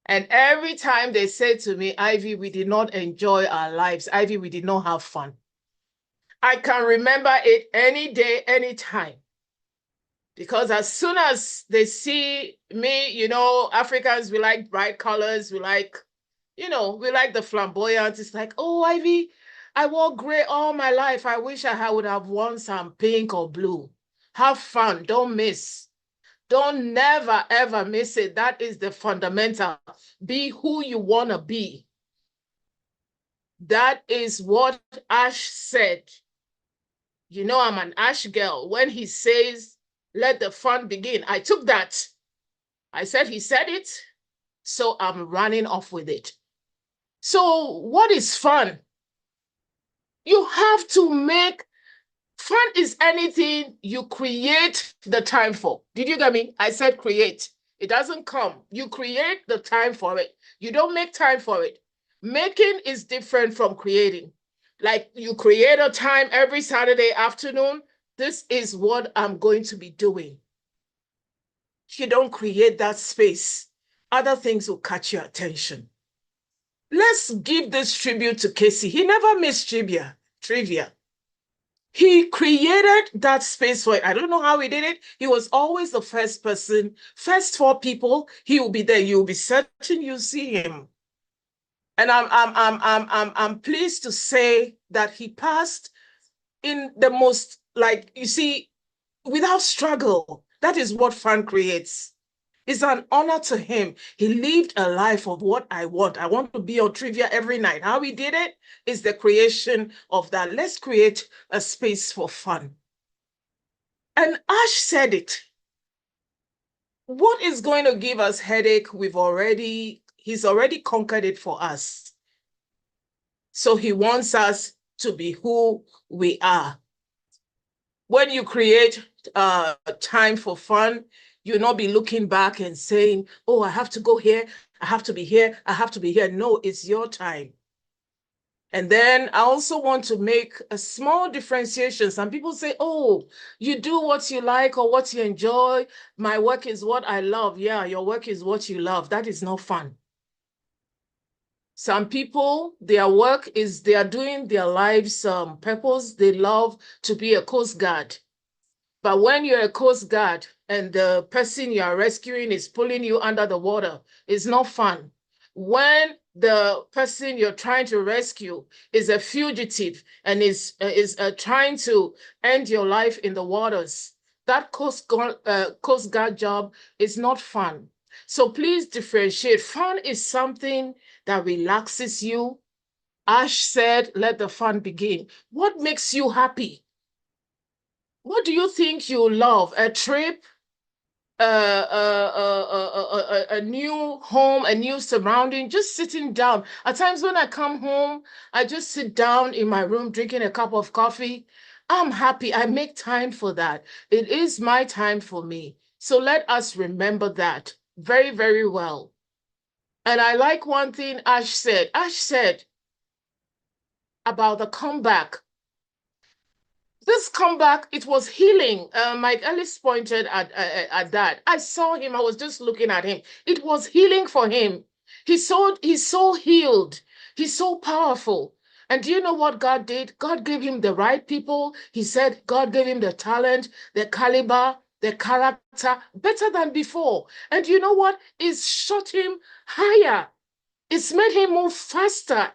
And every time they say to me, Ivy, we did not enjoy our lives. Ivy, we did not have fun. I can remember it any day, any time. Because as soon as they see me, you know, Africans, we like bright colors. We like, you know, we like the flamboyant. It's like, oh, Ivy, I wore gray all my life. I wish I would have worn some pink or blue. Have fun. Don't miss. Don't never, ever miss it. That is the fundamental. Be who you want to be. That is what Ash said. You know, I'm an Ash girl. When he says, let the fun begin, I took that. I said, he said it, so I'm running off with it. So what is fun? You have to make, fun is anything you create the time for. Did you get me? I said create. It doesn't come. You create the time for it. You don't make time for it. Making is different from creating. Like you create a time every Saturday afternoon. This is what I'm going to be doing. You don't create that space. Other things will catch your attention. Let's give this tribute to Casey. He never missed trivia. He created that space for it. I don't know how he did it. He was always the first person, first 4 people. He will be there. You'll be searching, you see him. And I'm pleased to say that he passed in the most, like, you see, without struggle. That is what fun creates. It's an honor to him. He lived a life of what I want. I want to be on trivia every night. How he did it is the creation of that. Let's create a space for fun. And Ash said it. What is going to give us headache? He's already conquered it for us. So he wants us to be who we are. When you create time for fun, you'll not be looking back and saying, oh, I have to go here, I have to be here, I have to be here. No, it's your time. And then I also want to make a small differentiation. Some people say, oh, you do what you like or what you enjoy. My work is what I love. Yeah, your work is what you love. That is not fun. Some people, their work is they are doing their life's purpose. They love to be a Coast Guard. But when you're a Coast Guard and the person you are rescuing is pulling you under the water, it's not fun. When the person you're trying to rescue is a fugitive and is trying to end your life in the waters, that Coast Guard job is not fun. So please differentiate. Fun is something that relaxes you. Ash said, let the fun begin. What makes you happy? What do you think you love? A trip, a new home, a new surrounding, just sitting down. At times when I come home, I just sit down in my room drinking a cup of coffee. I'm happy. I make time for that. It is my time for me. So let us remember that very, very well. And I like one thing Ash said. Ash said about the comeback. This comeback, it was healing. Mike Ellis pointed at that. I saw him. I was just looking at him. It was healing for him. He's so healed. He's so powerful. And do you know what God did? God gave him the right people. He said God gave him the talent, the caliber, the character, better than before. And you know what? It's shot him higher. It's made him move faster.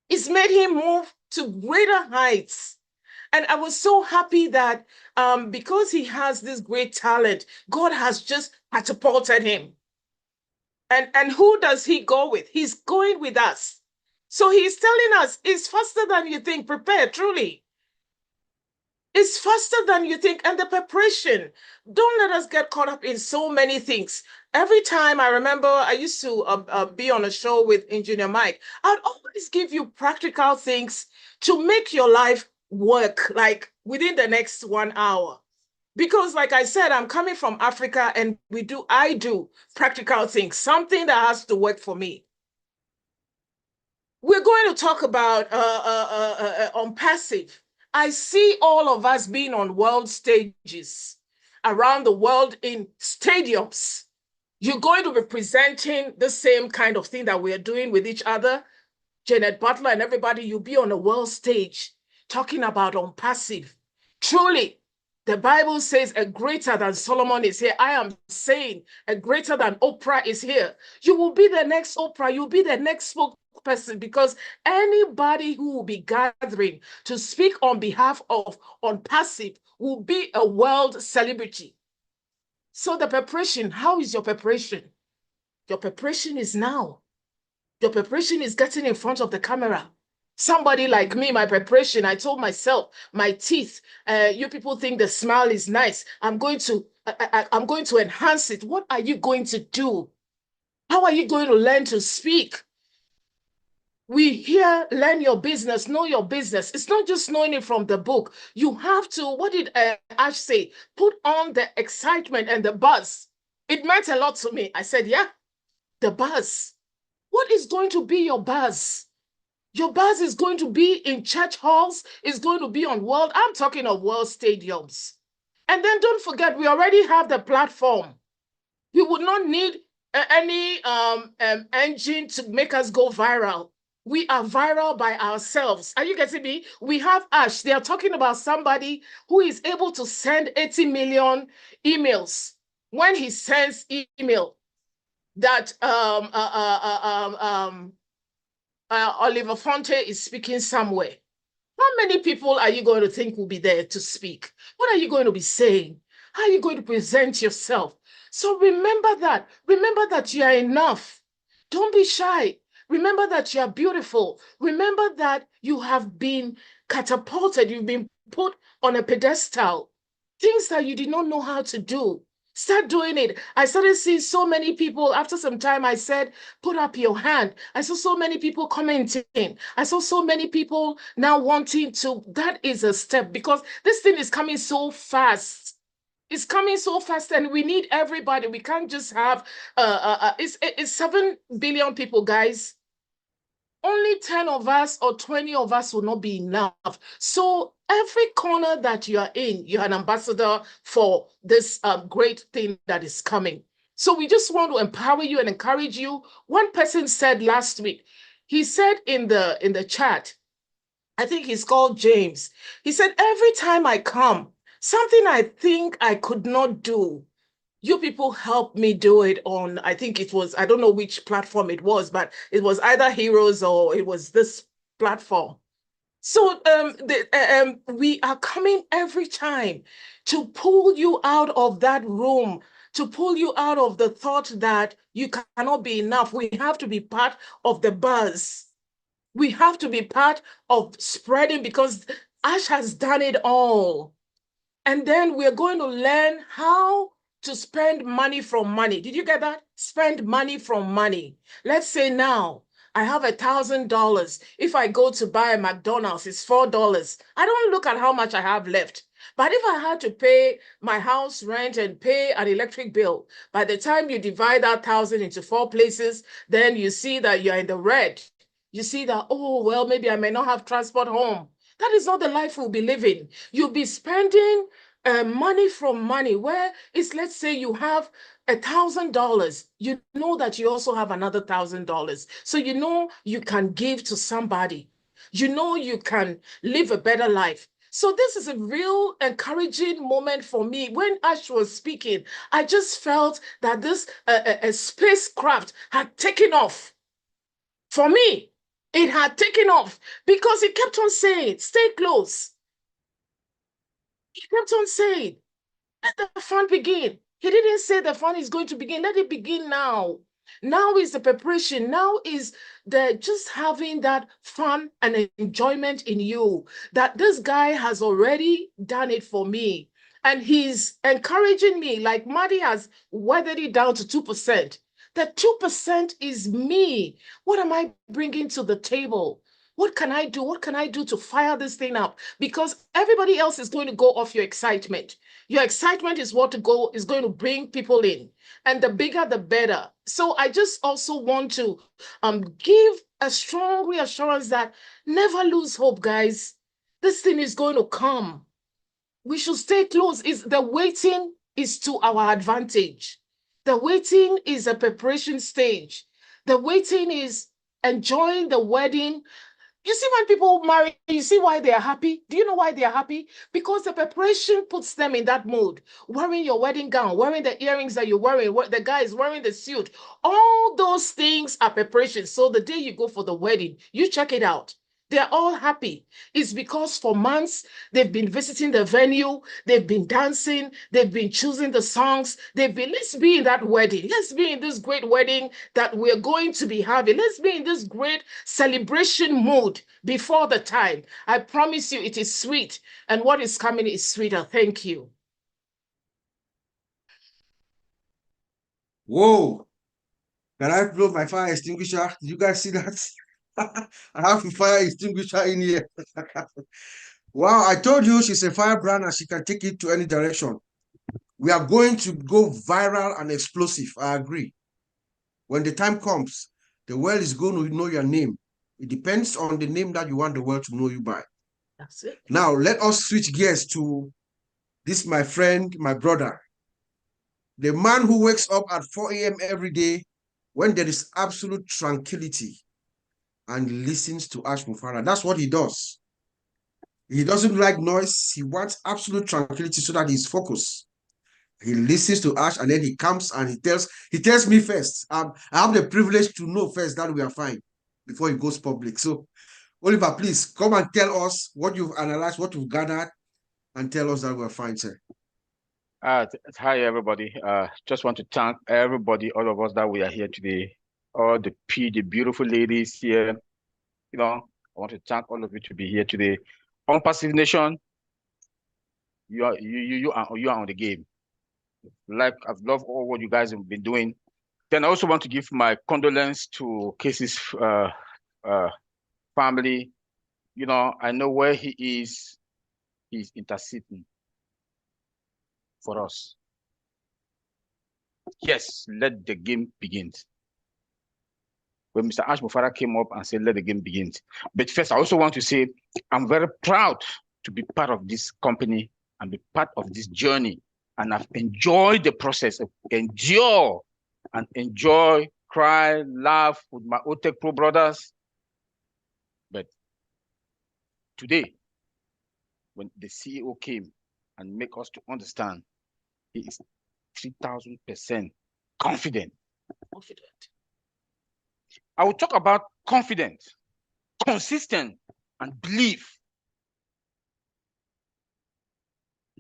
It's made him move to greater heights. And I was so happy that because he has this great talent, God has just catapulted him. And who does he go with? He's going with us. So he's telling us it's faster than you think. Prepare, truly. It's faster than you think. And the preparation, don't let us get caught up in so many things. Every time I remember I used to be on a show with Engineer Mike, I'd always give you practical things to make your life work like within the next 1 hour. Because like I said, I'm coming from Africa and I do practical things, something that has to work for me. We're going to talk about Onpassive. I see all of us being on world stages around the world in stadiums. You're going to be presenting the same kind of thing that we're doing with each other. Janet Butler and everybody, you'll be on a world stage talking about Onpassive. Truly, the Bible says a greater than Solomon is here. I am saying a greater than Oprah is here. You will be the next Oprah. You'll be the next spokesperson, because anybody who will be gathering to speak on behalf of Onpassive will be a world celebrity. So the preparation, how is your preparation? Your preparation is now. Your preparation is getting in front of the camera. Somebody like me, my preparation, I told myself, my teeth, you people think the smile is nice. I'm going to enhance it. What are you going to do? How are you going to learn to speak? We hear, learn your business, know your business. It's not just knowing it from the book. You have to, what did Ash say? Put on the excitement and the buzz. It meant a lot to me. I said, yeah, the buzz. What is going to be your buzz? Your buzz is going to be in church halls. It's going to be on world. I'm talking of world stadiums. And then don't forget, we already have the platform. We would not need any engine to make us go viral. We are viral by ourselves. Are you getting me? We have Ash. They are talking about somebody who is able to send 80 million emails. When he sends email that Oliver Fonte is speaking somewhere, how many people are you going to think will be there to speak? What are you going to be saying? How are you going to present yourself? So remember that. Remember that you are enough. Don't be shy. Remember that you are beautiful. Remember that you have been catapulted. You've been put on a pedestal. Things that you did not know how to do. Start doing it. I started seeing so many people. After some time, I said, put up your hand. I saw so many people commenting. I saw so many people now wanting to. That is a step, because this thing is coming so fast. It's coming so fast, and we need everybody. We can't just have, it's 7 billion people, guys. Only 10 of us or 20 of us will not be enough. So every corner that you are in, you're an ambassador for this great thing that is coming. So we just want to empower you and encourage you. One person said last week, he said in the chat, I think he's called James. He said, every time I come, something I think I could not do, you people helped me do it on, I think it was, I don't know which platform it was, but it was either Heroes or it was this platform. So we are coming every time to pull you out of that room, to pull you out of the thought that you cannot be enough. We have to be part of the buzz. We have to be part of spreading, because Ash has done it all. And then we're going to learn how to spend money from money. Did you get that? Spend money from money. Let's say now I have $1,000. If I go to buy a McDonald's, it's $4. I don't look at how much I have left. But if I had to pay my house rent and pay an electric bill, by the time you divide that 1,000 into 4 places, then you see that you're in the red. You see that, oh, well, maybe I may not have transport home. That is not the life we'll be living. You'll be spending money from money, where it's, let's say you have $1,000. You know that you also have another $1,000. So you know you can give to somebody. You know you can live a better life. So this is a real encouraging moment for me. When Ash was speaking, I just felt that this spacecraft had taken off. For me, it had taken off, because he kept on saying, stay close. He kept on saying, let the fun begin. He didn't say the fun is going to begin. Let it begin now. Now is the preparation. Now is the just having that fun and enjoyment in you, that this guy has already done it for me. And he's encouraging me, like Marty has weathered it down to 2%. The 2% is me. What am I bringing to the table? What can I do? What can I do to fire this thing up? Because everybody else is going to go off your excitement. Your excitement is what is going to bring people in. And the bigger, the better. So I just also want to give a strong reassurance that never lose hope, guys. This thing is going to come. We should stay close. The waiting is to our advantage. The waiting is a preparation stage. The waiting is enjoying the wedding. You see, when people marry, you see why they are happy? Do you know why they are happy? Because the preparation puts them in that mood. Wearing your wedding gown, wearing the earrings that you're wearing, the guy is wearing the suit. All those things are preparation. So the day you go for the wedding, you check it out. They're all happy. It's because for months, they've been visiting the venue, they've been dancing, they've been choosing the songs, let's be in that wedding. Let's be in this great wedding that we're going to be having. Let's be in this great celebration mood before the time. I promise you it is sweet. And what is coming is sweeter. Thank you. Whoa. Can I blow my fire extinguisher? Did you guys see that? I have a fire extinguisher in here. Wow, I told you she's a firebrand and she can take it to any direction. We are going to go viral and explosive. I agree. When the time comes, the world is going to know your name. It depends on the name that you want the world to know you by. That's it. Now, let us switch gears to this, my friend, my brother. The man who wakes up at 4 a.m. every day when there is absolute tranquility and listens to Ash Mufara. That's what he does. He doesn't like noise. He wants absolute tranquility so that he's focused. He listens to Ash and then he comes and he tells me first. I have the privilege to know first that we are fine before he goes public. So, Oliver, please come and tell us what you've analyzed, what you've gathered, and tell us that we're fine, sir. Hi, everybody. Just want to thank everybody, all of us that we are here today, all the beautiful ladies here. You know, I want to thank all of you to be here today. Onpassive Nation, you are on the game. Like, I've loved all what you guys have been doing. Then I also want to give my condolence to Casey's family. You know, I know where he is. He's interceding for us. Yes, let the game begin. When Mr. Ash Mufara came up and said, let the game begin. But first, I also want to say, I'm very proud to be part of this company and be part of this journey. And I've enjoyed the process, endure and enjoy, cry, laugh with my OTECH Pro brothers. But today, when the CEO came and make us to understand, he is 3,000% confident. I will talk about confidence, consistent, and belief.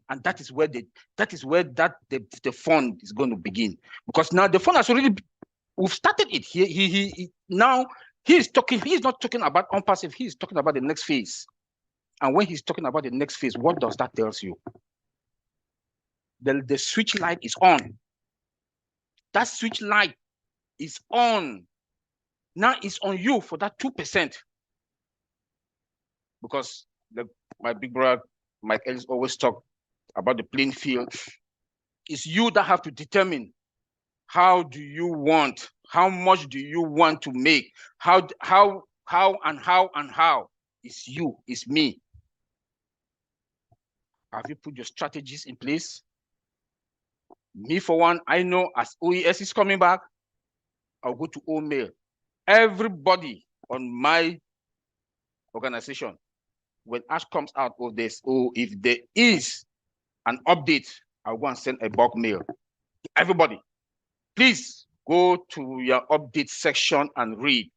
And that is where the fund is going to begin. Because now the fund has already, we've started it. Now he's not talking about Onpassive, he's talking about the next phase. And when he's talking about the next phase, what does that tell you? The switch light is on. That switch light is on. Now it's on you for that 2%. Because my big brother, Mike Ellis, always talk about the playing field. It's you that have to determine how much do you want to make? How. It's you, it's me. Have you put your strategies in place? Me, for one, I know as OES is coming back, I'll go to OMail. Everybody on my organization, when Ash comes out of this, if there is an update, I'll go and send a bulk mail. Everybody, please go to your update section and read.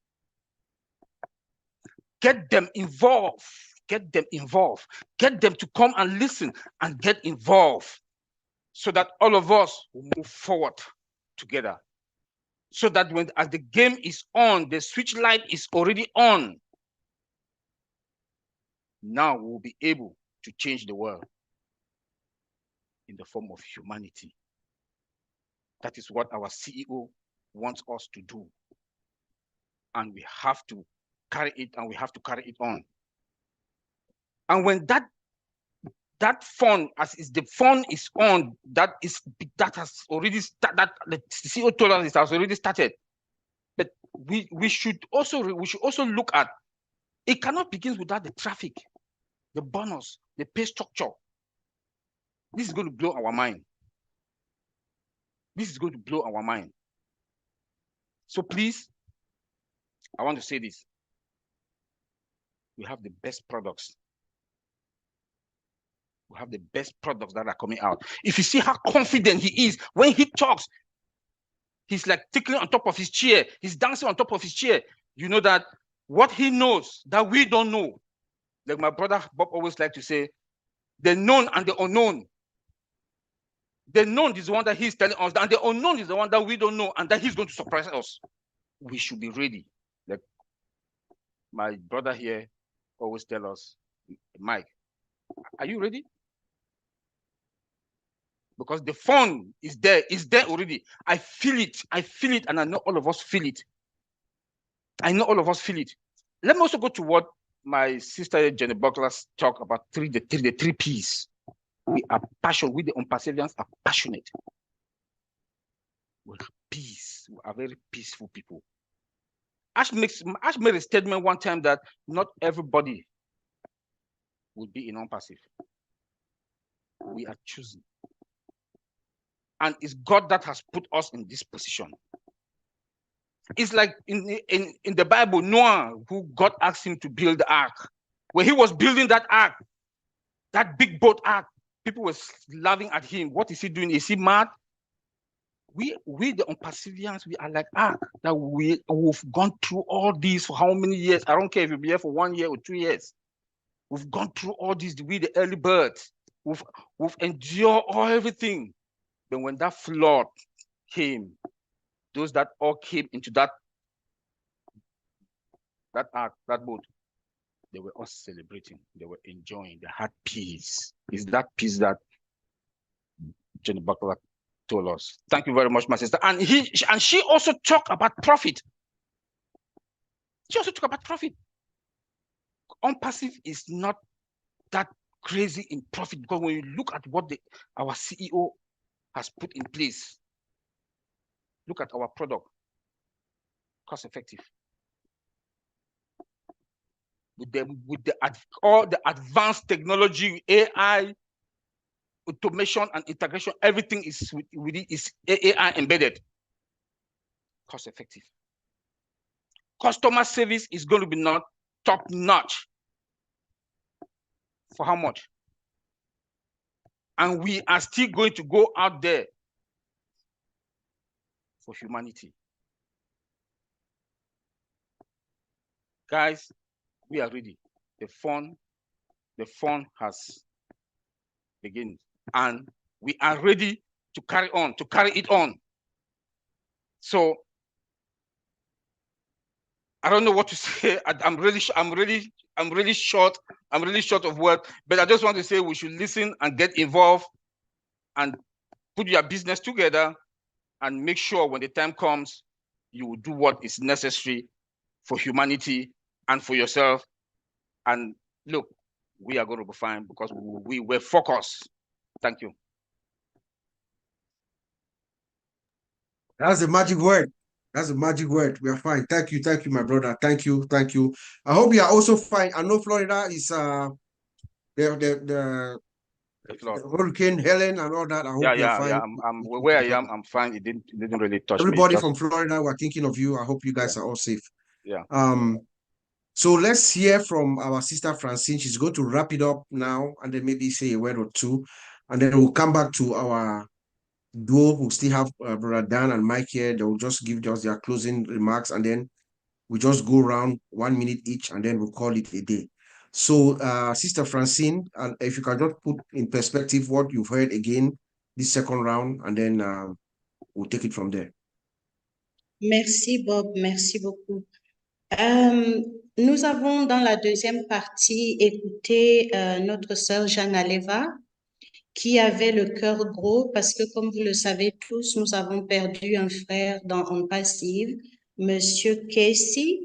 Get them involved. Get them involved. Get them to come and listen and get involved so that all of us will move forward together. so that as the game is on, the switch light is already on. Now we'll be able to change the world in the form of humanity. That is what our CEO wants us to do. And we have to carry it, and we have to carry it on. And when that fund, the fund is on, that has already started, that the CEO told us it has already started. But we should also look at, it cannot begin without the traffic, the bonus, the pay structure. This is going to blow our mind. This is going to blow our mind. So please, I want to say this. We have the best products. We have the best products that are coming out. If you see how confident he is when he talks, he's like tickling on top of his chair. He's dancing on top of his chair. You know that what he knows that we don't know. Like my brother Bob always like to say, the known and the unknown. The known is the one that he's telling us, and the unknown is the one that we don't know, and that he's going to surprise us. We should be ready. Like my brother here always tell us, Mike, are you ready? Because the fun is there already. I feel it, and I know all of us feel it. I know all of us feel it. Let me also go to what my sister Jeane Buckler talked about, the three P's. We are passionate. We the Onpassivians are passionate. We are peace. We are very peaceful people. Ash made a statement one time that not everybody will be in Onpassive. We are choosing. And it's God that has put us in this position. It's like in the Bible, Noah, who God asked him to build the ark. When he was building that ark, that big boat ark, people were laughing at him. What is he doing? Is he mad? We the Onpassivians, we are like ark, that we've gone through all these for how many years? I don't care if you'll be here for 1 year or 2 years. We've gone through all these, we the early birds. We've endured everything. But when that flood came, those that all came into that ark, that boat, they were all celebrating. They were enjoying. They had peace. It's that peace that Jeane Buckler told us. Thank you very much, my sister. And she also talked about profit. She also talked about profit. Onpassive is not that crazy in profit, because when you look at what our CEO has put in place, look at our product, cost effective. With all the advanced technology, AI, automation and integration, everything is with it is AI embedded. Cost effective. Customer service is going to be not top notch. For how much? And we are still going to go out there for humanity. Guys, we are ready. The fun has begun, and we are ready to carry it on. So I don't know what to say. I'm really short of words, but I just want to say we should listen and get involved and put your business together and make sure when the time comes, you will do what is necessary for humanity and for yourself. And look, we are going to be fine because we were focused. Thank you. That's the magic word. That's the magic word. We are fine. Thank you, my brother. Thank you. I hope you are also fine. I know Florida is the Hurricane Helen and all that. I hope you're fine. Yeah. I'm where I am. I'm fine. It didn't really touch me. Everybody from Florida, we're thinking of you. I hope you guys are all safe. Yeah. So let's hear from our sister Francine. She's going to wrap it up now and then maybe say a word or two, and then we'll come back to our duo who still have Brother Dan and Mike here. They will just give their closing remarks, and then we just go around 1 minute each, and then we'll call it a day. So, Sister Francine, if you can just put in perspective what you've heard again this second round, and then we'll take it from there. Merci Bob, merci beaucoup. Nous avons dans la deuxième partie écouté notre sœur Jeane Alleva qui avait le cœur gros parce que comme vous le savez tous, nous avons perdu un frère dans Onpassive, Monsieur Casey.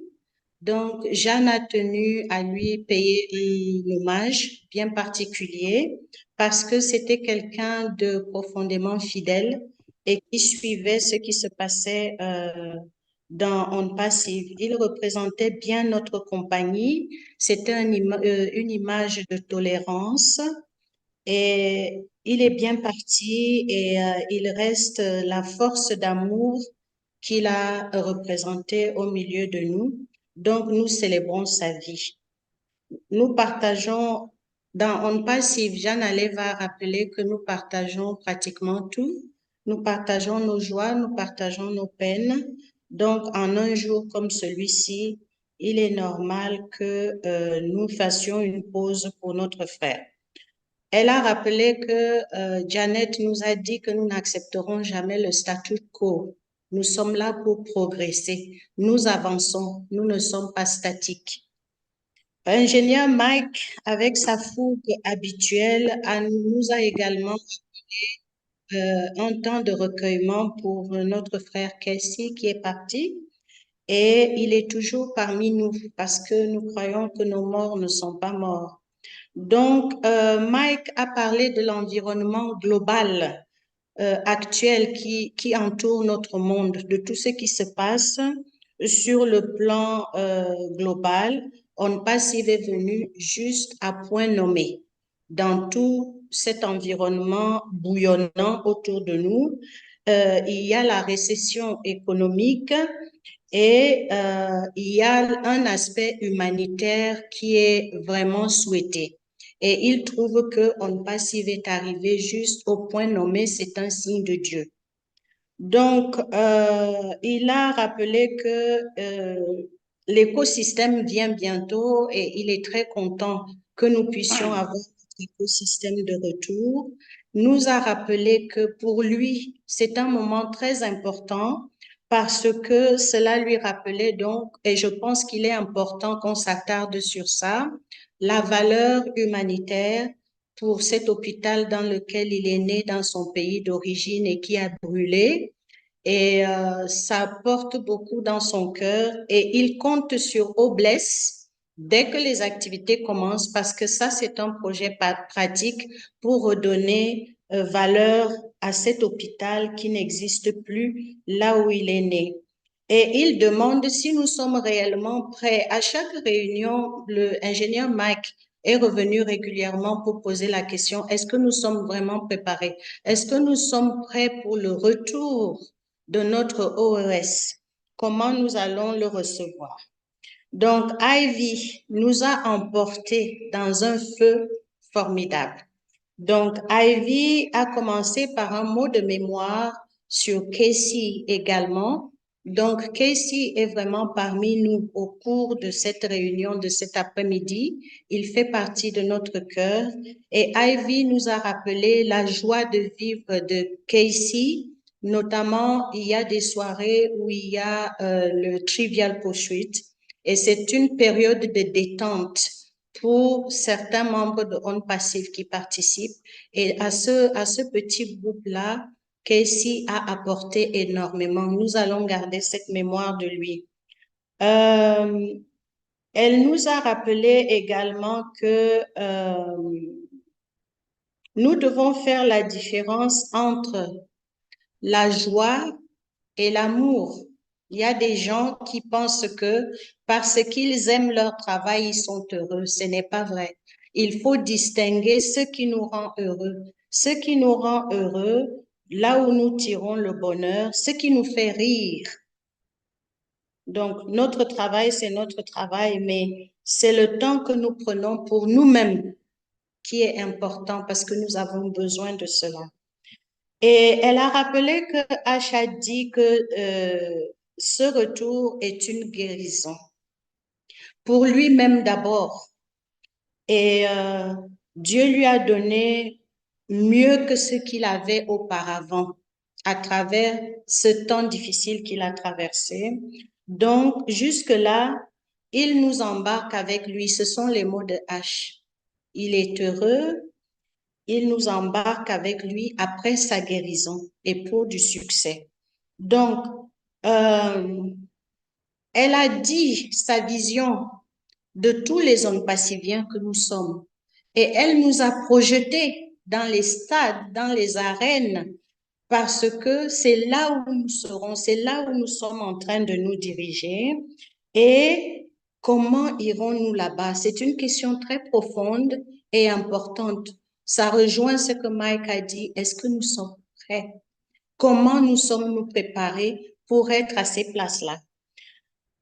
Donc, Jeanne a tenu à lui payer un hommage bien particulier parce que c'était quelqu'un de profondément fidèle et qui suivait ce qui se passait dans Onpassive. Il représentait bien notre compagnie. C'était une image de tolérance et il est bien parti et il reste la force d'amour qu'il a représentée au milieu de nous. Donc, nous célébrons sa vie. Nous partageons, dans Onpassive, Jeane Alleva a rappelé que nous partageons pratiquement tout. Nous partageons nos joies, nous partageons nos peines. Donc, en un jour comme celui-ci, il est normal que nous fassions une pause pour notre frère. Elle a rappelé que Janet nous a dit que nous n'accepterons jamais le statu quo. Nous sommes là pour progresser. Nous avançons. Nous ne sommes pas statiques. Ingénieur Mike, avec sa fougue habituelle, nous a également un temps de recueillement pour notre frère Casey qui est parti. Et il est toujours parmi nous parce que nous croyons que nos morts ne sont pas morts. Donc, Mike a parlé de l'environnement global actuel qui entoure notre monde, de tout ce qui se passe sur le plan global. Onpassive est venu juste à point nommé dans tout cet environnement bouillonnant autour de nous. Il y a la récession économique et il y a un aspect humanitaire qui est vraiment souhaité. Et il trouve que Onpassive est arrivé juste au point nommé, c'est un signe de Dieu. Donc, il a rappelé que l'écosystème vient bientôt et il est très content que nous puissions avoir notre écosystème de retour. Nous a rappelé que pour lui, c'est un moment très important parce que cela lui rappelait donc, et je pense qu'il est important qu'on s'attarde sur ça, la valeur humanitaire pour cet hôpital dans lequel il est né dans son pays d'origine et qui a brûlé. Et ça porte beaucoup dans son cœur et il compte sur Obless dès que les activités commencent parce que ça, c'est un projet pratique pour redonner valeur à cet hôpital qui n'existe plus là où il est né. Et il demande si nous sommes réellement prêts. À chaque réunion, l'ingénieur Mike est revenu régulièrement pour poser la question, est-ce que nous sommes vraiment préparés? Est-ce que nous sommes prêts pour le retour de notre OES? Comment nous allons le recevoir? Donc, Ivy nous a emportés dans un feu formidable. Donc, Ivy a commencé par un mot de mémoire sur Casey également. Donc, Casey est vraiment parmi nous au cours de cette réunion de cet après-midi. Il fait partie de notre cœur. Et Ivy nous a rappelé la joie de vivre de Casey. Notamment, il y a des soirées où il y a le Trivial Pursuit. Et c'est une période de détente pour certains membres de Onpassive qui participent. Et à ce petit groupe-là, Casey a apporté énormément. Nous allons garder cette mémoire de lui. Elle nous a rappelé également que nous devons faire la différence entre la joie et l'amour. Il y a des gens qui pensent que parce qu'ils aiment leur travail, ils sont heureux. Ce n'est pas vrai. Il faut distinguer ce qui nous rend heureux. Ce qui nous rend heureux, là où nous tirons le bonheur, ce qui nous fait rire. Donc, notre travail, c'est notre travail, mais c'est le temps que nous prenons pour nous-mêmes qui est important parce que nous avons besoin de cela. Et elle a rappelé que H a dit que ce retour est une guérison pour lui-même d'abord. Et Dieu lui a donné mieux que ce qu'il avait auparavant. à travers ce temps difficile qu'il a traversé. Donc, jusque-là, il nous embarque avec lui. Ce sont les mots de H. Il est heureux, il nous embarque avec lui après sa guérison et pour du succès. Donc, elle a dit sa vision de tous les Onpassiviens que nous sommes. Et elle nous a projetés dans les stades, dans les arènes, parce que c'est là où nous serons, c'est là où nous sommes en train de nous diriger. Et comment irons-nous là-bas? C'est une question très profonde et importante. Ça rejoint ce que Mike a dit. Est-ce que nous sommes prêts? Comment nous sommes-nous préparés pour être à ces places-là?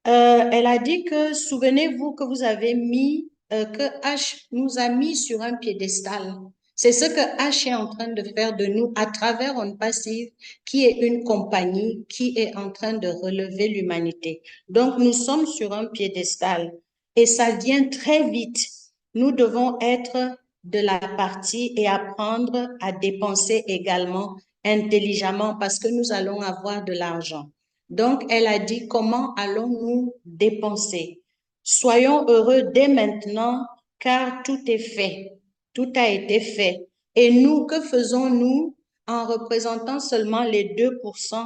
Elle a dit que, souvenez-vous que vous avez mis, que H nous a mis sur un piédestal. C'est ce que H est en train de faire de nous à travers Onpassive, qui est une compagnie qui est en train de relever l'humanité. Donc, nous sommes sur un piédestal et ça vient très vite. Nous devons être de la partie et apprendre à dépenser également intelligemment parce que nous allons avoir de l'argent. Donc, elle a dit, comment allons-nous dépenser? Soyons heureux dès maintenant, car tout est fait. Tout a été fait. Et nous, que faisons-nous en représentant seulement les 2%?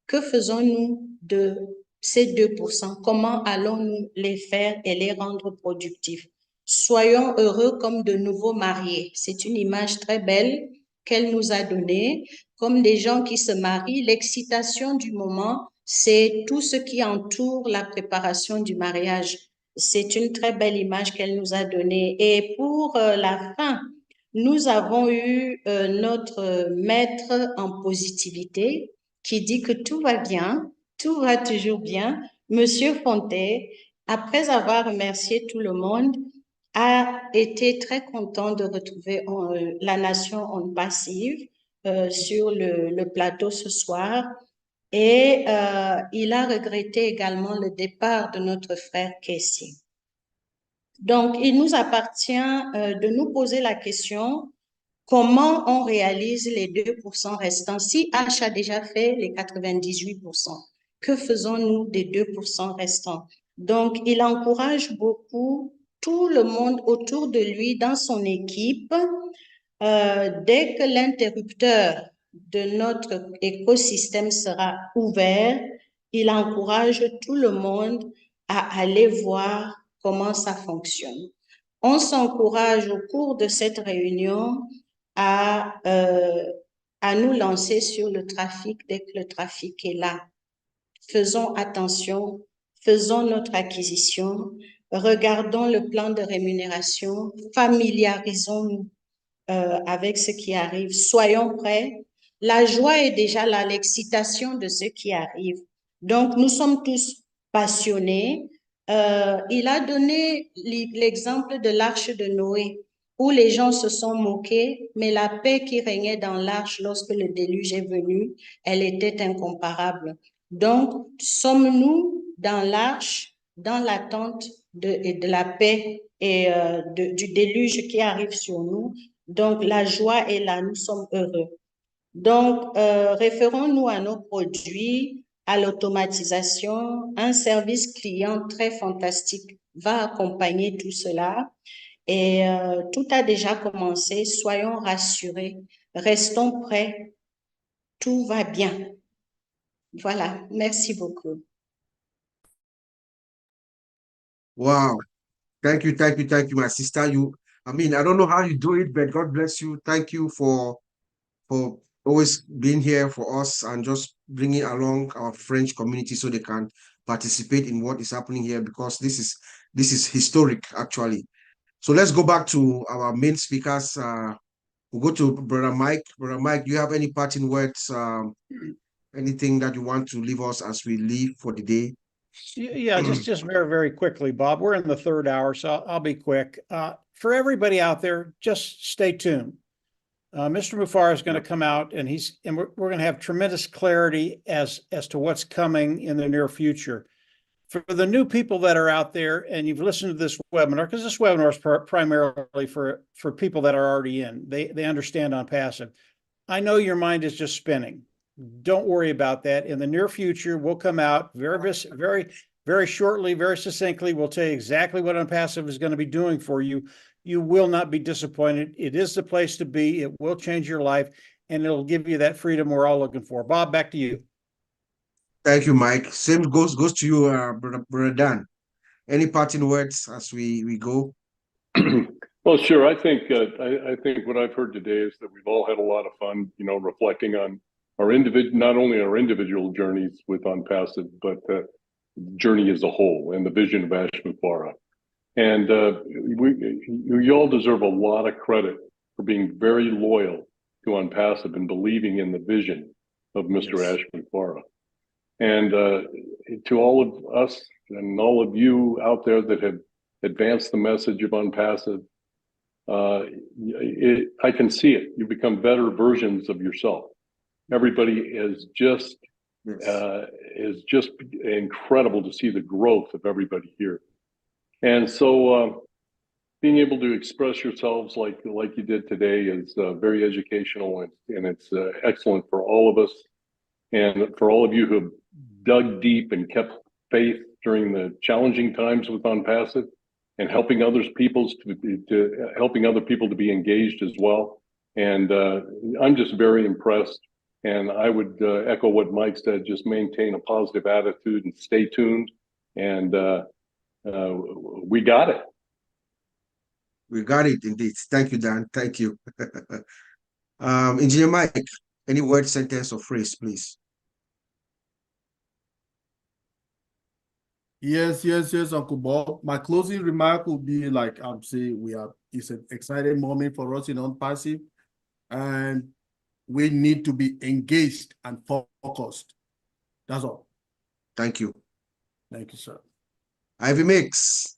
Que faisons-nous de ces 2%? Comment allons-nous les faire et les rendre productifs? Soyons heureux comme de nouveaux mariés. C'est une image très belle qu'elle nous a donnée. Comme des gens qui se marient, l'excitation du moment, c'est tout ce qui entoure la préparation du mariage. C'est une très belle image qu'elle nous a donnée. Et pour la fin, nous avons eu notre maître en positivité qui dit que tout va bien, tout va toujours bien. Monsieur Fontaine, après avoir remercié tout le monde, a été très content de retrouver la nation Onpassive sur le plateau ce soir. Et il a regretté également le départ de notre frère Casey. Donc, il nous appartient de nous poser la question, comment on réalise les 2% restants? Si H a déjà fait les 98%, que faisons-nous des 2% restants? Donc, il encourage beaucoup tout le monde autour de lui, dans son équipe, dès que l'interrupteur de notre écosystème sera ouvert, il encourage tout le monde à aller voir comment ça fonctionne. On s'encourage au cours de cette réunion à nous lancer sur le trafic dès que le trafic est là. Faisons attention, faisons notre acquisition, regardons le plan de rémunération, familiarisons-nous avec ce qui arrive. Soyons prêts. La joie est déjà là, l'excitation de ce qui arrive. Donc, nous sommes tous passionnés. Il a donné l'exemple de l'arche de Noé, où les gens se sont moqués, mais la paix qui régnait dans l'arche lorsque le déluge est venu, elle était incomparable. Donc, sommes-nous dans l'arche, dans l'attente de la paix et du déluge qui arrive sur nous? Donc, la joie est là, nous sommes heureux. Donc, référons-nous à nos produits, à l'automatisation. Un service client très fantastique va accompagner tout cela. Et tout a déjà commencé. Soyons rassurés, restons prêts. Tout va bien. Voilà, merci beaucoup. Wow. Thank you, my sister. I don't know how you do it, but God bless you. Thank you for always being here for us and just bringing along our French community so they can participate in what is happening here, because this is historic, actually. So let's go back to our main speakers. We'll go to Brother Mike. Brother Mike, do you have any parting words, anything that you want to leave us as we leave for the day? Yeah, just very, very quickly, Bob. We're in the third hour, so I'll be quick. For everybody out there, just stay tuned. Mr. Mufara is going to come out, and we're going to have tremendous clarity as to what's coming in the near future. For the new people that are out there, and you've listened to this webinar, because this webinar is primarily for people that are already in. They understand Onpassive. I know your mind is just spinning. don't worry about that. In the near future, we'll come out very shortly, very succinctly. We'll tell you exactly what Onpassive is going to be doing for you. You will not be disappointed. It is the place to be. It will change your life, and it'll give you that freedom we're all looking for. Bob, back to you. Thank you, Mike. Same goes to you, brother Dan. Any parting words as we go? Well, sure. I think what I've heard today is that we've all had a lot of fun, reflecting on our not only our individual journeys with Onpassive, but the journey as a whole and the vision of Ashmufara. And you all deserve a lot of credit for being very loyal to Onpassive and believing in the vision of Mr. Ashmufara. And to all of us and all of you out there that have advanced the message of Onpassive, I can see it. You become better versions of yourself. Everybody is just incredible to see the growth of everybody here. And so being able to express yourselves like you did today is very educational, and it's excellent for all of us. And for all of you who have dug deep and kept faith during the challenging times with Onpassive, and helping other people to be engaged as well. And I'm just very impressed. And I would echo what Mike said: just maintain a positive attitude and stay tuned. And we got it. We got it indeed. Thank you, Dan. Thank you. Engineer Mike, any word, sentence, or phrase, please? Yes, Uncle Bob. My closing remark will be like I'm saying, it's an exciting moment for us in Onpassive, and we need to be engaged and focused. That's all. Thank you. Thank you, sir. Ivy Mix,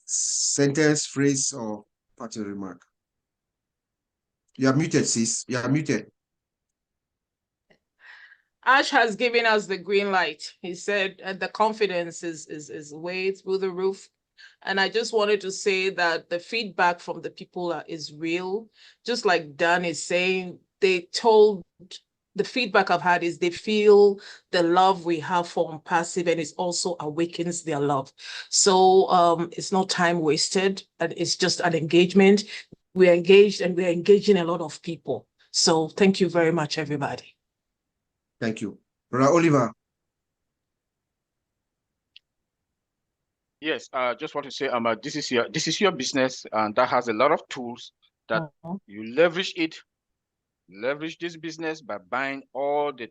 sentence, phrase, or parting remark. You are muted, sis. You are muted. Ash has given us the green light. He said the confidence is way through the roof. And I just wanted to say that the feedback from the people is real. Just like Dan is saying, the feedback I've had is they feel the love we have for Onpassive, and it also awakens their love. So it's not time wasted, and it's just an engagement. We're engaged, and we're engaging a lot of people. So thank you very much, everybody. Thank you. Brother Oliver. Yes, I just want to say, this is your business, and that has a lot of tools that you leverage it. Leverage this business by buying all the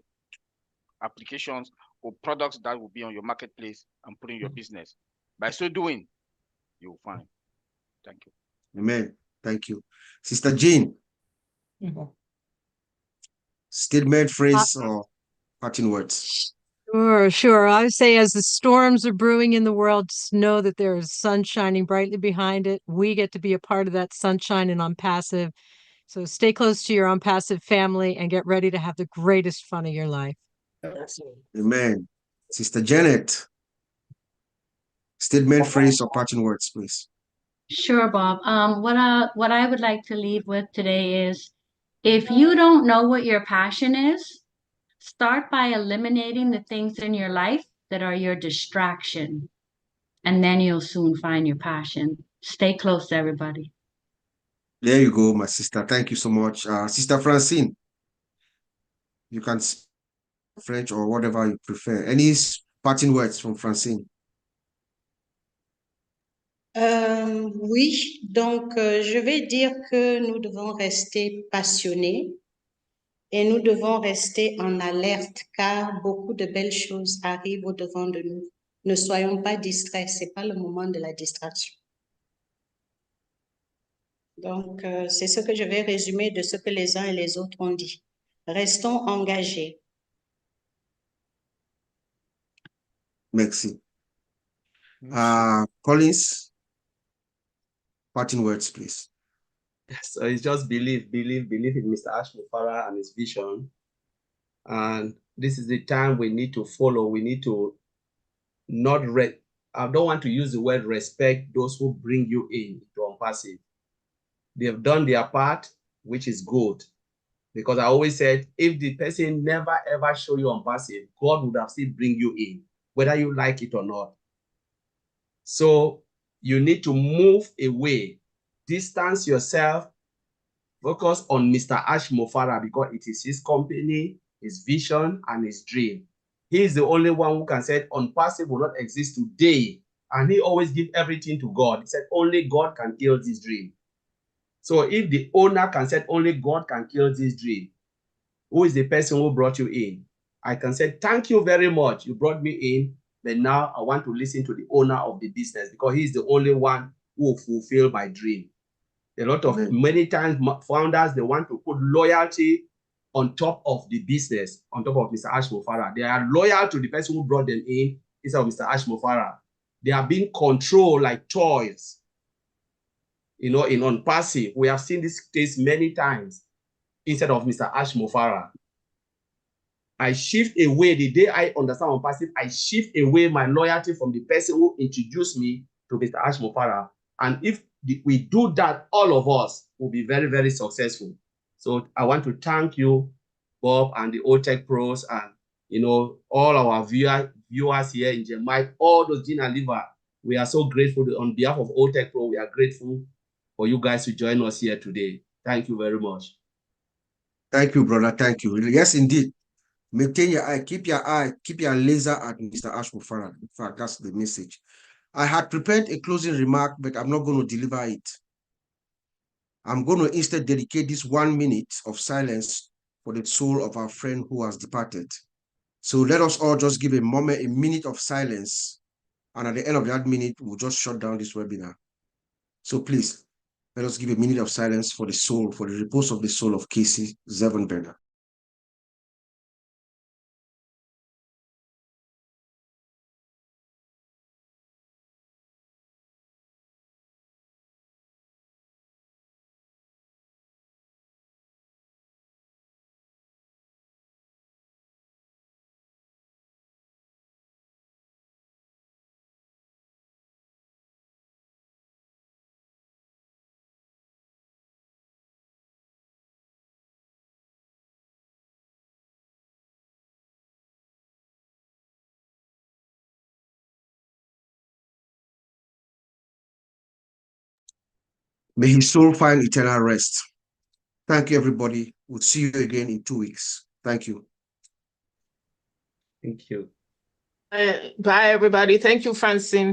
applications or products that will be on your marketplace and put in your business. By so doing, you will find. Thank you. Amen. Thank you. Sister Jeane. Statement, phrase, or parting words? Sure. I would say, as the storms are brewing in the world, just know that there is sun shining brightly behind it. We get to be a part of that sunshine in Onpassive. So stay close to your Onpassive family and get ready to have the greatest fun of your life. Amen. Sister Janet. Statement, phrase, or parting words, please. Sure, Bob. What I would like to leave with today is, if you don't know what your passion is, start by eliminating the things in your life that are your distraction, and then you'll soon find your passion. Stay close, everybody. There you go, my sister. Thank you so much. Sister Francine, you can speak French or whatever you prefer. Any parting words from Francine? Oui, donc je vais dire que nous devons rester passionnés et nous devons rester en alerte, car beaucoup de belles choses arrivent au-devant de nous. Ne soyons pas distraits, ce n'est pas le moment de la distraction. Donc, c'est ce que je vais résumer de ce que les uns et les autres ont dit. Restons engagés. Merci. Collins, parting words, please. So it's just believe in Mr. Ashmufara and his vision. And this is the time we need to follow. We need to I don't want to use the word respect those who bring you in to Onpassive. They have done their part, which is good. Because I always said, if the person never ever show you Onpassive, God would have still bring you in, whether you like it or not. So you need to move away, distance yourself, focus on Mr. Ash Mofara because it is his company, his vision, and his dream. He is the only one who can say Onpassive will not exist today. And he always gives everything to God. He said only God can kill this dream. So if the owner can say only God can kill this dream, who is the person who brought you in? I can say, thank you very much. You brought me in, but now I want to listen to the owner of the business because he's the only one who will fulfill my dream. Many times founders, they want to put loyalty on top of the business, on top of Mr. Ash Mofara. They are loyal to the person who brought them in instead of Mr. Ash Mofara. They are being controlled like toys. In Onpassive, we have seen this case many times instead of Mr. Ash Mofara. I shift away, the day I understand Onpassive, I shift away my loyalty from the person who introduced me to Mr. Ash Mofara. And if we do that, all of us will be very, very successful. So I want to thank you, Bob, and the OTECH pros, and all our viewers here in Jeane Mike, all those Jeane Alleva. We are so grateful on behalf of OTECH Pro. We are grateful for you guys to join us here today. Thank you very much. Thank you, brother. Thank you. Yes, indeed. Maintain your eye, keep your laser at Mr. Ash Mofara. In fact, that's the message. I had prepared a closing remark, but I'm not going to deliver it. I'm going to instead dedicate this 1 minute of silence for the soul of our friend who has departed. So let us all just give a minute of silence. And at the end of that minute, we'll just shut down this webinar. So please, let us give a minute of silence for the soul, for the repose of the soul of Casey Zevenberger. May his soul find eternal rest. Thank you, everybody. We'll see you again in 2 weeks. Thank you. Thank you. Bye, everybody. Thank you, Francine.